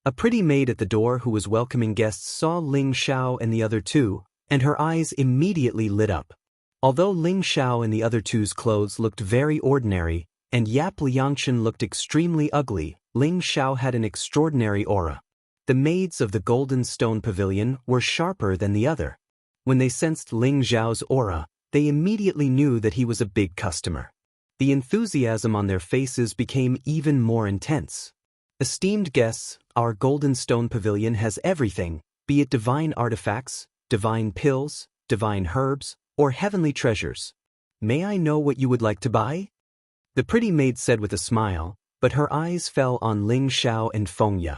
A pretty maid at the door who was welcoming guests saw Ling Xiao and the other 2, and her eyes immediately lit up. Although Ling Xiao and the other 2's clothes looked very ordinary, and Yap Liangchen looked extremely ugly, Ling Xiao had an extraordinary aura. The maids of the Golden Stone Pavilion were sharper than the other. When they sensed Ling Xiao's aura, they immediately knew that he was a big customer. The enthusiasm on their faces became even more intense. Esteemed guests, our Golden Stone Pavilion has everything, be it divine artifacts, divine pills, divine herbs, or heavenly treasures. May I know what you would like to buy? The pretty maid said with a smile, but her eyes fell on Ling Xiao and Feng Ye.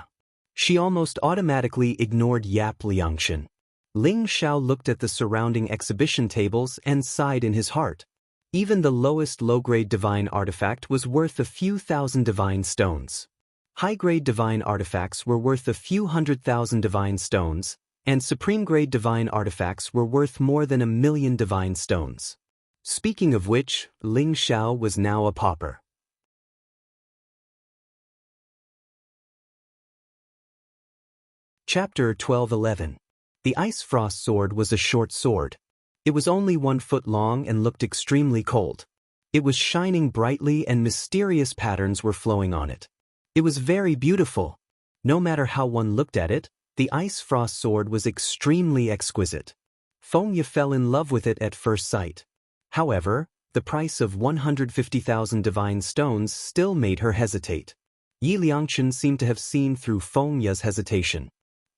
She almost automatically ignored Yap Liangchen. Ling Xiao looked at the surrounding exhibition tables and sighed in his heart. Even the lowest low-grade divine artifact was worth a few thousand divine stones. High-grade divine artifacts were worth a few 100,000 divine stones, and supreme-grade divine artifacts were worth more than 1,000,000 divine stones. Speaking of which, Ling Xiao was now a pauper. Chapter 12:11. The Ice Frost Sword was a short sword. It was only 1 foot long and looked extremely cold. It was shining brightly and mysterious patterns were flowing on it. It was very beautiful. No matter how one looked at it, the Ice Frost Sword was extremely exquisite. Feng Ye fell in love with it at first sight. However, the price of 150,000 divine stones still made her hesitate. Yi Liangchen seemed to have seen through Feng Ye's hesitation.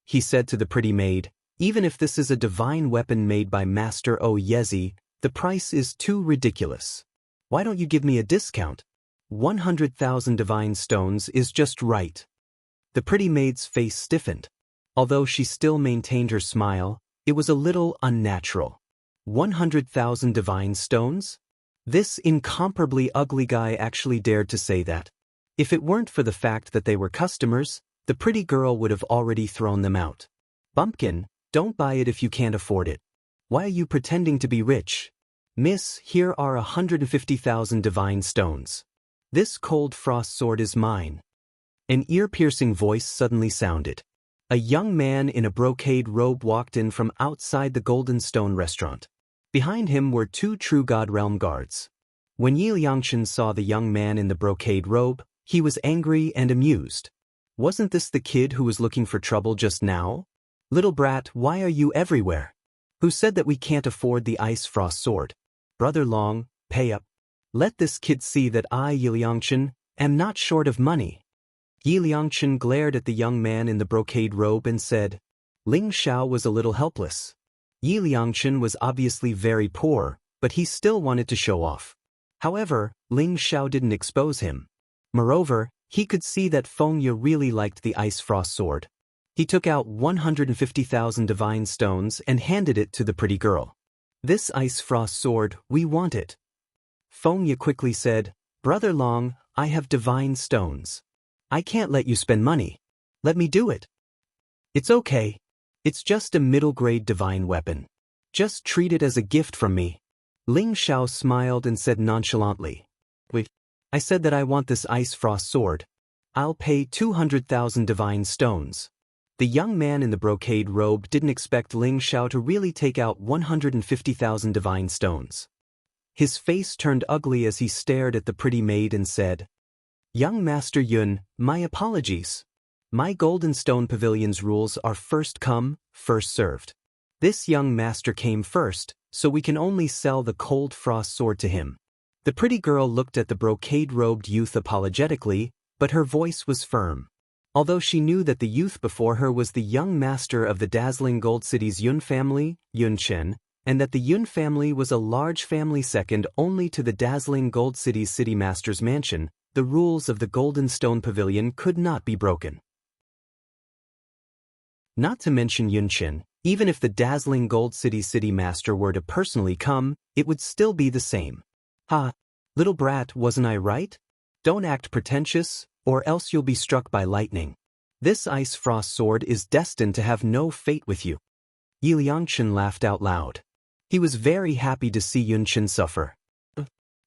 He said to the pretty maid, "Even if this is a divine weapon made by Master O Yezi, the price is too ridiculous. Why don't you give me a discount? 100,000 divine stones is just right." The pretty maid's face stiffened. Although she still maintained her smile, it was a little unnatural. 100,000 divine stones? This incomparably ugly guy actually dared to say that. If it weren't for the fact that they were customers, the pretty girl would have already thrown them out. "Bumpkin, don't buy it if you can't afford it. Why are you pretending to be rich? Miss, here are 150,000 divine stones. This cold frost sword is mine." An ear-piercing voice suddenly sounded. A young man in a brocade robe walked in from outside the Golden Stone restaurant. Behind him were two true God Realm guards. When Yi Liangchen saw the young man in the brocade robe, he was angry and amused. Wasn't this the kid who was looking for trouble just now? "Little brat, why are you everywhere? Who said that we can't afford the ice frost sword? Brother Long, pay up. Let this kid see that I, Yi Liangchen, am not short of money." Yi Liangchen glared at the young man in the brocade robe and said. Ling Xiao was a little helpless. Yi Liangchen was obviously very poor, but he still wanted to show off. However, Ling Xiao didn't expose him. Moreover, he could see that Feng Ye really liked the ice frost sword. He took out 150,000 divine stones and handed it to the pretty girl. "This ice frost sword, we want it." Feng Ye quickly said, "Brother Long, I have divine stones. I can't let you spend money. Let me do it." "It's okay. It's just a middle-grade divine weapon. Just treat it as a gift from me." Ling Xiao smiled and said nonchalantly, "Wait, I said that I want this ice frost sword. I'll pay 200,000 divine stones." The young man in the brocade robe didn't expect Ling Xiao to really take out 150,000 divine stones. His face turned ugly as he stared at the pretty maid and said, "Young Master Yun, my apologies. My Golden Stone Pavilion's rules are first come, first served. This young master came first, so we can only sell the cold frost sword to him." The pretty girl looked at the brocade-robed youth apologetically, but her voice was firm. Although she knew that the youth before her was the young master of the dazzling Gold City's Yun family, Yun Chen, and that the Yun family was a large family second only to the dazzling Gold City's city master's mansion, the rules of the Golden Stone Pavilion could not be broken. Not to mention Yun Chen, even if the dazzling Gold city master were to personally come, it would still be the same. "Ha, little brat, wasn't I right? Don't act pretentious, or else you'll be struck by lightning. This ice frost sword is destined to have no fate with you." Yi Liangchen laughed out loud. He was very happy to see Yun Chen suffer.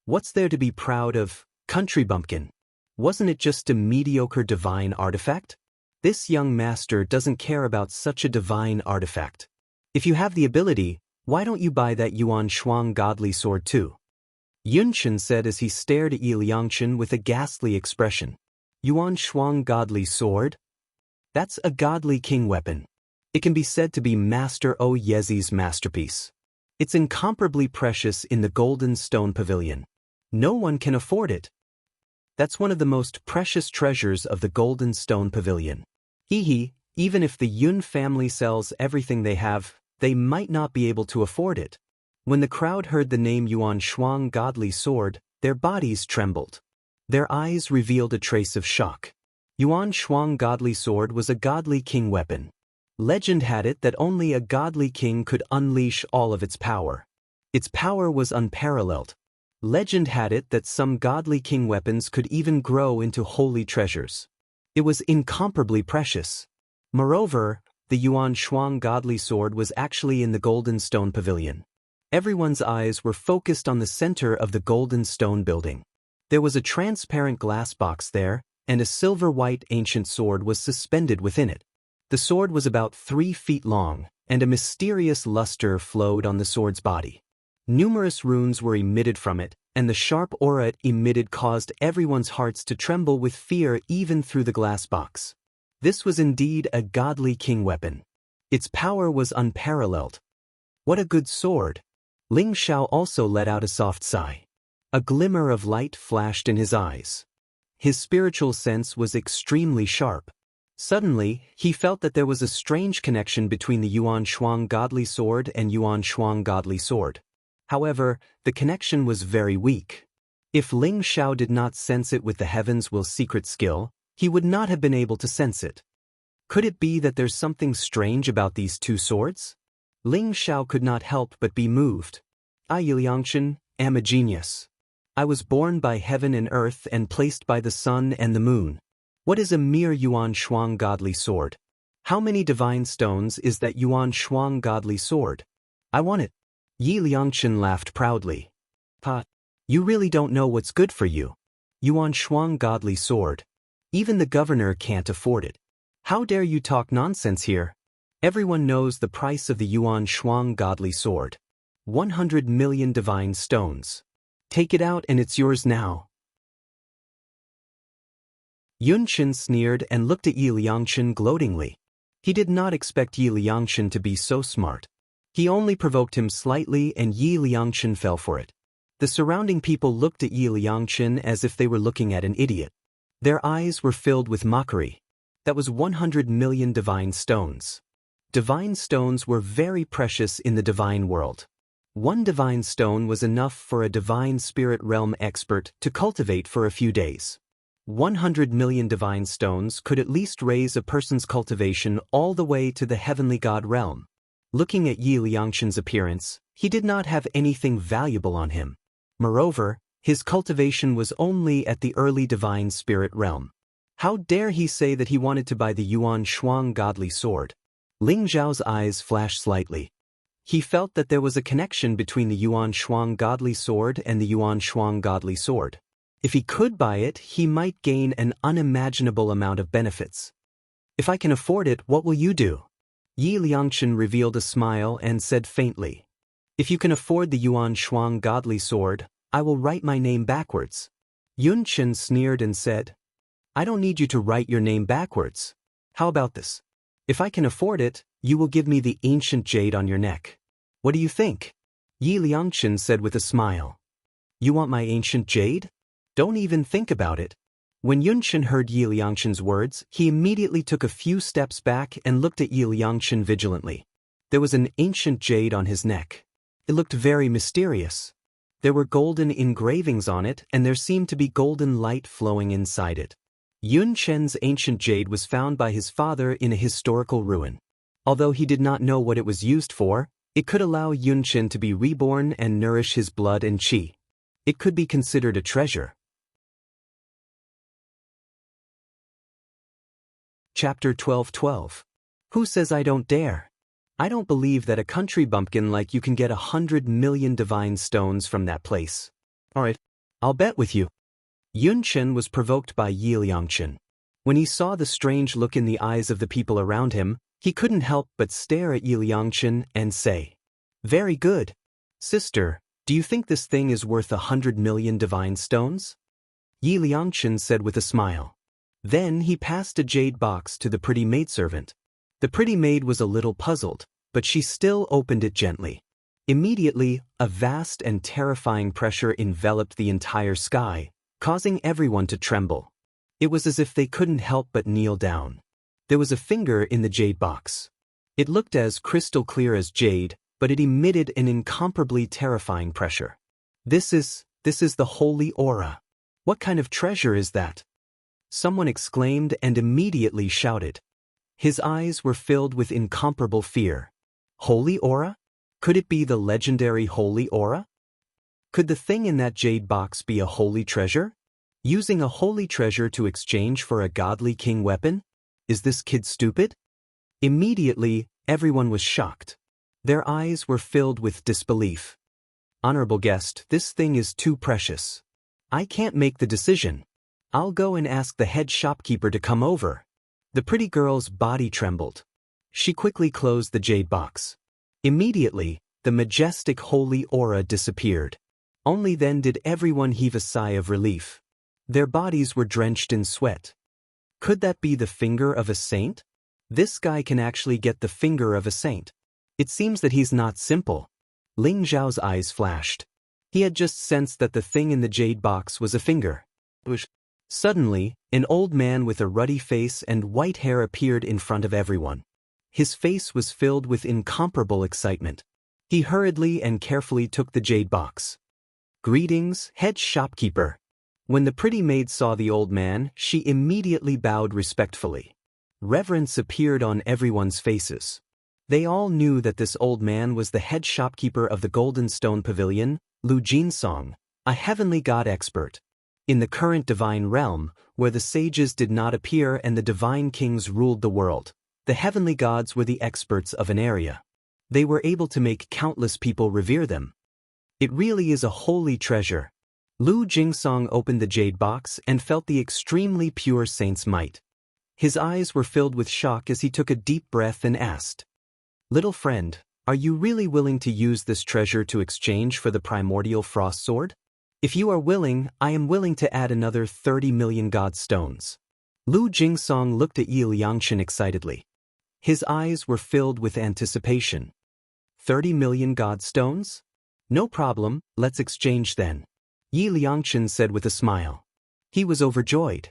What's there to be proud of, country bumpkin? Wasn't it just a mediocre divine artifact? This young master doesn't care about such a divine artifact. If you have the ability, why don't you buy that Yuan Shuang godly sword too? Yun Chen said as he stared at Yi Liangchen with a ghastly expression. "Yuan Shuang godly sword? That's a godly king weapon. It can be said to be Master O Yezi's masterpiece. It's incomparably precious in the Golden Stone Pavilion. No one can afford it. That's one of the most precious treasures of the Golden Stone Pavilion. Even if the Yun family sells everything they have, they might not be able to afford it." When the crowd heard the name Yuan Shuang godly sword, their bodies trembled. Their eyes revealed a trace of shock. Yuan Shuang godly sword was a godly king weapon. Legend had it that only a godly king could unleash all of its power. Its power was unparalleled. Legend had it that some godly king weapons could even grow into holy treasures. It was incomparably precious. Moreover, the Yuan Shuang godly sword was actually in the Golden Stone Pavilion. Everyone's eyes were focused on the center of the Golden Stone building. There was a transparent glass box there, and a silver-white ancient sword was suspended within it. The sword was about 3 feet long, and a mysterious luster flowed on the sword's body. Numerous runes were emitted from it, and the sharp aura it emitted caused everyone's hearts to tremble with fear even through the glass box. This was indeed a godly king weapon. Its power was unparalleled. What a good sword! Ling Xiao also let out a soft sigh. A glimmer of light flashed in his eyes. His spiritual sense was extremely sharp. Suddenly, he felt that there was a strange connection between the Yuan Shuang godly sword and Yuan Shuang godly sword. However, the connection was very weak. If Ling Xiao did not sense it with the Heaven's Will secret skill, he would not have been able to sense it. Could it be that there's something strange about these two swords? Ling Xiao could not help but be moved. I, Yiliangchen, am a genius. I was born by heaven and earth and placed by the sun and the moon. What is a mere Yuan Shuang godly sword? How many divine stones is that Yuan Shuang godly sword? I want it. Yi Liangchen laughed proudly. Pa, you really don't know what's good for you. Yuan Shuang godly sword. Even the governor can't afford it. How dare you talk nonsense here? Everyone knows the price of the Yuan Shuang godly sword. 100 million divine stones. Take it out and it's yours now. Yunchen sneered and looked at Yi Liangchen gloatingly. He did not expect Yi Liangchen to be so smart. He only provoked him slightly and Yi Liangchen fell for it. The surrounding people looked at Yi Liangchen as if they were looking at an idiot. Their eyes were filled with mockery. That was 100 million divine stones. Divine stones were very precious in the divine world. One divine stone was enough for a divine spirit realm expert to cultivate for a few days. 100 million divine stones could at least raise a person's cultivation all the way to the heavenly god realm. Looking at Yi Liangchen's appearance, he did not have anything valuable on him. Moreover, his cultivation was only at the early divine spirit realm. How dare he say that he wanted to buy the Yuan Shuang godly sword? Ling Zhao's eyes flashed slightly. He felt that there was a connection between the Yuan Shuang godly sword and the Yuan Shuang godly sword. If he could buy it, he might gain an unimaginable amount of benefits. If I can afford it, what will you do? Yi Liangchen revealed a smile and said faintly, if you can afford the Yuan Shuang godly sword, I will write my name backwards. Yunchen sneered and said, I don't need you to write your name backwards. How about this? If I can afford it, you will give me the ancient jade on your neck. What do you think? Yi Liangchen said with a smile. You want my ancient jade? Don't even think about it. When Yunchen heard Yi Liangchen's words, he immediately took a few steps back and looked at Yi Liangchen vigilantly. There was an ancient jade on his neck. It looked very mysterious. There were golden engravings on it and there seemed to be golden light flowing inside it. Yunchen's ancient jade was found by his father in a historical ruin. Although he did not know what it was used for, it could allow Yunchen to be reborn and nourish his blood and qi. It could be considered a treasure. Chapter 12:12. Who says I don't dare? I don't believe that a country bumpkin like you can get 100 million divine stones from that place. Alright, I'll bet with you. Yunchen was provoked by Yi Liangchen. When he saw the strange look in the eyes of the people around him, he couldn't help but stare at Yi Liangchen and say, very good. Sister, do you think this thing is worth 100 million divine stones? Yi Liangchen said with a smile. Then he passed a jade box to the pretty maidservant. The pretty maid was a little puzzled, but she still opened it gently. Immediately, a vast and terrifying pressure enveloped the entire sky, causing everyone to tremble. It was as if they couldn't help but kneel down. There was a finger in the jade box. It looked as crystal clear as jade, but it emitted an incomparably terrifying pressure. This is the holy aura. What kind of treasure is that? Someone exclaimed and immediately shouted. His eyes were filled with incomparable fear. Holy aura? Could it be the legendary holy aura? Could the thing in that jade box be a holy treasure? Using a holy treasure to exchange for a godly king weapon? Is this kid stupid? Immediately, everyone was shocked. Their eyes were filled with disbelief. Honorable guest, this thing is too precious. I can't make the decision. I'll go and ask the head shopkeeper to come over. The pretty girl's body trembled. She quickly closed the jade box. Immediately, the majestic holy aura disappeared. Only then did everyone heave a sigh of relief. Their bodies were drenched in sweat. Could that be the finger of a saint? This guy can actually get the finger of a saint. It seems that he's not simple. Ling Zhao's eyes flashed. He had just sensed that the thing in the jade box was a finger. Suddenly, an old man with a ruddy face and white hair appeared in front of everyone. His face was filled with incomparable excitement. He hurriedly and carefully took the jade box. "Greetings, head shopkeeper." When the pretty maid saw the old man, she immediately bowed respectfully. Reverence appeared on everyone's faces. They all knew that this old man was the head shopkeeper of the Golden Stone Pavilion, Lu Jinsong, a heavenly god expert. In the current divine realm, where the sages did not appear and the divine kings ruled the world, the heavenly gods were the experts of an area. They were able to make countless people revere them. It really is a holy treasure. Lu Jinsong opened the jade box and felt the extremely pure saint's might. His eyes were filled with shock as he took a deep breath and asked, "Little friend, are you really willing to use this treasure to exchange for the primordial frost sword? If you are willing, I am willing to add another 30 million god stones." Lu Jinsong looked at Yi Liangshan excitedly. His eyes were filled with anticipation. 30 million god stones? No problem, let's exchange then. Yi Liangshan said with a smile. He was overjoyed.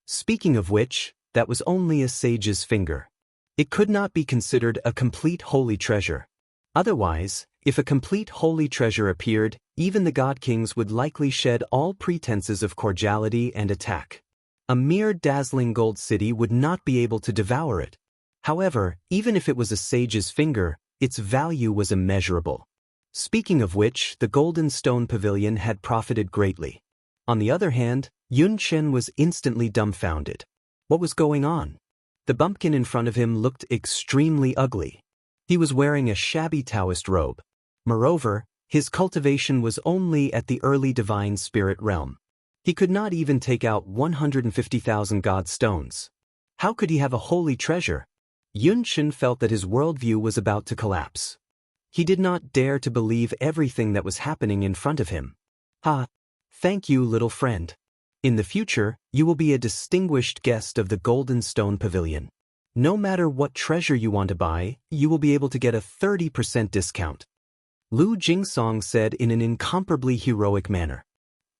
Speaking of which, that was only a sage's finger. It could not be considered a complete holy treasure. Otherwise, if a complete holy treasure appeared, even the god kings would likely shed all pretenses of cordiality and attack. A mere dazzling gold city would not be able to devour it. However, even if it was a sage's finger, its value was immeasurable. Speaking of which, the Golden Stone Pavilion had profited greatly. On the other hand, Yun Chen was instantly dumbfounded. What was going on? The bumpkin in front of him looked extremely ugly. He was wearing a shabby Taoist robe. Moreover, his cultivation was only at the early divine spirit realm. He could not even take out 150,000 god stones. How could he have a holy treasure? Yun Chen felt that his worldview was about to collapse. He did not dare to believe everything that was happening in front of him. Thank you, little friend. In the future, you will be a distinguished guest of the Golden Stone Pavilion. No matter what treasure you want to buy, you will be able to get a 30% discount. Lu Jinsong said in an incomparably heroic manner.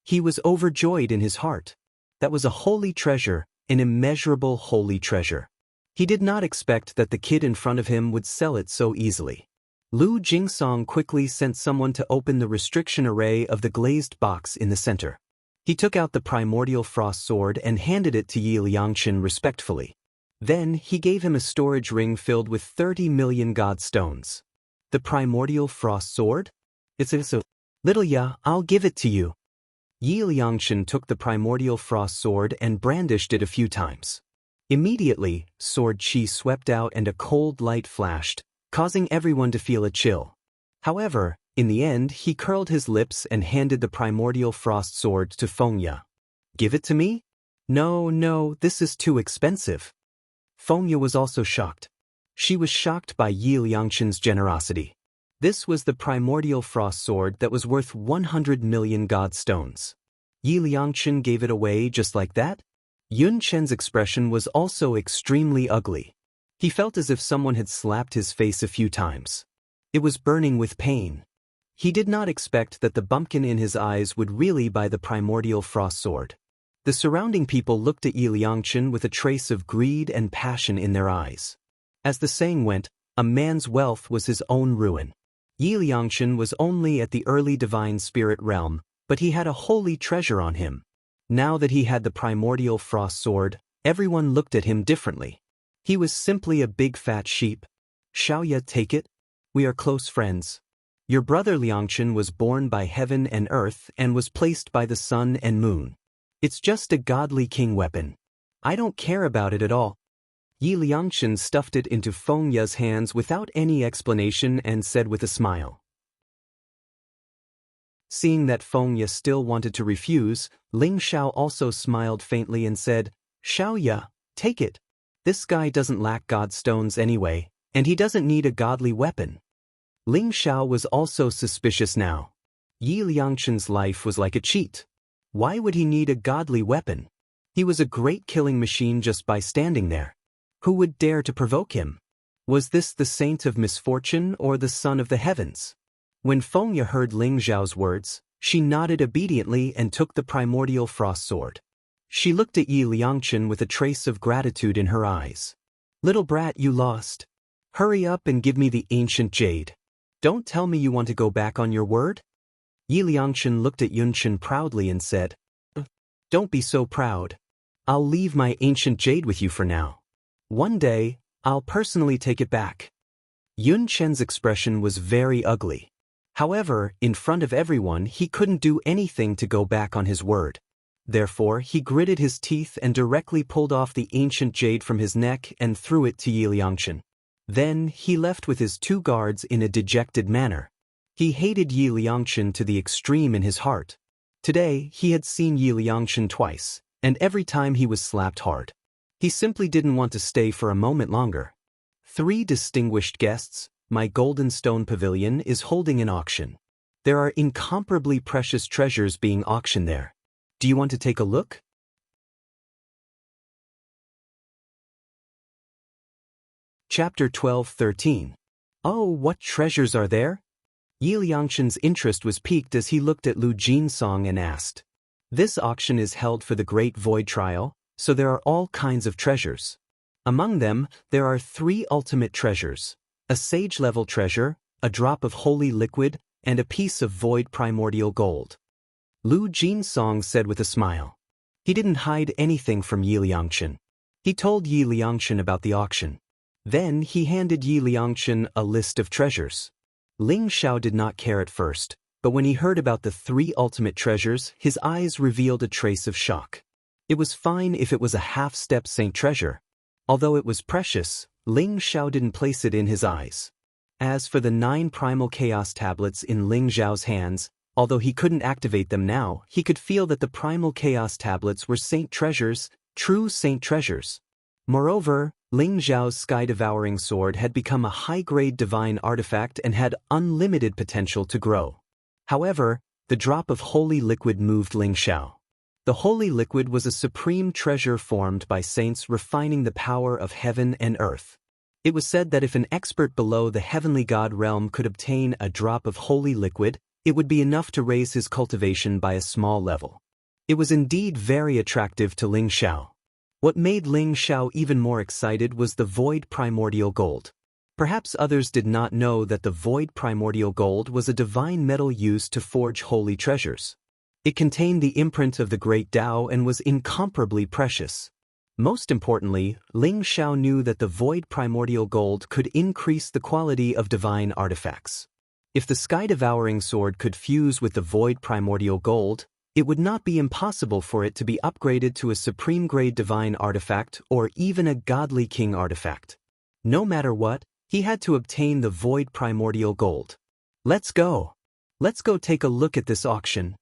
He was overjoyed in his heart. That was a holy treasure, an immeasurable holy treasure. He did not expect that the kid in front of him would sell it so easily. Lu Jinsong quickly sent someone to open the restriction array of the glazed box in the center. He took out the primordial frost sword and handed it to Yi Liangshan respectfully. Then he gave him a storage ring filled with 30 million god stones. The primordial frost sword? It's a little I'll give it to you. Yi Liangshan took the primordial frost sword and brandished it a few times. Immediately, sword chi swept out and a cold light flashed, causing everyone to feel a chill. However, in the end he curled his lips and handed the primordial frost sword to Fengya. "Give it to me? No, this is too expensive." Fengya was also shocked. She was shocked by Yi Liangshan's generosity. This was the primordial frost sword that was worth 100 million god stones. Yi Liangshan gave it away just like that? Yun Chen's expression was also extremely ugly. He felt as if someone had slapped his face a few times. It was burning with pain. He did not expect that the bumpkin in his eyes would really buy the primordial frost sword. The surrounding people looked at Yi Liangshan with a trace of greed and passion in their eyes. As the saying went, a man's wealth was his own ruin. Yi Liangshan was only at the early divine spirit realm, but he had a holy treasure on him. Now that he had the primordial frost sword, everyone looked at him differently. He was simply a big fat sheep. "Xiaoya, take it. We are close friends. Your brother Liangshan was born by heaven and earth and was placed by the sun and moon. It's just a godly king weapon. I don't care about it at all." Yi Liangshan stuffed it into Fengya's hands without any explanation and said with a smile. Seeing that Fengya still wanted to refuse, Ling Xiao also smiled faintly and said, "Xiaoya, take it. This guy doesn't lack god stones anyway, and he doesn't need a godly weapon." Ling Xiao was also suspicious now. Yi Liangshan's life was like a cheat. Why would he need a godly weapon? He was a great killing machine just by standing there. Who would dare to provoke him? Was this the saint of misfortune or the son of the heavens? When Fengya heard Ling Xiao's words, She nodded obediently and took the primordial frost sword. She looked at Yi Liangchen with a trace of gratitude in her eyes. Little brat, you lost. Hurry up and give me the ancient jade. Don't tell me you want to go back on your word? Yi Liangchen looked at Yunchen proudly and said, Don't be so proud. I'll leave my ancient jade with you for now. One day, I'll personally take it back. Yun Chen's expression was very ugly. However, in front of everyone he couldn't do anything to go back on his word. Therefore, he gritted his teeth and directly pulled off the ancient jade from his neck and threw it to Yi Liangchen. Then, he left with his 2 guards in a dejected manner. He hated Yi Liangchen to the extreme in his heart. Today, he had seen Yi Liangchen twice, and every time he was slapped hard. He simply didn't want to stay for a moment longer. 3 distinguished guests, my Golden Stone Pavilion is holding an auction. There are incomparably precious treasures being auctioned there. Do you want to take a look? Chapter 12-13. Oh, what treasures are there? Yi Liangchen's interest was piqued as he looked at Lu Jinsong and asked. This auction is held for the Great Void Trial, so there are all kinds of treasures. Among them, there are 3 ultimate treasures, a sage-level treasure, a drop of holy liquid, and a piece of void primordial gold. Lu Jinsong said with a smile. He didn't hide anything from Yi Liangchen. He told Yi Liangchen about the auction. Then he handed Yi Liangchen a list of treasures. Ling Xiao did not care at first, but when he heard about the 3 ultimate treasures, his eyes revealed a trace of shock. It was fine if it was a half-step saint treasure. Although it was precious, Ling Xiao didn't place it in his eyes. As for the 9 primal chaos tablets in Ling Xiao's hands, although he couldn't activate them now, he could feel that the primal chaos tablets were saint treasures, true saint treasures. Moreover, Ling Xiao's sky-devouring sword had become a high-grade divine artifact and had unlimited potential to grow. However, the drop of holy liquid moved Ling Xiao. The holy liquid was a supreme treasure formed by saints refining the power of heaven and earth. It was said that if an expert below the heavenly god realm could obtain a drop of holy liquid, it would be enough to raise his cultivation by a small level. It was indeed very attractive to Ling Xiao. What made Ling Xiao even more excited was the void primordial gold. Perhaps others did not know that the void primordial gold was a divine metal used to forge holy treasures. It contained the imprint of the great Tao and was incomparably precious. Most importantly, Ling Xiao knew that the void primordial gold could increase the quality of divine artifacts. If the sky-devouring sword could fuse with the void primordial gold, it would not be impossible for it to be upgraded to a supreme-grade divine artifact or even a godly king artifact. No matter what, he had to obtain the void primordial gold. Let's go. Let's go take a look at this auction.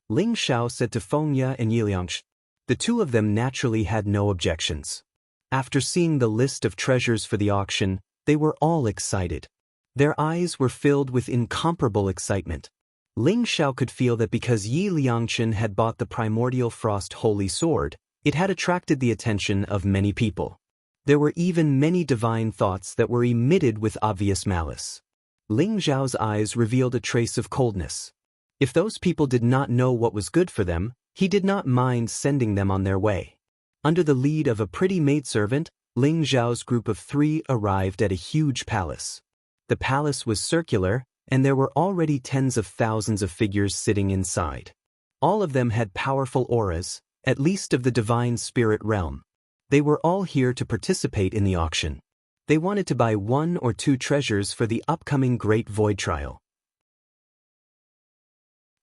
Ling Xiao said to Fengya and Yi Liangchen. The 2 of them naturally had no objections. After seeing the list of treasures for the auction, they were all excited. Their eyes were filled with incomparable excitement. Ling Xiao could feel that because Yi Liangchen had bought the primordial frost holy sword, it had attracted the attention of many people. There were even many divine thoughts that were emitted with obvious malice. Ling Xiao's eyes revealed a trace of coldness. If those people did not know what was good for them, he did not mind sending them on their way. Under the lead of a pretty maidservant, Ling Xiao's group of 3 arrived at a huge palace. The palace was circular, and there were already tens of thousands of figures sitting inside. All of them had powerful auras, at least of the divine spirit realm. They were all here to participate in the auction. They wanted to buy 1 or 2 treasures for the upcoming Great Void Trial.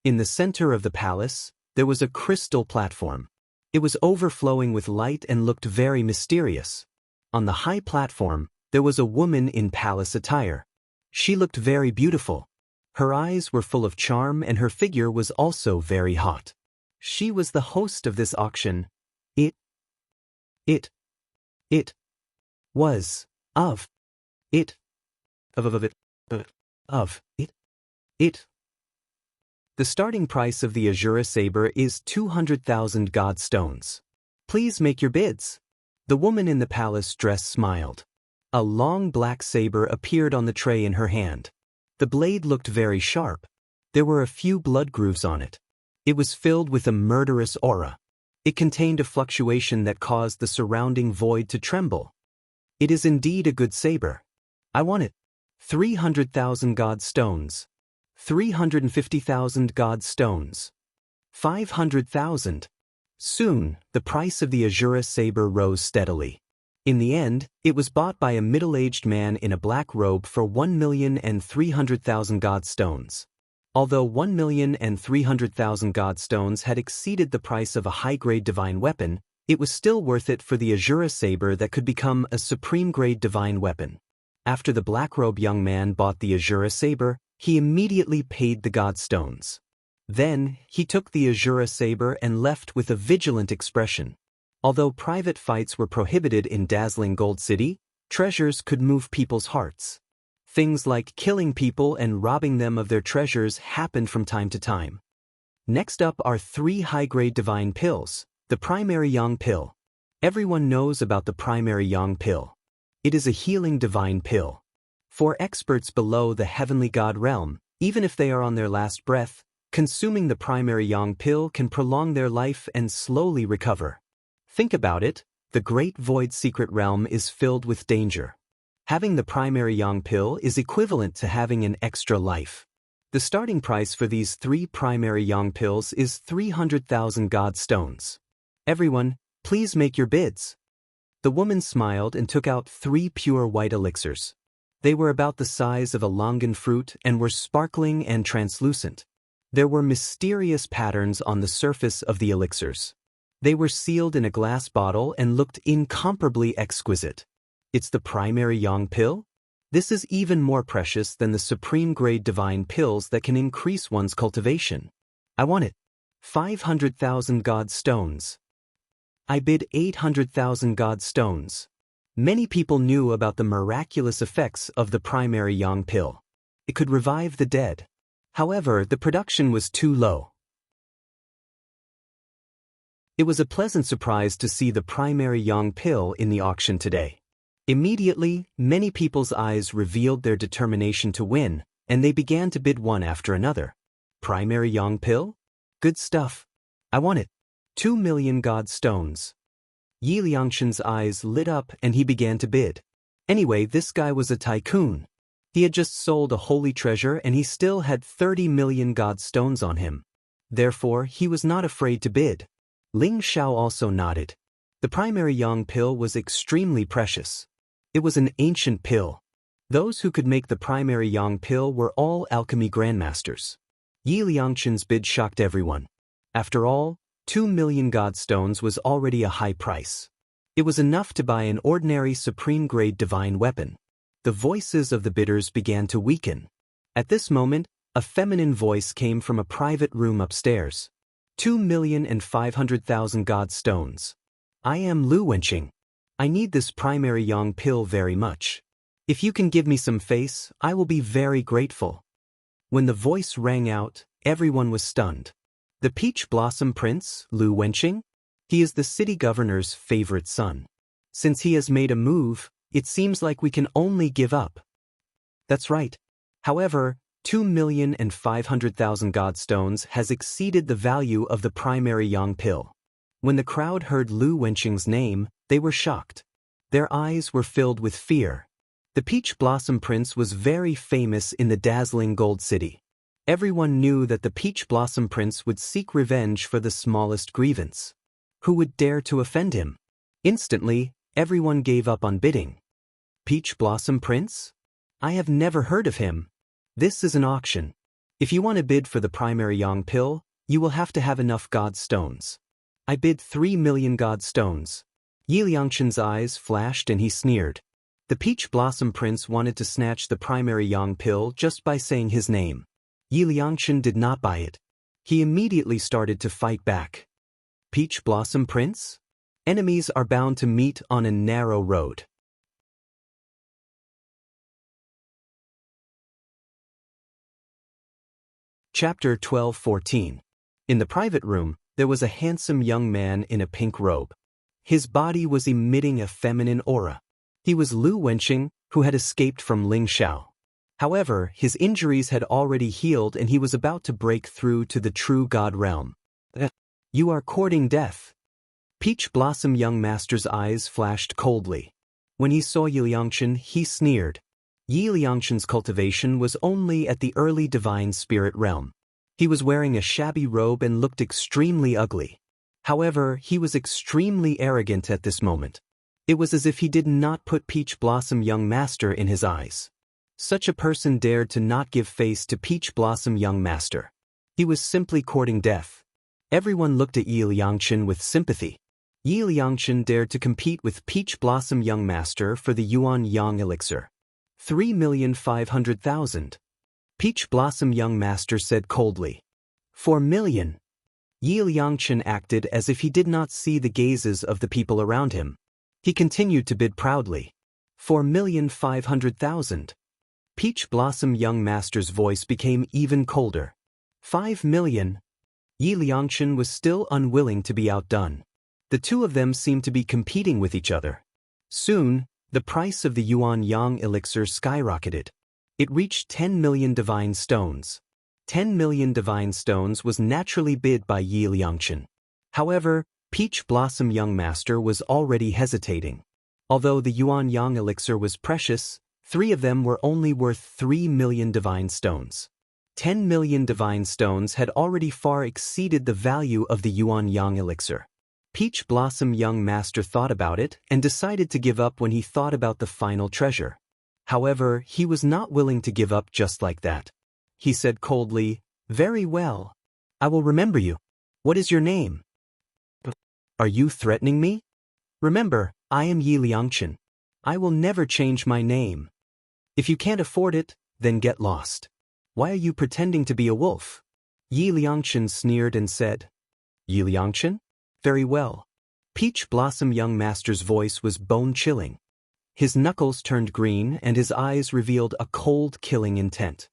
In the center of the palace, there was a crystal platform. It was overflowing with light and looked very mysterious. On the high platform, there was a woman in palace attire. She looked very beautiful. Her eyes were full of charm and her figure was also very hot. She was the host of this auction. It was of it. The starting price of the Azura saber is 200,000 god stones. Please make your bids. The woman in the palace dress smiled. A long black saber appeared on the tray in her hand. The blade looked very sharp. There were a few blood grooves on it. It was filled with a murderous aura. It contained a fluctuation that caused the surrounding void to tremble. It is indeed a good saber. I want it. 300,000 god stones. 350,000 god stones. 500,000. Soon, the price of the Azura saber rose steadily. In the end, it was bought by a middle-aged man in a black robe for 1,300,000 god stones. Although 1,300,000 god stones had exceeded the price of a high-grade divine weapon, it was still worth it for the Azura saber that could become a supreme-grade divine weapon. After the black-robe young man bought the Azura saber, he immediately paid the god stones. Then, he took the Azura saber and left with a vigilant expression. Although private fights were prohibited in dazzling Gold City, treasures could move people's hearts. Things like killing people and robbing them of their treasures happened from time to time. Next up are 3 high-grade divine pills, the primary yang pill. Everyone knows about the primary yang pill. It is a healing divine pill. For experts below the heavenly god realm, even if they are on their last breath, consuming the primary yang pill can prolong their life and slowly recover. Think about it, the great void secret realm is filled with danger. Having the primary yang pill is equivalent to having an extra life. The starting price for these 3 primary yang pills is 300,000 god stones. Everyone, please make your bids. The woman smiled and took out 3 pure white elixirs. They were about the size of a longan fruit and were sparkling and translucent. There were mysterious patterns on the surface of the elixirs. They were sealed in a glass bottle and looked incomparably exquisite. It's the primary yang pill? This is even more precious than the supreme-grade divine pills that can increase one's cultivation. I want it. 500,000 god stones. I bid 800,000 god stones. Many people knew about the miraculous effects of the primary yang pill. It could revive the dead. However, the production was too low. It was a pleasant surprise to see the primary yang pill in the auction today. Immediately, many people's eyes revealed their determination to win, and they began to bid one after another. Primary yang pill? Good stuff. I want it. 2 million god stones. Yi Liangshan's eyes lit up and he began to bid. Anyway, this guy was a tycoon. He had just sold a holy treasure and he still had 30 million god stones on him. Therefore, he was not afraid to bid. Ling Xiao also nodded. The primary yang pill was extremely precious. It was an ancient pill. Those who could make the primary yang pill were all alchemy grandmasters. Yi Liangshan's bid shocked everyone. After all, 2 million god stones was already a high price. It was enough to buy an ordinary supreme-grade divine weapon. The voices of the bidders began to weaken. At this moment, a feminine voice came from a private room upstairs. 2,500,000 god stones. I am Lu Wenqing. I need this primary yang pill very much. If you can give me some face, I will be very grateful. When the voice rang out, everyone was stunned. The Peach Blossom Prince, Lu Wenqing? He is the city governor's favorite son. Since he has made a move, it seems like we can only give up. That's right. However, 2,500,000 god stones has exceeded the value of the primary yang pill. When the crowd heard Lu Wenqing's name, they were shocked. Their eyes were filled with fear. The Peach Blossom Prince was very famous in the dazzling Gold City. Everyone knew that the Peach Blossom Prince would seek revenge for the smallest grievance. Who would dare to offend him? Instantly, everyone gave up on bidding. Peach Blossom Prince? I have never heard of him. This is an auction. If you want to bid for the primary yang pill, you will have to have enough god stones. I bid 3 million god stones. Yi Liangshan's eyes flashed and he sneered. The Peach Blossom Prince wanted to snatch the primary yang pill just by saying his name. Yi Liangshan did not buy it. He immediately started to fight back. Peach Blossom Prince? Enemies are bound to meet on a narrow road. Chapter 12:14. In the private room, there was a handsome young man in a pink robe. His body was emitting a feminine aura. He was Lu Wenqing, who had escaped from Ling Xiao. However, his injuries had already healed and he was about to break through to the true God realm. You are courting death. Peach Blossom Young Master's eyes flashed coldly. When he saw Yi Liangchen, he sneered. Yi Liangchen's cultivation was only at the early divine spirit realm. He was wearing a shabby robe and looked extremely ugly. However, he was extremely arrogant at this moment. It was as if he did not put Peach Blossom Young Master in his eyes. Such a person dared to not give face to Peach Blossom Young Master. He was simply courting death. Everyone looked at Yi Liangchen with sympathy. Yi Liangchen dared to compete with Peach Blossom Young Master for the Yuan Yang Elixir. 3,500,000. Peach Blossom Young Master said coldly. 4 million. Yi Liangchen acted as if he did not see the gazes of the people around him. He continued to bid proudly. 4,500,000. Peach Blossom Young Master's voice became even colder. 5 million. Yi Liangchen was still unwilling to be outdone. The two of them seemed to be competing with each other. Soon, the price of the Yuan Yang Elixir skyrocketed. It reached 10 million divine stones. 10 million divine stones was naturally bid by Yi Liangchen. However, Peach Blossom Young Master was already hesitating. Although the Yuan Yang Elixir was precious, 3 of them were only worth 3 million divine stones. 10 million divine stones had already far exceeded the value of the Yuan Yang Elixir. Peach Blossom Young Master thought about it and decided to give up when he thought about the final treasure. However, he was not willing to give up just like that. He said coldly, "Very well. I will remember you. What is your name?" "Are you threatening me? Remember, I am Yi Liangchen. I will never change my name. If you can't afford it, then get lost. Why are you pretending to be a wolf?" Yi Liangchen sneered and said, "Yi Liangchen? Very well." Peach Blossom Young Master's voice was bone-chilling. His knuckles turned green and his eyes revealed a cold, killing intent.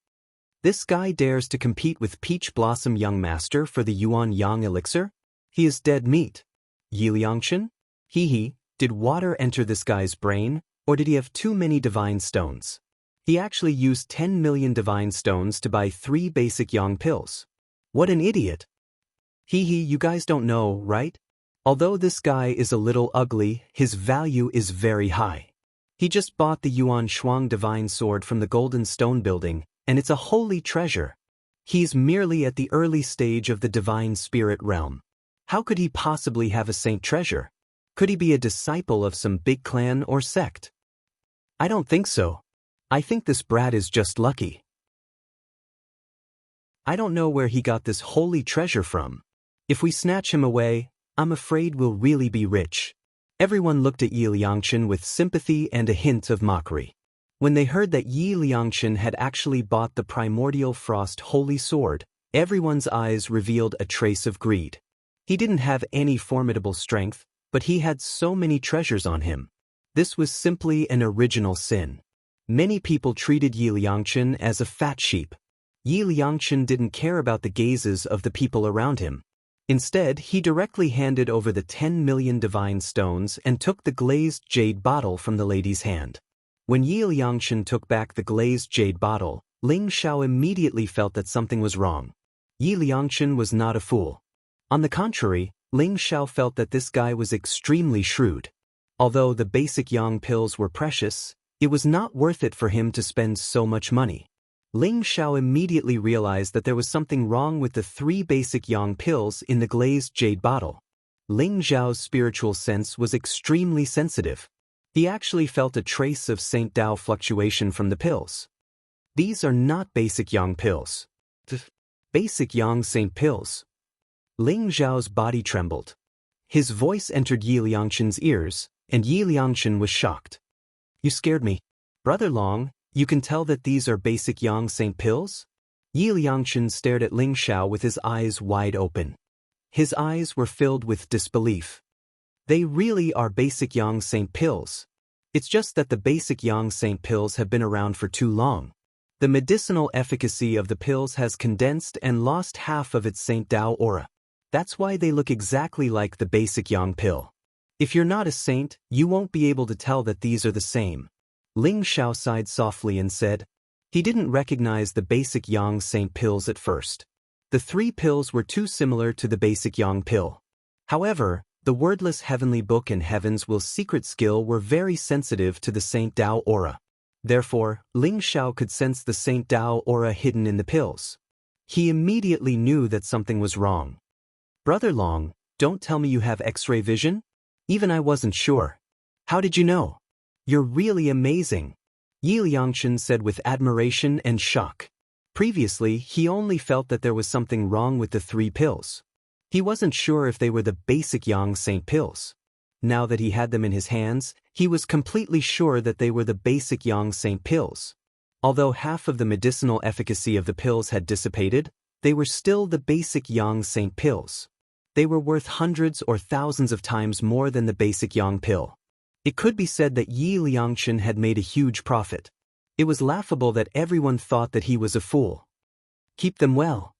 This guy dares to compete with Peach Blossom Young Master for the Yuan Yang Elixir? He is dead meat. Yi Liangchen? Did water enter this guy's brain, or did he have too many divine stones? He actually used 10 million divine stones to buy 3 basic Yang pills. What an idiot. You guys don't know, right? Although this guy is a little ugly, his value is very high. He just bought the Yuan Shuang Divine Sword from the Golden Stone Building, and it's a holy treasure. He's merely at the early stage of the divine spirit realm. How could he possibly have a saint treasure? Could he be a disciple of some big clan or sect? I don't think so. I think this brat is just lucky. I don't know where he got this holy treasure from. If we snatch him away, I'm afraid we'll really be rich. Everyone looked at Yi Liangchen with sympathy and a hint of mockery. When they heard that Yi Liangchen had actually bought the Primordial Frost Holy Sword, everyone's eyes revealed a trace of greed. He didn't have any formidable strength, but he had so many treasures on him. This was simply an original sin. Many people treated Yi Liangchen as a fat sheep. Yi Liangchen didn't care about the gazes of the people around him. Instead, he directly handed over the 10 million divine stones and took the glazed jade bottle from the lady's hand. When Yi Liangchen took back the glazed jade bottle, Ling Xiao immediately felt that something was wrong. Yi Liangchen was not a fool. On the contrary, Ling Xiao felt that this guy was extremely shrewd. Although the basic Yang pills were precious, it was not worth it for him to spend so much money. Ling Xiao immediately realized that there was something wrong with the 3 basic Yang pills in the glazed jade bottle. Ling Xiao's spiritual sense was extremely sensitive. He actually felt a trace of Saint Dao fluctuation from the pills. These are not basic Yang pills. Basic Yang Saint pills. Ling Xiao's body trembled. His voice entered Yi Liangchen's ears, and Yi Liangchen was shocked. "You scared me. Brother Long, you can tell that these are basic Yang Saint pills?" Yi Liangchen stared at Ling Xiao with his eyes wide open. His eyes were filled with disbelief. They really are basic Yang Saint pills. It's just that the basic Yang Saint pills have been around for too long. The medicinal efficacy of the pills has condensed and lost half of its Saint Dao aura. That's why they look exactly like the basic Yang pill. If you're not a saint, you won't be able to tell that these are the same. Ling Xiao sighed softly and said, He didn't recognize the basic Yang Saint pills at first. The 3 pills were too similar to the basic Yang pill. However, the wordless heavenly book and Heaven's Will secret skill were very sensitive to the Saint Tao aura. Therefore, Ling Xiao could sense the Saint Tao aura hidden in the pills. He immediately knew that something was wrong. "Brother Long, don't tell me you have X-ray vision? Even I wasn't sure. How did you know? You're really amazing," Yi Liangchen said with admiration and shock. Previously, he only felt that there was something wrong with the 3 pills. He wasn't sure if they were the basic Yang Saint pills. Now that he had them in his hands, he was completely sure that they were the basic Yang Saint pills. Although half of the medicinal efficacy of the pills had dissipated, they were still the basic Yang Saint pills. They were worth hundreds or thousands of times more than the basic Yang pill. It could be said that Yi Liangchen had made a huge profit. It was laughable that everyone thought that he was a fool. Keep them well.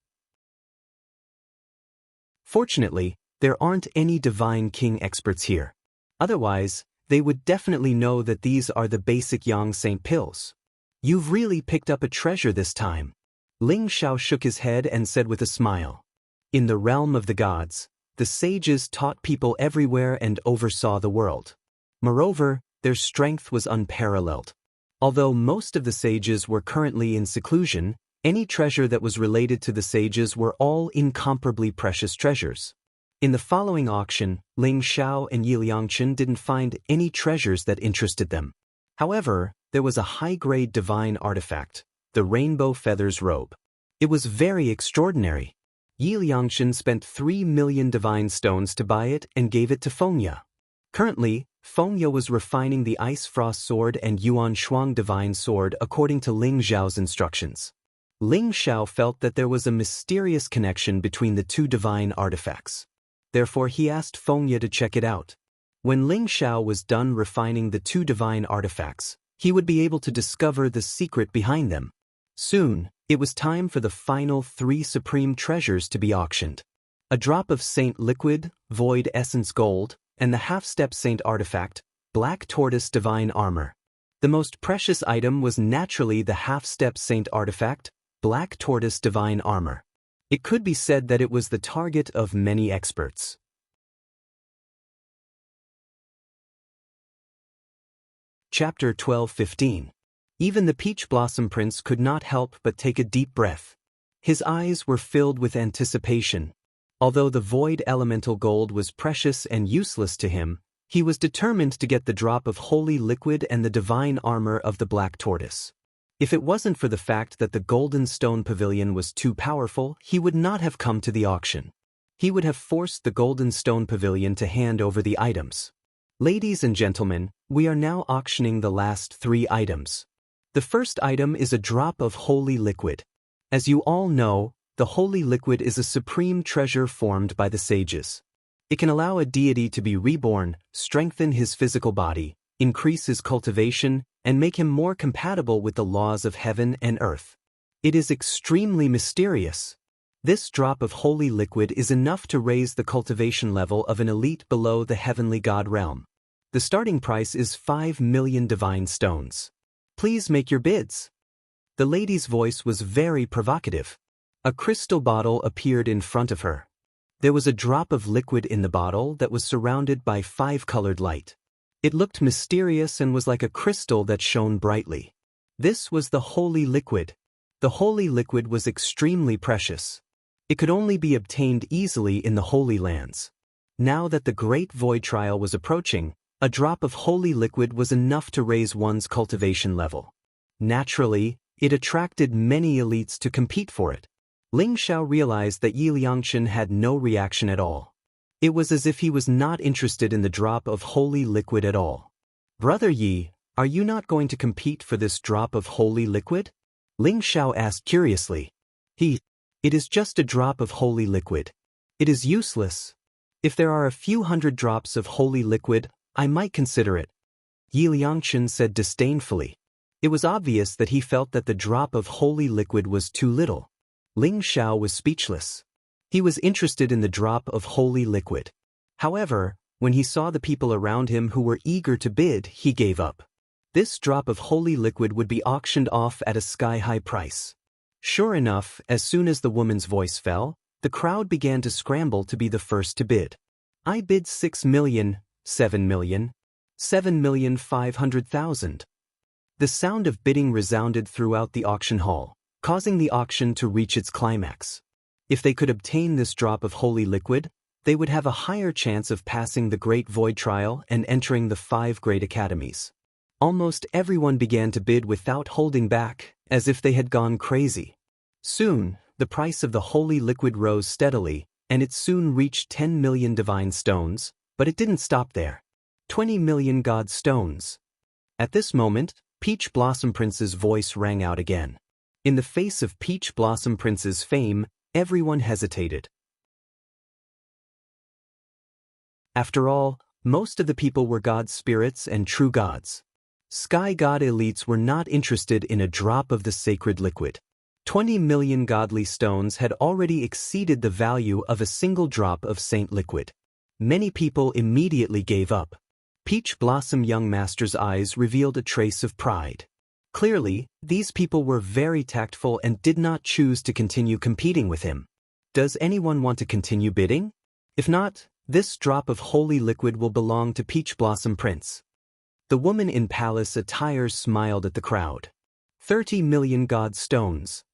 Fortunately, there aren't any Divine King experts here. Otherwise, they would definitely know that these are the basic Yang Saint pills. You've really picked up a treasure this time. Ling Xiao shook his head and said with a smile. In the realm of the gods, the sages taught people everywhere and oversaw the world. Moreover, their strength was unparalleled. Although most of the sages were currently in seclusion, any treasure that was related to the sages were all incomparably precious treasures. In the following auction, Ling Xiao and Yi Liangchen didn't find any treasures that interested them. However, there was a high-grade divine artifact, the Rainbow Feathers Robe. It was very extraordinary. Yi Liangchen spent 3 million divine stones to buy it and gave it to Fengya. Currently, Fengya was refining the Ice Frost Sword and Yuan Shuang Divine Sword according to Ling Xiao's instructions. Ling Xiao felt that there was a mysterious connection between the 2 divine artifacts. Therefore, he asked Fengya to check it out. When Ling Xiao was done refining the 2 divine artifacts, he would be able to discover the secret behind them. Soon, it was time for the final 3 supreme treasures to be auctioned. A drop of Saint Liquid, Void Essence Gold, and the half-step Saint Artifact, Black Tortoise Divine Armor. The most precious item was naturally the half-step Saint Artifact, Black Tortoise Divine Armor. It could be said that it was the target of many experts. Chapter 12:15. Even the Peach Blossom Prince could not help but take a deep breath. His eyes were filled with anticipation. Although the void elemental gold was precious and useless to him, he was determined to get the drop of holy liquid and the divine armor of the Black Tortoise. If it wasn't for the fact that the Golden Stone Pavilion was too powerful, he would not have come to the auction. He would have forced the Golden Stone Pavilion to hand over the items. Ladies and gentlemen, we are now auctioning the last 3 items. The first item is a drop of holy liquid. As you all know, the holy liquid is a supreme treasure formed by the sages. It can allow a deity to be reborn, strengthen his physical body, increase his cultivation, and make him more compatible with the laws of heaven and earth. It is extremely mysterious. This drop of holy liquid is enough to raise the cultivation level of an elite below the heavenly god realm. The starting price is 5 million divine stones. Please make your bids. The lady's voice was very provocative. A crystal bottle appeared in front of her. There was a drop of liquid in the bottle that was surrounded by 5-colored light. It looked mysterious and was like a crystal that shone brightly. This was the holy liquid. The holy liquid was extremely precious. It could only be obtained easily in the Holy Lands. Now that the Great Void Trial was approaching, a drop of holy liquid was enough to raise one's cultivation level. Naturally, it attracted many elites to compete for it. Ling Xiao realized that Yi Liangchen had no reaction at all. It was as if he was not interested in the drop of holy liquid at all. Brother Yi, are you not going to compete for this drop of holy liquid? Ling Xiao asked curiously. It is just a drop of holy liquid. It is useless. If there are a few hundred drops of holy liquid, I might consider it. Yi Liangchen said disdainfully. It was obvious that he felt that the drop of holy liquid was too little. Ling Xiao was speechless. He was interested in the drop of holy liquid. However, when he saw the people around him who were eager to bid, he gave up. This drop of holy liquid would be auctioned off at a sky-high price. Sure enough, as soon as the woman's voice fell, the crowd began to scramble to be the first to bid. I bid 6 million, 7 million, 7,500,000. The sound of bidding resounded throughout the auction hall, causing the auction to reach its climax. If they could obtain this drop of holy liquid, they would have a higher chance of passing the Great Void Trial and entering the 5 great academies. Almost everyone began to bid without holding back, as if they had gone crazy. Soon, the price of the holy liquid rose steadily, and it soon reached 10 million divine stones, but it didn't stop there. 20 million god stones. At this moment, Peach Blossom Prince's voice rang out again. In the face of Peach Blossom Prince's fame, everyone hesitated. After all, most of the people were god spirits and true gods. Sky god elites were not interested in a drop of the sacred liquid. 20 million godly stones had already exceeded the value of a single drop of saint liquid. Many people immediately gave up. Peach Blossom Young Master's eyes revealed a trace of pride. Clearly, these people were very tactful and did not choose to continue competing with him. Does anyone want to continue bidding? If not, this drop of holy liquid will belong to Peach Blossom Prince. The woman in palace attire smiled at the crowd. 30 million god stones.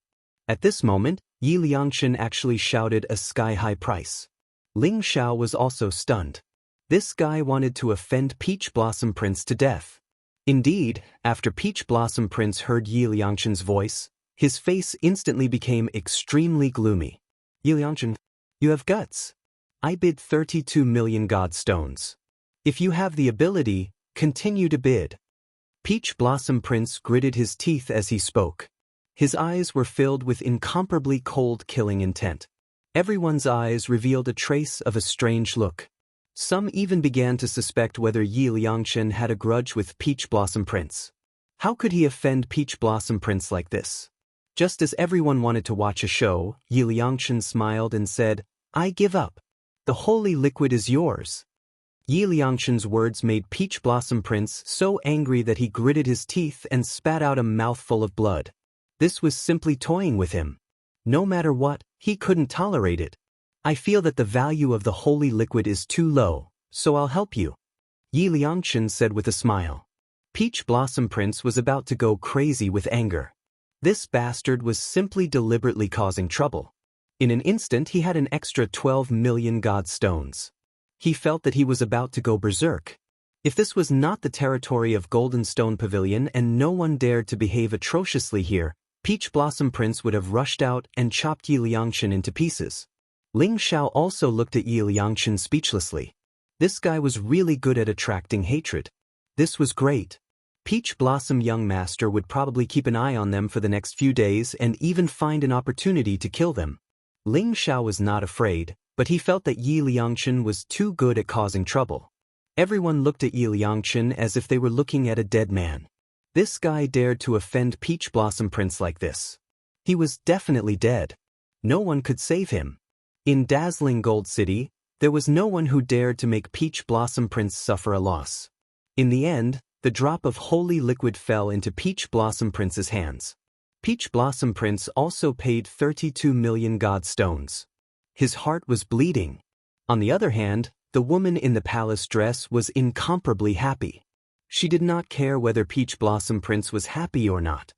At this moment, Yi Liangshan actually shouted a sky-high price. Ling Xiao was also stunned. This guy wanted to offend Peach Blossom Prince to death. Indeed, after Peach Blossom Prince heard Yi Liangshan's voice, his face instantly became extremely gloomy. Yi Liangshan, you have guts. I bid 32 million god stones. If you have the ability, continue to bid. Peach Blossom Prince gritted his teeth as he spoke. His eyes were filled with incomparably cold killing intent. Everyone's eyes revealed a trace of a strange look. Some even began to suspect whether Yi Liangshan had a grudge with Peach Blossom Prince. How could he offend Peach Blossom Prince like this? Just as everyone wanted to watch a show, Yi Liangshan smiled and said, I give up. The holy liquid is yours. Yi Liangshan's words made Peach Blossom Prince so angry that he gritted his teeth and spat out a mouthful of blood. This was simply toying with him. No matter what, he couldn't tolerate it. I feel that the value of the holy liquid is too low, so I'll help you. Yi Liangshan said with a smile. Peach Blossom Prince was about to go crazy with anger. This bastard was simply deliberately causing trouble. In an instant he had an extra 12 million god stones. He felt that he was about to go berserk. If this was not the territory of Golden Stone Pavilion and no one dared to behave atrociously here, Peach Blossom Prince would have rushed out and chopped Yi Liangshan into pieces. Ling Xiao also looked at Yi Liangshan speechlessly. This guy was really good at attracting hatred. This was great. Peach Blossom Young Master would probably keep an eye on them for the next few days and even find an opportunity to kill them. Ling Xiao was not afraid, but he felt that Yi Liangshan was too good at causing trouble. Everyone looked at Yi Liangshan as if they were looking at a dead man. This guy dared to offend Peach Blossom Prince like this. He was definitely dead. No one could save him. In dazzling Gold City, there was no one who dared to make Peach Blossom Prince suffer a loss. In the end, the drop of holy liquid fell into Peach Blossom Prince's hands. Peach Blossom Prince also paid 32 million god stones. His heart was bleeding. On the other hand, the woman in the palace dress was incomparably happy. She did not care whether Peach Blossom Prince was happy or not.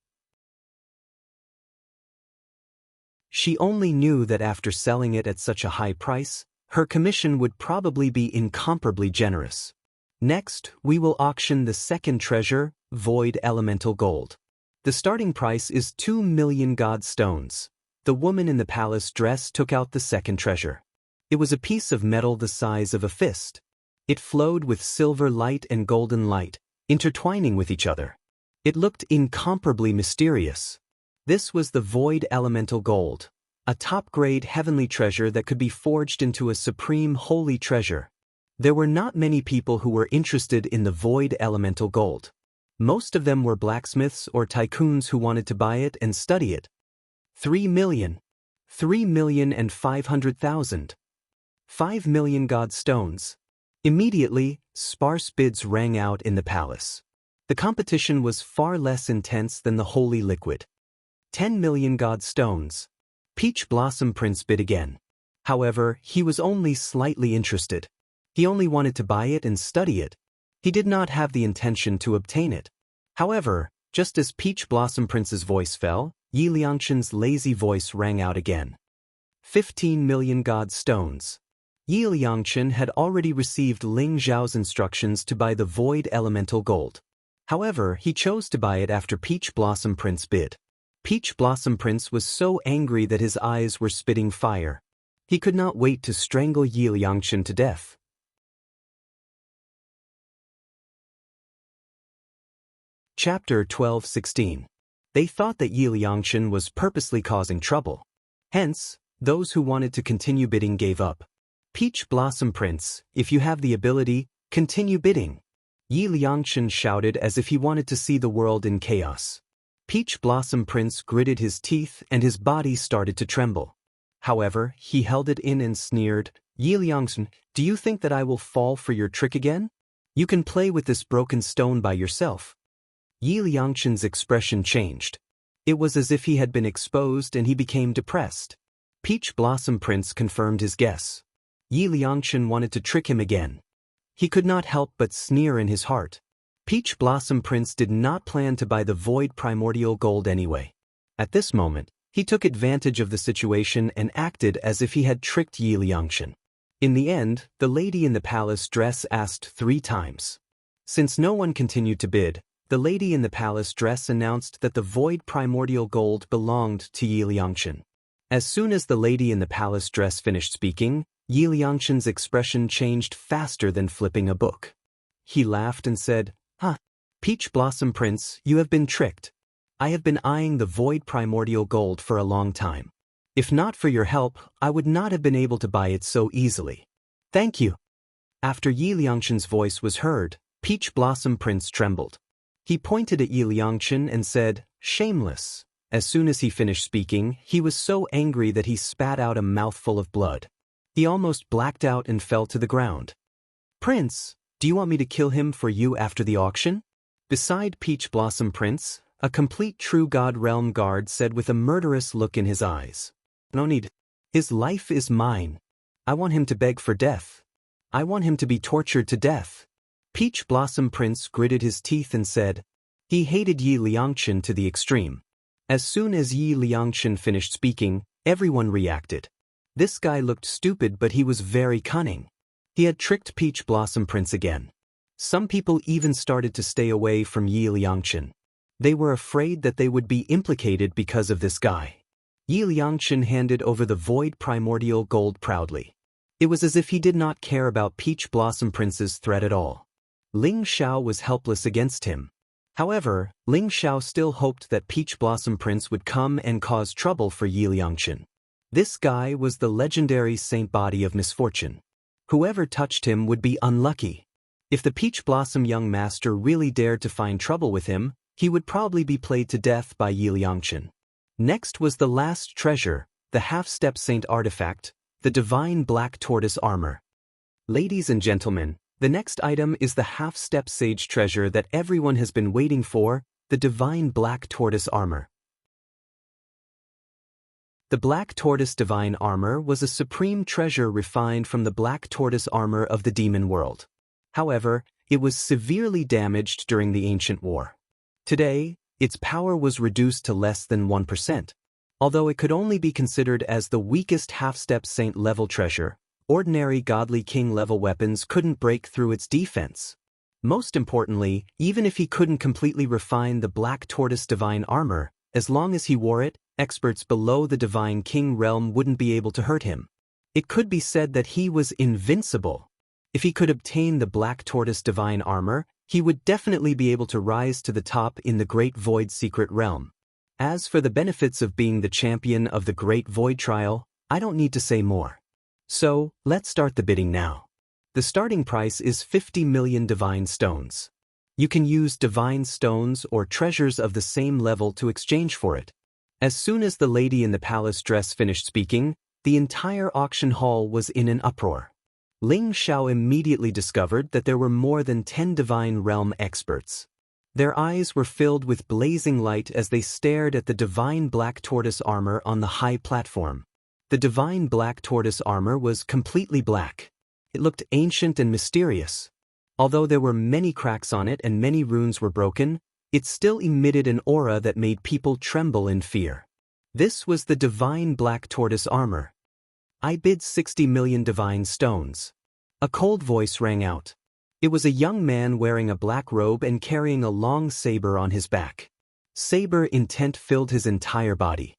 She only knew that after selling it at such a high price, her commission would probably be incomparably generous. Next, we will auction the second treasure, Void Elemental Gold. The starting price is 2 million god stones. The woman in the palace dress took out the second treasure. It was a piece of metal the size of a fist. It flowed with silver light and golden light, intertwining with each other. It looked incomparably mysterious. This was the Void Elemental Gold, a top-grade heavenly treasure that could be forged into a supreme holy treasure. There were not many people who were interested in the Void Elemental Gold. Most of them were blacksmiths or tycoons who wanted to buy it and study it. 3 million. 3,500,000. 5 million god stones. Immediately, sparse bids rang out in the palace. The competition was far less intense than the holy liquid. 10 million god stones. Peach Blossom Prince bid again. However, he was only slightly interested. He only wanted to buy it and study it. He did not have the intention to obtain it. However, just as Peach Blossom Prince's voice fell, Yi Liangshan's lazy voice rang out again. 15 million god stones. Yi Liangshan had already received Ling Zhao's instructions to buy the void elemental gold. However, he chose to buy it after Peach Blossom Prince bid. Peach Blossom Prince was so angry that his eyes were spitting fire. He could not wait to strangle Yi Liangshan to death. Chapter 12:16. They thought that Yi Liangshan was purposely causing trouble. Hence, those who wanted to continue bidding gave up. Peach Blossom Prince, if you have the ability, continue bidding. Yi Liangshan shouted as if he wanted to see the world in chaos. Peach Blossom Prince gritted his teeth and his body started to tremble. However, he held it in and sneered, Yi Liangshan, do you think that I will fall for your trick again? You can play with this broken stone by yourself. Yi Liangshan's expression changed. It was as if he had been exposed and he became depressed. Peach Blossom Prince confirmed his guess. Yi Liangshan wanted to trick him again. He could not help but sneer in his heart. Peach Blossom Prince did not plan to buy the void primordial gold anyway. At this moment, he took advantage of the situation and acted as if he had tricked Yi Liangshan. In the end, the lady in the palace dress asked 3 times. Since no one continued to bid, the lady in the palace dress announced that the void primordial gold belonged to Yi Liangshan. As soon as the lady in the palace dress finished speaking, Yi Liangshan's expression changed faster than flipping a book. He laughed and said, Peach Blossom Prince, you have been tricked. I have been eyeing the void primordial gold for a long time. If not for your help, I would not have been able to buy it so easily. Thank you. After Yi Liangshan's voice was heard, Peach Blossom Prince trembled. He pointed at Yi Liangshan and said, shameless. As soon as he finished speaking, he was so angry that he spat out a mouthful of blood. He almost blacked out and fell to the ground. Prince, do you want me to kill him for you after the auction? Beside Peach Blossom Prince, a complete true god realm guard said with a murderous look in his eyes. No need. His life is mine. I want him to beg for death. I want him to be tortured to death. Peach Blossom Prince gritted his teeth and said, he hated Yi Liangshan to the extreme. As soon as Yi Liangshan finished speaking, everyone reacted. This guy looked stupid, but he was very cunning. He had tricked Peach Blossom Prince again. Some people even started to stay away from Yi Liangshan. They were afraid that they would be implicated because of this guy. Yi Liangshan handed over the void primordial gold proudly. It was as if he did not care about Peach Blossom Prince's threat at all. Ling Zhao was helpless against him. However, Ling Zhao still hoped that Peach Blossom Prince would come and cause trouble for Yi Liangshan. This guy was the legendary Saint Body of Misfortune. Whoever touched him would be unlucky. If the Peach Blossom young master really dared to find trouble with him, he would probably be played to death by Yi Liangshan. Next was the last treasure, the half-step saint artifact, the divine black tortoise armor. Ladies and gentlemen, the next item is the half-step sage treasure that everyone has been waiting for, the divine black tortoise armor. The black tortoise divine armor was a supreme treasure refined from the black tortoise armor of the demon world. However, it was severely damaged during the ancient war. Today, its power was reduced to less than 1%. Although it could only be considered as the weakest half-step saint-level treasure, ordinary godly king-level weapons couldn't break through its defense. Most importantly, even if he couldn't completely refine the black tortoise divine armor, as long as he wore it, experts below the divine king realm wouldn't be able to hurt him. It could be said that he was invincible. If he could obtain the black tortoise divine armor, he would definitely be able to rise to the top in the Great Void secret realm. As for the benefits of being the champion of the Great Void trial, I don't need to say more. So, let's start the bidding now. The starting price is 50 million divine stones. You can use divine stones or treasures of the same level to exchange for it. As soon as the lady in the palace dress finished speaking, the entire auction hall was in an uproar. Ling Zhao immediately discovered that there were more than 10 divine realm experts. Their eyes were filled with blazing light as they stared at the divine black tortoise armor on the high platform. The divine black tortoise armor was completely black. It looked ancient and mysterious. Although there were many cracks on it and many runes were broken, it still emitted an aura that made people tremble in fear. This was the divine black tortoise armor. I bid 60 million divine stones. A cold voice rang out. It was a young man wearing a black robe and carrying a long saber on his back. Saber intent filled his entire body.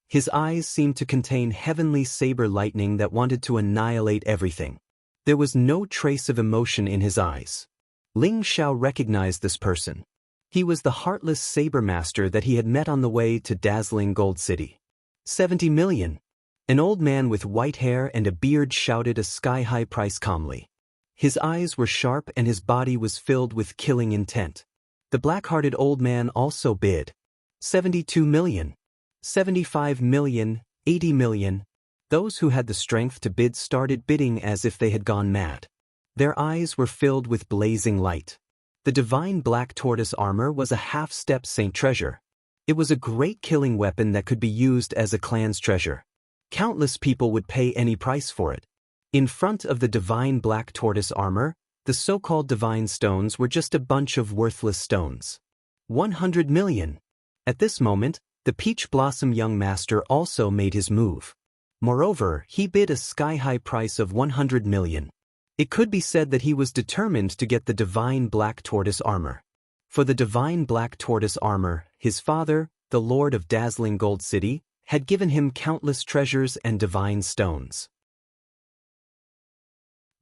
His eyes seemed to contain heavenly saber lightning that wanted to annihilate everything. There was no trace of emotion in his eyes. Ling Xiao recognized this person. He was the heartless saber master that he had met on the way to dazzling Gold City. 70 million. An old man with white hair and a beard shouted a sky-high price calmly. His eyes were sharp and his body was filled with killing intent. The black-hearted old man also bid. 72 million. 75 million, 80 million. Those who had the strength to bid started bidding as if they had gone mad. Their eyes were filled with blazing light. The divine black tortoise armor was a half-step saint treasure. It was a great killing weapon that could be used as a clan's treasure. Countless people would pay any price for it. In front of the divine black tortoise armor, the so-called divine stones were just a bunch of worthless stones. 100 million. At this moment, the peach blossom young master also made his move. Moreover, he bid a sky-high price of 100 million. It could be said that he was determined to get the divine black tortoise armor. For the divine black tortoise armor, his father, the Lord of dazzling Gold City, had given him countless treasures and divine stones.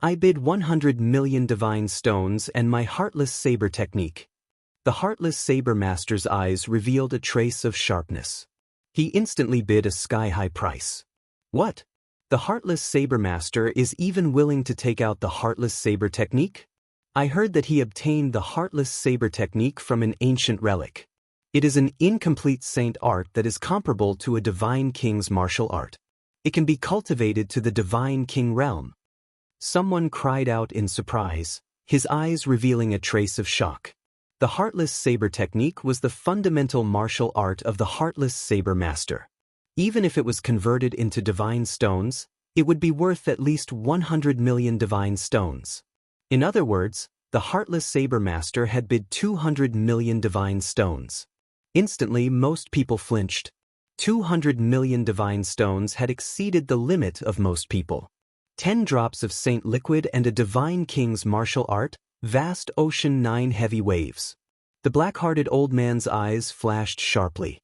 I bid 100 million divine stones and my heartless saber technique. The heartless saber master's eyes revealed a trace of sharpness. He instantly bid a sky-high price. What? The heartless saber master is even willing to take out the heartless saber technique? I heard that he obtained the heartless saber technique from an ancient relic. It is an incomplete saint art that is comparable to a divine king's martial art. It can be cultivated to the divine king realm. Someone cried out in surprise, his eyes revealing a trace of shock. The heartless saber technique was the fundamental martial art of the heartless saber master. Even if it was converted into divine stones, it would be worth at least 100 million divine stones. In other words, the heartless saber master had bid 200 million divine stones. Instantly, most people flinched. 200 million divine stones had exceeded the limit of most people. 10 drops of saint liquid and a divine king's martial art, vast ocean 9 heavy waves. The black-hearted old man's eyes flashed sharply.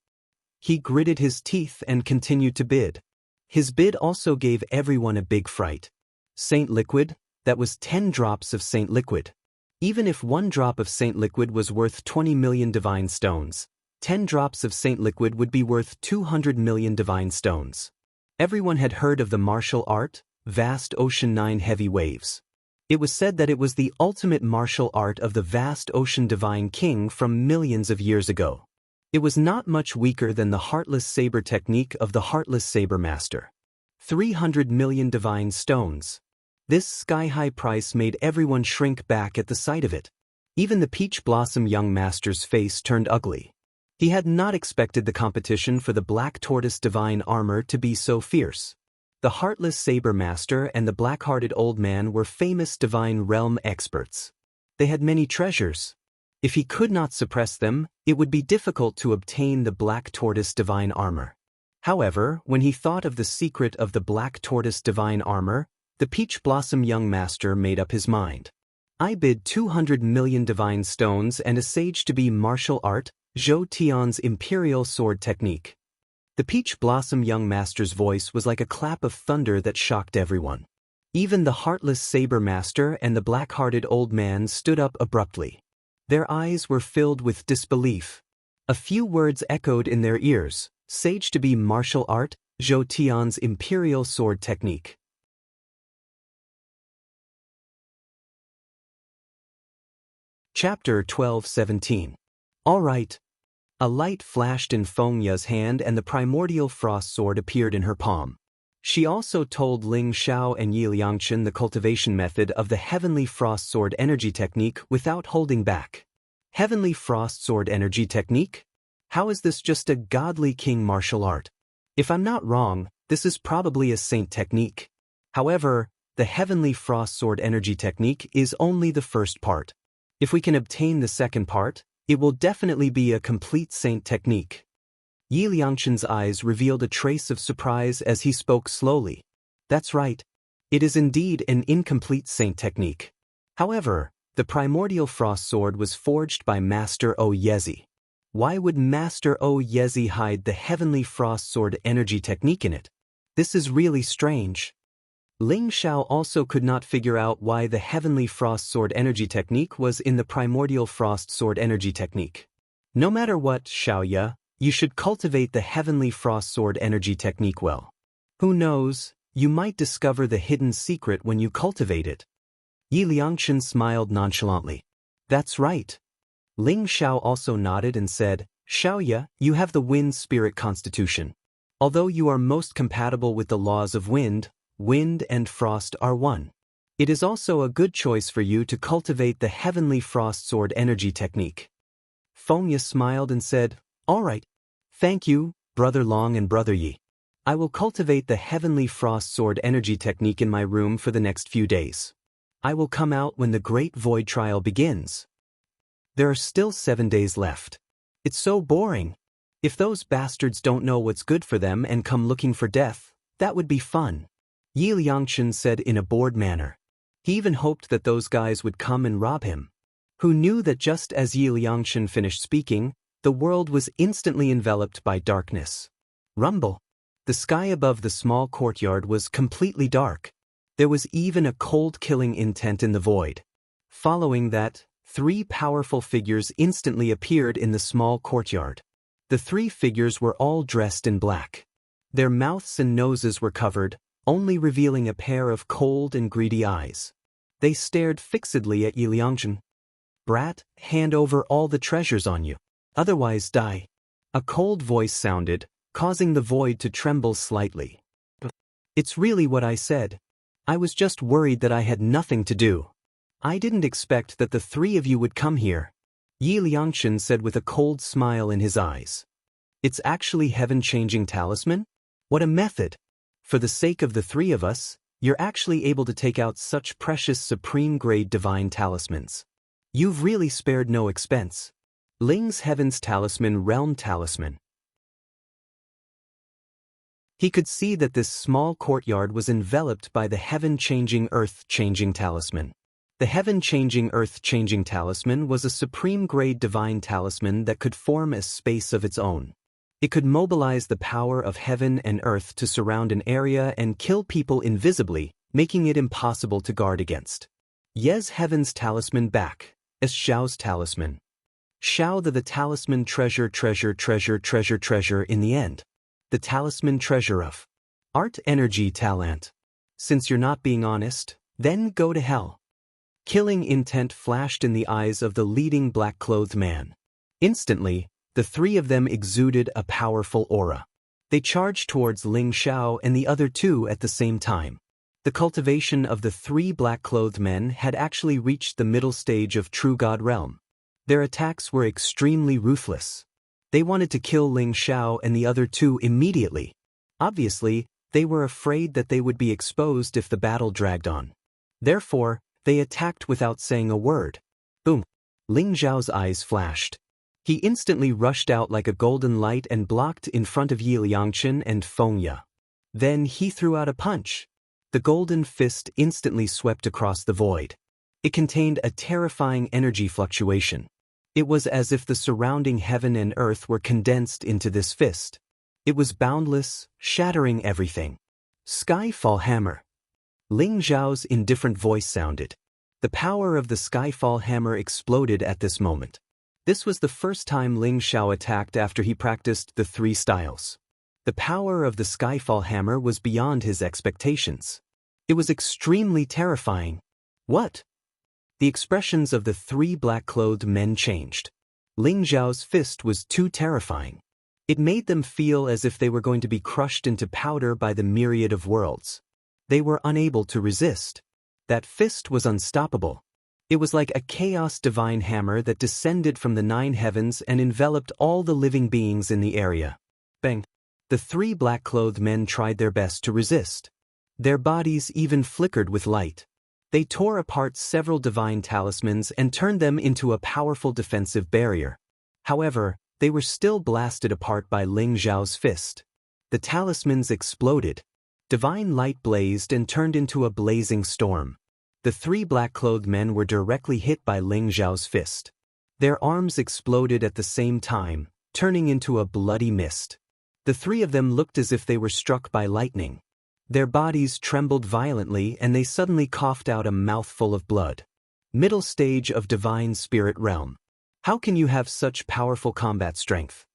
He gritted his teeth and continued to bid. His bid also gave everyone a big fright. Saint liquid, that was 10 drops of saint liquid. Even if 1 drop of saint liquid was worth 20 million divine stones, 10 drops of saint liquid would be worth 200 million divine stones. Everyone had heard of the martial art, vast ocean 9 heavy waves. It was said that it was the ultimate martial art of the vast ocean divine king from millions of years ago. It was not much weaker than the heartless saber technique of the heartless saber master. 300 million divine stones. This sky-high price made everyone shrink back at the sight of it. Even the peach blossom young master's face turned ugly. He had not expected the competition for the black tortoise divine armor to be so fierce. The heartless saber master and the black-hearted old man were famous divine realm experts. They had many treasures. If he could not suppress them, it would be difficult to obtain the black tortoise divine armor. However, when he thought of the secret of the black tortoise divine armor, the peach blossom young master made up his mind. I bid 200 million divine stones and a sage to be martial art, Zhou Tian's imperial sword technique. The peach blossom young master's voice was like a clap of thunder that shocked everyone. Even the heartless saber master and the black-hearted old man stood up abruptly. Their eyes were filled with disbelief. A few words echoed in their ears, sage to be martial art, Zhou Tian's imperial sword technique. Chapter 12:17. All right. A light flashed in Feng Ya's hand and the primordial frost sword appeared in her palm. She also told Ling Xiao and Yi Liangchen the cultivation method of the heavenly frost sword energy technique without holding back. Heavenly Frost Sword Energy Technique? How is this just a godly king martial art? If I'm not wrong, this is probably a saint technique. However, the Heavenly Frost Sword Energy Technique is only the first part. If we can obtain the second part, it will definitely be a complete saint technique. Yi Liangchen's eyes revealed a trace of surprise as he spoke slowly. That's right. It is indeed an incomplete saint technique. However, the primordial frost sword was forged by Master O Yezi. Why would Master O Yezi hide the Heavenly Frost Sword Energy Technique in it? This is really strange. Ling Xiao also could not figure out why the Heavenly Frost Sword Energy Technique was in the Primordial Frost Sword Energy Technique. No matter what, Xiaoya, you should cultivate the Heavenly Frost Sword Energy Technique well. Who knows, you might discover the hidden secret when you cultivate it. Yi Liangchen smiled nonchalantly. That's right. Ling Xiao also nodded and said, Xiaoya, you have the wind spirit constitution. Although you are most compatible with the laws of wind and frost are one. It is also a good choice for you to cultivate the Heavenly Frost Sword Energy Technique. Fengya smiled and said, All right. Thank you, Brother Long and Brother Yi. I will cultivate the Heavenly Frost Sword Energy Technique in my room for the next few days. I will come out when the Great Void Trial begins. There are still 7 days left. It's so boring. If those bastards don't know what's good for them and come looking for death, that would be fun. Yi Liangchen said in a bored manner. He even hoped that those guys would come and rob him. Who knew that just as Yi Liangchen finished speaking, the world was instantly enveloped by darkness. Rumble. The sky above the small courtyard was completely dark. There was even a cold killing intent in the void. Following that, 3 powerful figures instantly appeared in the small courtyard. The 3 figures were all dressed in black. Their mouths and noses were covered, only revealing a pair of cold and greedy eyes. They stared fixedly at Yi Liangchen. Brat, hand over all the treasures on you. Otherwise die. A cold voice sounded, causing the void to tremble slightly. It's really what I said. I was just worried that I had nothing to do. I didn't expect that the 3 of you would come here. Yi Liangchen said with a cold smile in his eyes. It's actually heaven-changing talisman? What a method! For the sake of the 3 of us, you're actually able to take out such precious supreme-grade divine talismans. You've really spared no expense. Ling's Heaven's Talisman Realm Talisman. He could see that this small courtyard was enveloped by the heaven-changing earth-changing talisman. The heaven-changing earth-changing talisman was a supreme-grade divine talisman that could form a space of its own. It could mobilize the power of heaven and earth to surround an area and kill people invisibly, making it impossible to guard against. Ye's Heaven's Talisman back, as Xiao's talisman. Xiao the talisman treasure in the end. The talisman treasure of art energy talent. Since you're not being honest, then go to hell. Killing intent flashed in the eyes of the leading black-clothed man. Instantly, the 3 of them exuded a powerful aura. They charged towards Ling Xiao and the other 2 at the same time. The cultivation of the 3 black-clothed men had actually reached the middle stage of True God Realm. Their attacks were extremely ruthless. They wanted to kill Ling Xiao and the other 2 immediately. Obviously, they were afraid that they would be exposed if the battle dragged on. Therefore, they attacked without saying a word. Boom! Ling Xiao's eyes flashed. He instantly rushed out like a golden light and blocked in front of Yi Liangchen and Fengya. Then he threw out a punch. The golden fist instantly swept across the void. It contained a terrifying energy fluctuation. It was as if the surrounding heaven and earth were condensed into this fist. It was boundless, shattering everything. Skyfall Hammer. Ling Xiao's indifferent voice sounded. The power of the Skyfall Hammer exploded at this moment. This was the first time Ling Xiao attacked after he practiced the 3 styles. The power of the Skyfall Hammer was beyond his expectations. It was extremely terrifying. What? The expressions of the 3 black-clothed men changed. Ling Xiao's fist was too terrifying. It made them feel as if they were going to be crushed into powder by the myriad of worlds. They were unable to resist. That fist was unstoppable. It was like a chaos divine hammer that descended from the 9 heavens and enveloped all the living beings in the area. Bang! The 3 black-clothed men tried their best to resist. Their bodies even flickered with light. They tore apart several divine talismans and turned them into a powerful defensive barrier. However, they were still blasted apart by Ling Xiao's fist. The talismans exploded. Divine light blazed and turned into a blazing storm. The 3 black-clothed men were directly hit by Ling Xiao's fist. Their arms exploded at the same time, turning into a bloody mist. The 3 of them looked as if they were struck by lightning. Their bodies trembled violently and they suddenly coughed out a mouthful of blood. Middle stage of divine spirit realm. How can you have such powerful combat strength?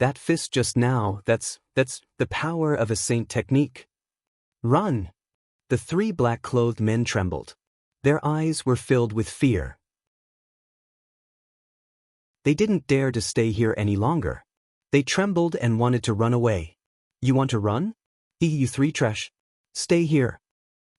That fist just now, that's the power of a saint technique. Run! The 3 black-clothed men trembled. Their eyes were filled with fear. They didn't dare to stay here any longer. They trembled and wanted to run away. You want to run? You 3 trash. Stay here.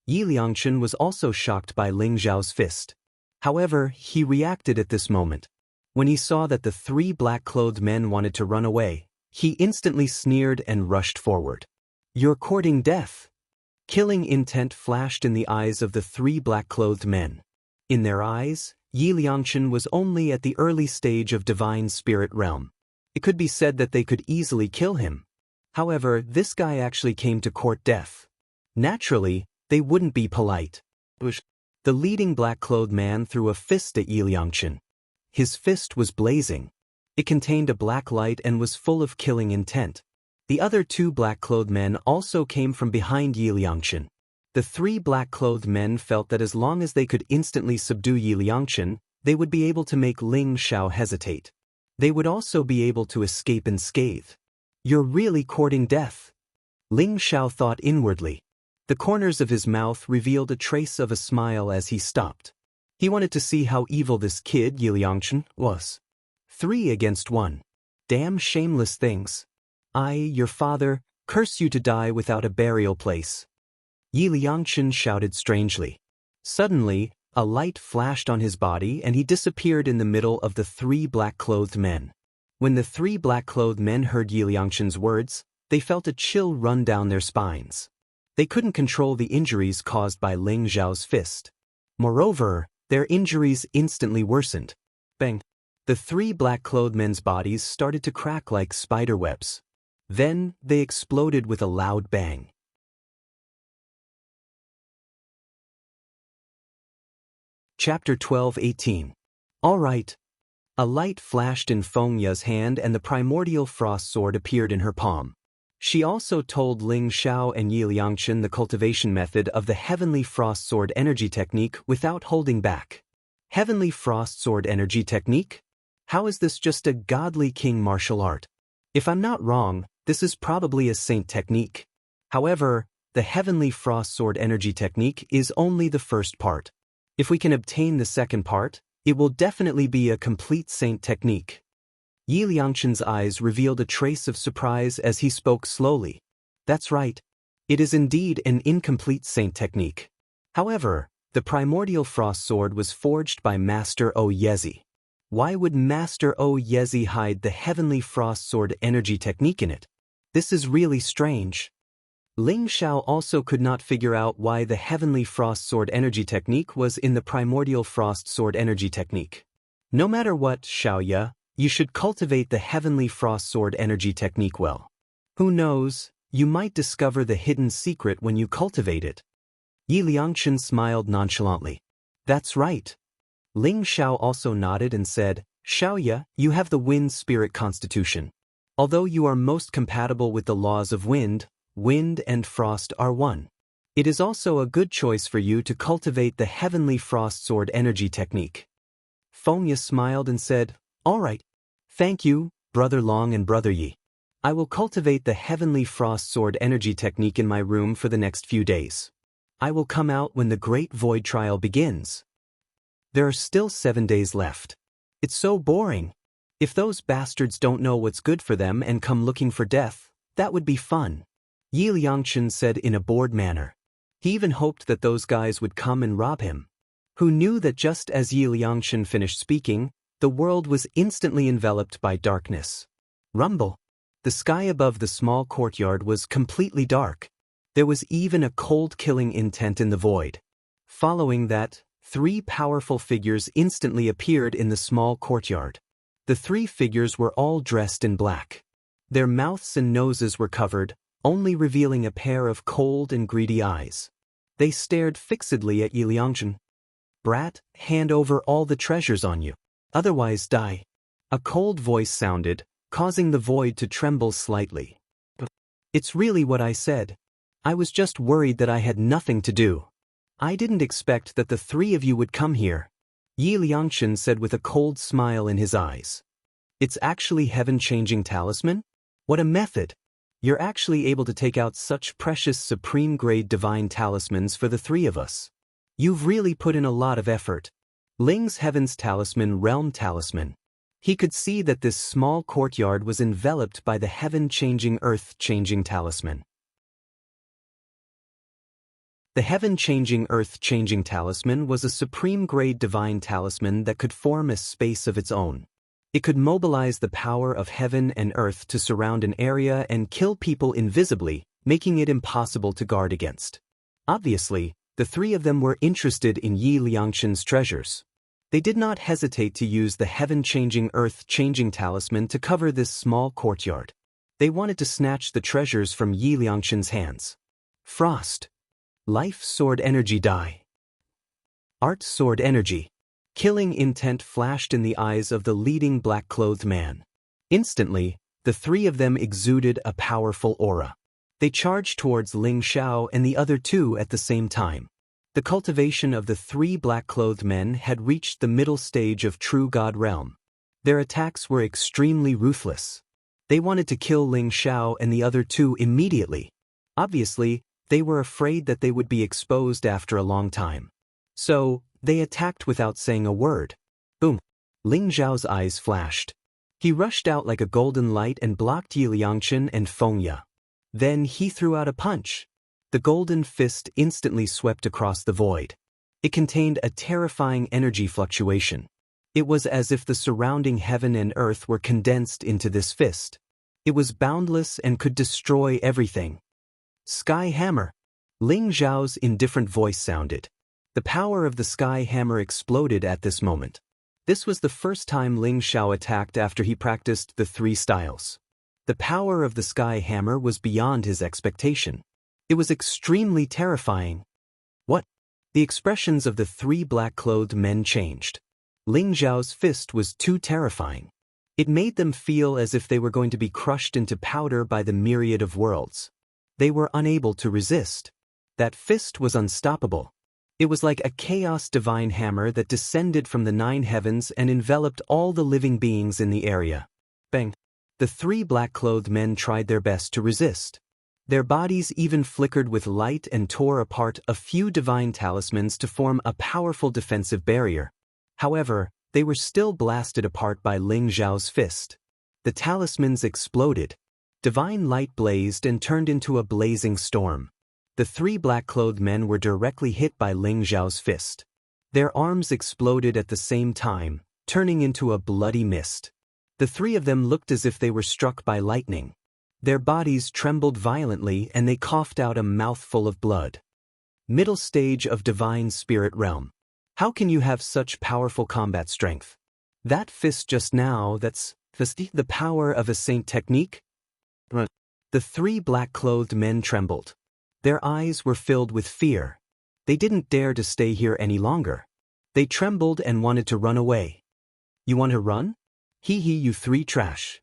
Yi Liangchen was also shocked by Ling Xiao's fist. However, he reacted at this moment. When he saw that the 3 black-clothed men wanted to run away, he instantly sneered and rushed forward. You're courting death. Killing intent flashed in the eyes of the 3 black-clothed men. In their eyes, Yi Liangchen was only at the early stage of divine spirit realm. It could be said that they could easily kill him. However, this guy actually came to court death. Naturally, they wouldn't be polite. The leading black-clothed man threw a fist at Yi Liangchen. His fist was blazing. It contained a black light and was full of killing intent. The other 2 black-clothed men also came from behind Yi Liangchen. The 3 black-clothed men felt that as long as they could instantly subdue Yi Liangchen, they would be able to make Ling Xiao hesitate. They would also be able to escape unscathed. You're really courting death. Ling Xiao thought inwardly. The corners of his mouth revealed a trace of a smile as he stopped. He wanted to see how evil this kid, Yi Liangchen, was. 3 against 1. Damn shameless things. I, your father, curse you to die without a burial place. Yi Liangchen shouted strangely. Suddenly, a light flashed on his body and he disappeared in the middle of the 3 black-clothed men. When the 3 black-clothed men heard Yi Liangchen's words, they felt a chill run down their spines. They couldn't control the injuries caused by Ling Xiao's fist. Moreover, their injuries instantly worsened. Bang! The 3 black-clothed men's bodies started to crack like spider webs. Then, they exploded with a loud bang. Chapter 12:18. All right. A light flashed in Feng Ya's hand and the primordial frost sword appeared in her palm. She also told Ling Xiao and Yi Liangchen the cultivation method of the Heavenly Frost Sword Energy Technique without holding back. Heavenly Frost Sword Energy Technique? How is this just a godly king martial art? If I'm not wrong, this is probably a saint technique. However, the Heavenly Frost Sword Energy Technique is only the first part. If we can obtain the second part, it will definitely be a complete saint technique. Yi Liangchen's eyes revealed a trace of surprise as he spoke slowly. That's right. It is indeed an incomplete saint technique. However, the primordial frost sword was forged by Master O Yezi. Why would Master O Yezi hide the Heavenly Frost Sword Energy Technique in it? This is really strange. Ling Xiao also could not figure out why the Heavenly Frost Sword Energy Technique was in the Primordial Frost Sword Energy Technique. No matter what, Xiaoya, you should cultivate the Heavenly Frost Sword Energy Technique well. Who knows, you might discover the hidden secret when you cultivate it. Yi Liangchen smiled nonchalantly. That's right. Ling Xiao also nodded and said, Xiaoya, you have the wind spirit constitution. Although you are most compatible with the laws of wind and frost are one. It is also a good choice for you to cultivate the Heavenly Frost Sword Energy Technique. Feng Ya smiled and said, All right. Thank you, Brother Long and Brother Yi. I will cultivate the Heavenly Frost Sword Energy Technique in my room for the next few days. I will come out when the Great Void Trial begins. There are still 7 days left. It's so boring. If those bastards don't know what's good for them and come looking for death, that would be fun. Yi Liangchen said in a bored manner. He even hoped that those guys would come and rob him. who knew that just as Yi Liangshan finished speaking, the world was instantly enveloped by darkness. Rumble. The sky above the small courtyard was completely dark. There was even a cold killing intent in the void. Following that, 3 powerful figures instantly appeared in the small courtyard. The 3 figures were all dressed in black. Their mouths and noses were covered, only revealing a pair of cold and greedy eyes. They stared fixedly at Yi Liangshan. "Brat, hand over all the treasures on you. Otherwise die." A cold voice sounded, causing the void to tremble slightly. "It's really what I said. I was just worried that I had nothing to do. I didn't expect that the 3 of you would come here," Yi Liangshan said with a cold smile in his eyes. "It's actually heaven-changing talisman? What a method! You're actually able to take out such precious supreme-grade divine talismans for the 3 of us. You've really put in a lot of effort." Ling's Heaven's Talisman Realm Talisman. He could see that this small courtyard was enveloped by the heaven-changing earth-changing talisman. The heaven-changing earth-changing talisman was a supreme-grade divine talisman that could form a space of its own. It could mobilize the power of heaven and earth to surround an area and kill people invisibly, making it impossible to guard against. Obviously, the 3 of them were interested in Yi Liangshan's treasures. They did not hesitate to use the heaven-changing earth-changing talisman to cover this small courtyard. They wanted to snatch the treasures from Yi Liangshan's hands. Frost. Life Sword Energy Die. Art Sword Energy. Killing intent flashed in the eyes of the leading black-clothed man. Instantly, the 3 of them exuded a powerful aura. They charged towards Ling Xiao and the other 2 at the same time. The cultivation of the 3 black-clothed men had reached the middle stage of true God realm. Their attacks were extremely ruthless. They wanted to kill Ling Xiao and the other 2 immediately. Obviously, they were afraid that they would be exposed after a long time. So, they attacked without saying a word. Boom! Ling Xiao's eyes flashed. He rushed out like a golden light and blocked Yi Liangshan and Feng Ya. Then he threw out a punch. The golden fist instantly swept across the void. It contained a terrifying energy fluctuation. It was as if the surrounding heaven and earth were condensed into this fist. It was boundless and could destroy everything. Sky Hammer. Ling Xiao's indifferent voice sounded. The power of the Sky Hammer exploded at this moment. This was the first time Ling Xiao attacked after he practiced the 3 styles. The power of the Sky Hammer was beyond his expectation. It was extremely terrifying. What? The expressions of the 3 black-clothed men changed. Ling Xiao's fist was too terrifying. It made them feel as if they were going to be crushed into powder by the myriad of worlds. They were unable to resist. That fist was unstoppable. It was like a chaos divine hammer that descended from the 9 heavens and enveloped all the living beings in the area. Bang! The 3 black-clothed men tried their best to resist. Their bodies even flickered with light and tore apart a few divine talismans to form a powerful defensive barrier. However, they were still blasted apart by Ling Xiao's fist. The talismans exploded. Divine light blazed and turned into a blazing storm. The 3 black-clothed men were directly hit by Ling Xiao's fist. Their arms exploded at the same time, turning into a bloody mist. The 3 of them looked as if they were struck by lightning. Their bodies trembled violently and they coughed out a mouthful of blood. Middle stage of Divine Spirit Realm. How can you have such powerful combat strength? That fist just now, that's the power of a saint technique? The 3 black-clothed men trembled. Their eyes were filled with fear. They didn't dare to stay here any longer. They trembled and wanted to run away. You want to run? Hee hee, you 3 trash.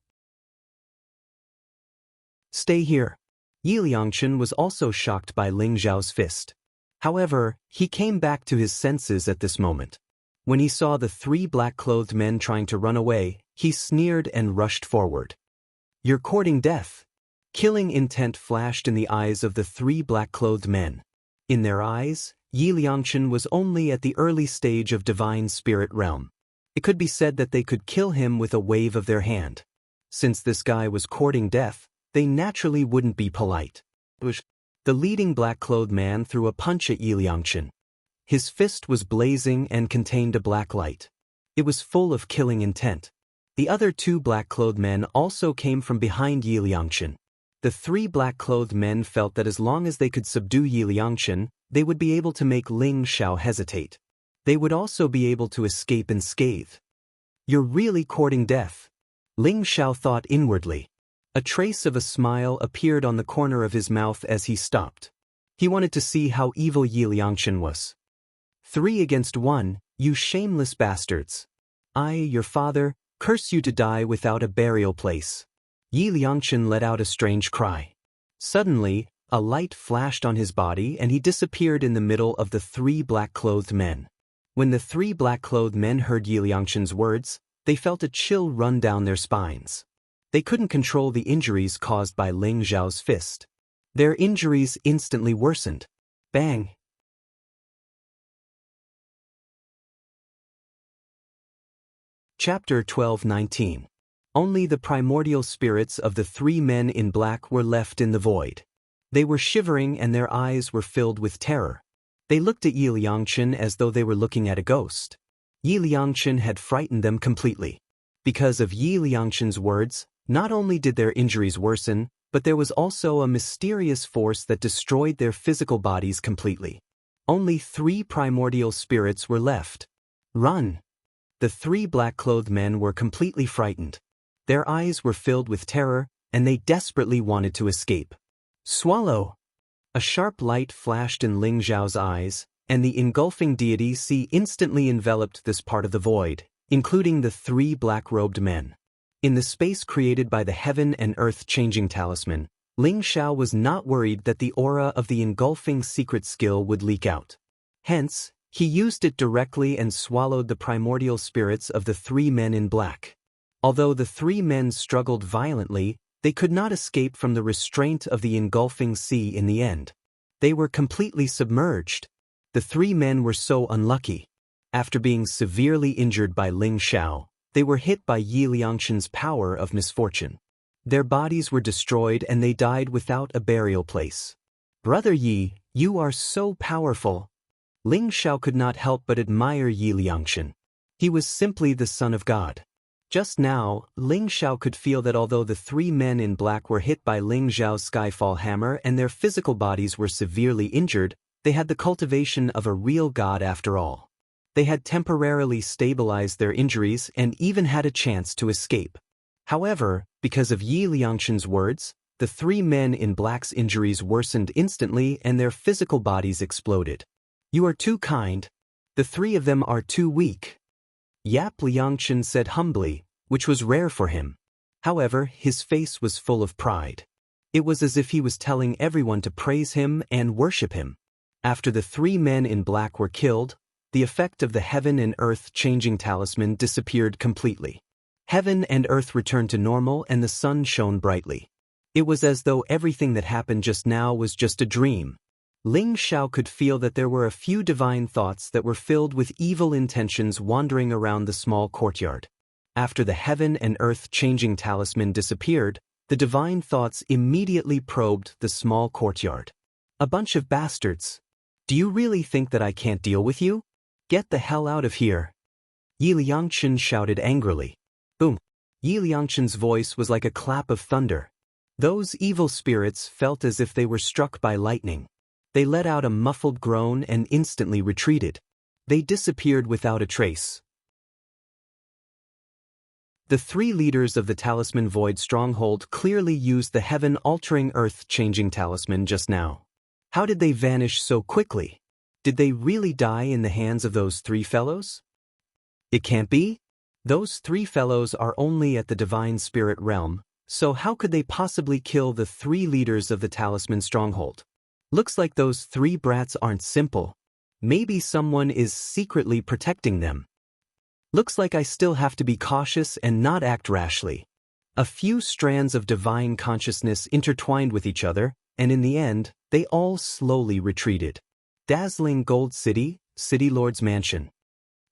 Stay here. Yi Liangshan was also shocked by Ling Xiao's fist. However, he came back to his senses at this moment. When he saw the 3 black-clothed men trying to run away, he sneered and rushed forward. You're courting death. Killing intent flashed in the eyes of the 3 black-clothed men. In their eyes, Yi Liangshan was only at the early stage of Divine Spirit Realm. It could be said that they could kill him with a wave of their hand. Since this guy was courting death, they naturally wouldn't be polite. The leading black-clothed man threw a punch at Yi Liangshan. His fist was blazing and contained a black light. It was full of killing intent. The other two black-clothed men also came from behind Yi Liangchen. The three black-clothed men felt that as long as they could subdue Yi Liangchen, they would be able to make Ling Xiao hesitate. They would also be able to escape unscathed. "You're really courting death," Ling Xiao thought inwardly. A trace of a smile appeared on the corner of his mouth as he stopped. He wanted to see how evil Yi Liangchen was. 3 against 1, you shameless bastards. I, your father, curse you to die without a burial place. Yi Liangchen let out a strange cry. Suddenly, a light flashed on his body and he disappeared in the middle of the 3 black-clothed men. When the 3 black-clothed men heard Yi Liangchen's words, they felt a chill run down their spines. They couldn't control the injuries caused by Ling Xiao's fist. Their injuries instantly worsened. Bang! Chapter 12:19. Only the primordial spirits of the 3 men in black were left in the void. They were shivering and their eyes were filled with terror. They looked at Yi Liangchen as though they were looking at a ghost. Yi Liangchen had frightened them completely. Because of Yi Liangchen's words, not only did their injuries worsen, but there was also a mysterious force that destroyed their physical bodies completely. Only 3 primordial spirits were left. Run! The 3 black-clothed men were completely frightened. Their eyes were filled with terror, and they desperately wanted to escape. Swallow! A sharp light flashed in Ling Xiao's eyes, and the engulfing deity Sea instantly enveloped this part of the void, including the 3 black-robed men. In the space created by the heaven and earth changing talisman, Ling Xiao was not worried that the aura of the engulfing secret skill would leak out. Hence, he used it directly and swallowed the primordial spirits of the 3 men in black. Although the 3 men struggled violently, they could not escape from the restraint of the engulfing sea in the end. They were completely submerged. The 3 men were so unlucky. After being severely injured by Ling Xiao, they were hit by Yi Liangchen's power of misfortune. Their bodies were destroyed and they died without a burial place. Brother Yi, you are so powerful. Ling Xiao could not help but admire Yi Liangchen. He was simply the son of God. Just now, Ling Xiao could feel that although the 3 men in black were hit by Ling Xiao's Skyfall hammer and their physical bodies were severely injured, they had the cultivation of a real god after all. They had temporarily stabilized their injuries and even had a chance to escape. However, because of Yi Liangchen's words, the 3 men in black's injuries worsened instantly and their physical bodies exploded. You are too kind. The 3 of them are too weak. Yap Liangchen said humbly, which was rare for him. However, his face was full of pride. It was as if he was telling everyone to praise him and worship him. After the 3 men in black were killed, the effect of the heaven and earth changing talisman disappeared completely. Heaven and earth returned to normal and the sun shone brightly. It was as though everything that happened just now was just a dream. Ling Xiao could feel that there were a few divine thoughts that were filled with evil intentions wandering around the small courtyard. After the heaven and earth changing talisman disappeared, the divine thoughts immediately probed the small courtyard. A bunch of bastards. Do you really think that I can't deal with you? Get the hell out of here. Yi Liangchen shouted angrily. Boom. Yi Liangchen's voice was like a clap of thunder. Those evil spirits felt as if they were struck by lightning. They let out a muffled groan and instantly retreated. They disappeared without a trace. The 3 leaders of the Talisman Void Stronghold clearly used the heaven-altering earth-changing talisman just now. How did they vanish so quickly? Did they really die in the hands of those 3 fellows? It can't be. Those 3 fellows are only at the Divine Spirit realm, so how could they possibly kill the 3 leaders of the Talisman Stronghold? Looks like those 3 brats aren't simple. Maybe someone is secretly protecting them. Looks like I still have to be cautious and not act rashly. A few strands of divine consciousness intertwined with each other, and in the end, they all slowly retreated. Dazzling Gold City, City Lord's Mansion.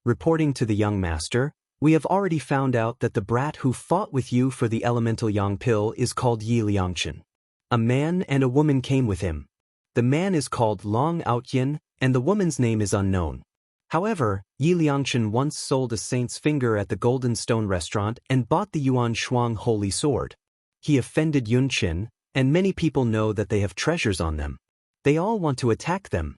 Reporting to the young master, we have already found out that the brat who fought with you for the elemental yang pill is called Yi Liangchen. A man and a woman came with him. The man is called Long Outyin, and the woman's name is unknown. However, Yi Liangchen once sold a saint's finger at the Golden Stone restaurant and bought the Yuan Shuang holy sword. He offended Yunqin, and many people know that they have treasures on them. They all want to attack them.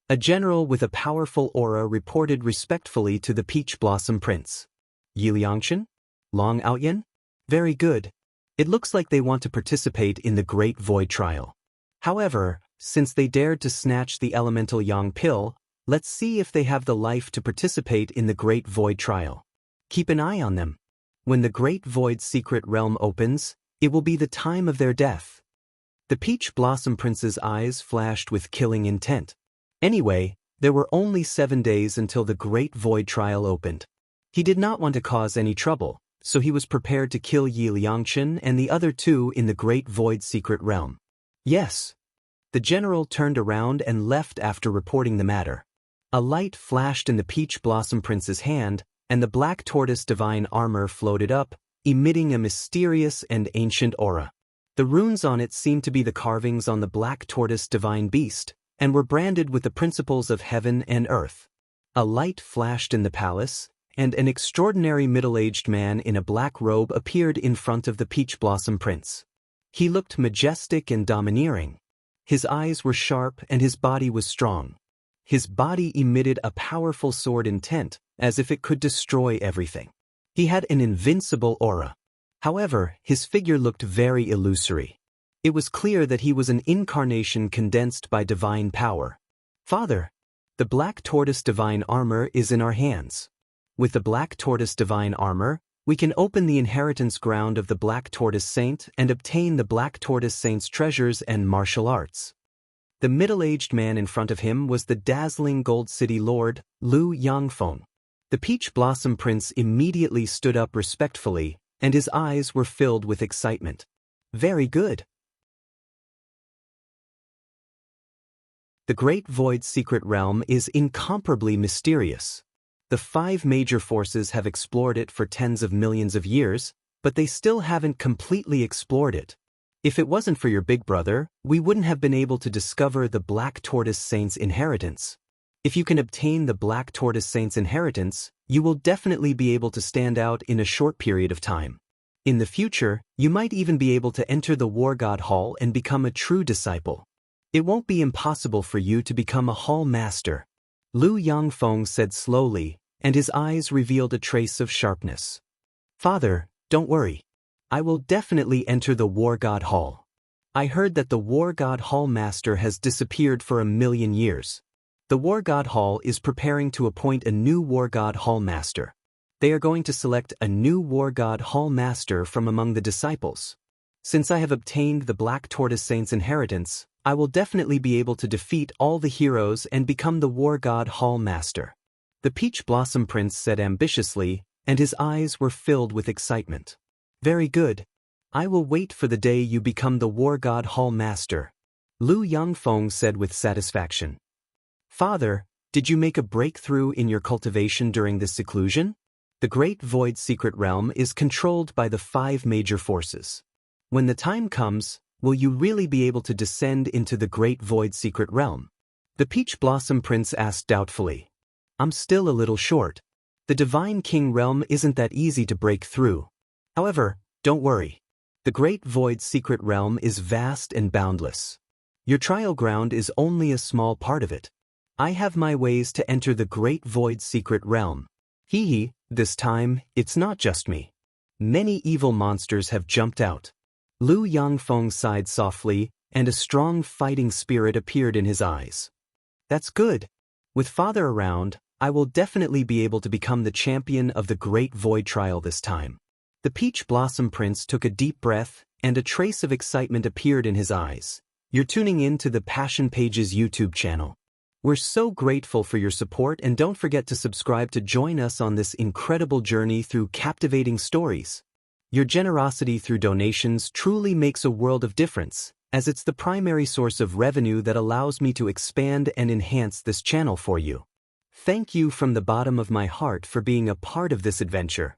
A general with a powerful aura reported respectfully to the Peach Blossom Prince. Yi Liangchen? Long Outyan? Very good. It looks like they want to participate in the Great Void Trial. However, since they dared to snatch the elemental Yang pill, let's see if they have the life to participate in the Great Void Trial. Keep an eye on them. When the Great Void Secret Realm opens, it will be the time of their death. The Peach Blossom Prince's eyes flashed with killing intent. Anyway, there were only 7 days until the Great Void Trial opened. He did not want to cause any trouble, so he was prepared to kill Yi Liangchen and the other two in the Great Void Secret Realm. Yes. The general turned around and left after reporting the matter. A light flashed in the Peach Blossom Prince's hand, and the Black Tortoise Divine Armor floated up, emitting a mysterious and ancient aura. The runes on it seemed to be the carvings on the Black Tortoise Divine Beast, and were branded with the principles of heaven and earth. A light flashed in the palace, and an extraordinary middle-aged man in a black robe appeared in front of the Peach Blossom Prince. He looked majestic and domineering. His eyes were sharp and his body was strong. His body emitted a powerful sword intent, as if it could destroy everything. He had an invincible aura. However, his figure looked very illusory. It was clear that he was an incarnation condensed by divine power. Father, the Black Tortoise Divine Armor is in our hands. With the Black Tortoise Divine Armor, we can open the inheritance ground of the Black Tortoise Saint and obtain the Black Tortoise Saint's treasures and martial arts. The middle-aged man in front of him was the dazzling Gold City Lord, Lu Yangfeng. The Peach Blossom Prince immediately stood up respectfully, and his eyes were filled with excitement. Very good. The Great Void Secret Realm is incomparably mysterious. The 5 major forces have explored it for tens of millions of years, but they still haven't completely explored it. If it wasn't for your big brother, we wouldn't have been able to discover the Black Tortoise Saint's inheritance. If you can obtain the Black Tortoise Saint's inheritance, you will definitely be able to stand out in a short period of time. In the future, you might even be able to enter the War God Hall and become a true disciple. It won't be impossible for you to become a Hall Master. Lu Yangfeng said slowly, and his eyes revealed a trace of sharpness. Father, don't worry. I will definitely enter the War God Hall. I heard that the War God Hall Master has disappeared for 1,000,000 years. The War God Hall is preparing to appoint a new War God Hall Master. They are going to select a new War God Hall Master from among the disciples. Since I have obtained the Black Tortoise Saint's inheritance, I will definitely be able to defeat all the heroes and become the War God Hall Master. The Peach Blossom Prince said ambitiously, and his eyes were filled with excitement. Very good. I will wait for the day you become the War God Hall Master. Lu Yangfeng said with satisfaction. Father, did you make a breakthrough in your cultivation during this seclusion? The Great Void Secret Realm is controlled by the 5 major forces. When the time comes, will you really be able to descend into the Great Void Secret Realm? The Peach Blossom Prince asked doubtfully. I'm still a little short. The Divine King Realm isn't that easy to break through. However, don't worry. The Great Void Secret Realm is vast and boundless. Your trial ground is only a small part of it. I have my ways to enter the Great Void Secret Realm. Hee, this time, it's not just me. Many evil monsters have jumped out. Lu Yangfeng sighed softly, and a strong fighting spirit appeared in his eyes. That's good. With Father around, I will definitely be able to become the champion of the Great Void Trial this time. The Peach Blossom Prince took a deep breath, and a trace of excitement appeared in his eyes. You're tuning in to the Passion Pages YouTube channel. We're so grateful for your support, and don't forget to subscribe to join us on this incredible journey through captivating stories. Your generosity through donations truly makes a world of difference, as it's the primary source of revenue that allows me to expand and enhance this channel for you. Thank you from the bottom of my heart for being a part of this adventure.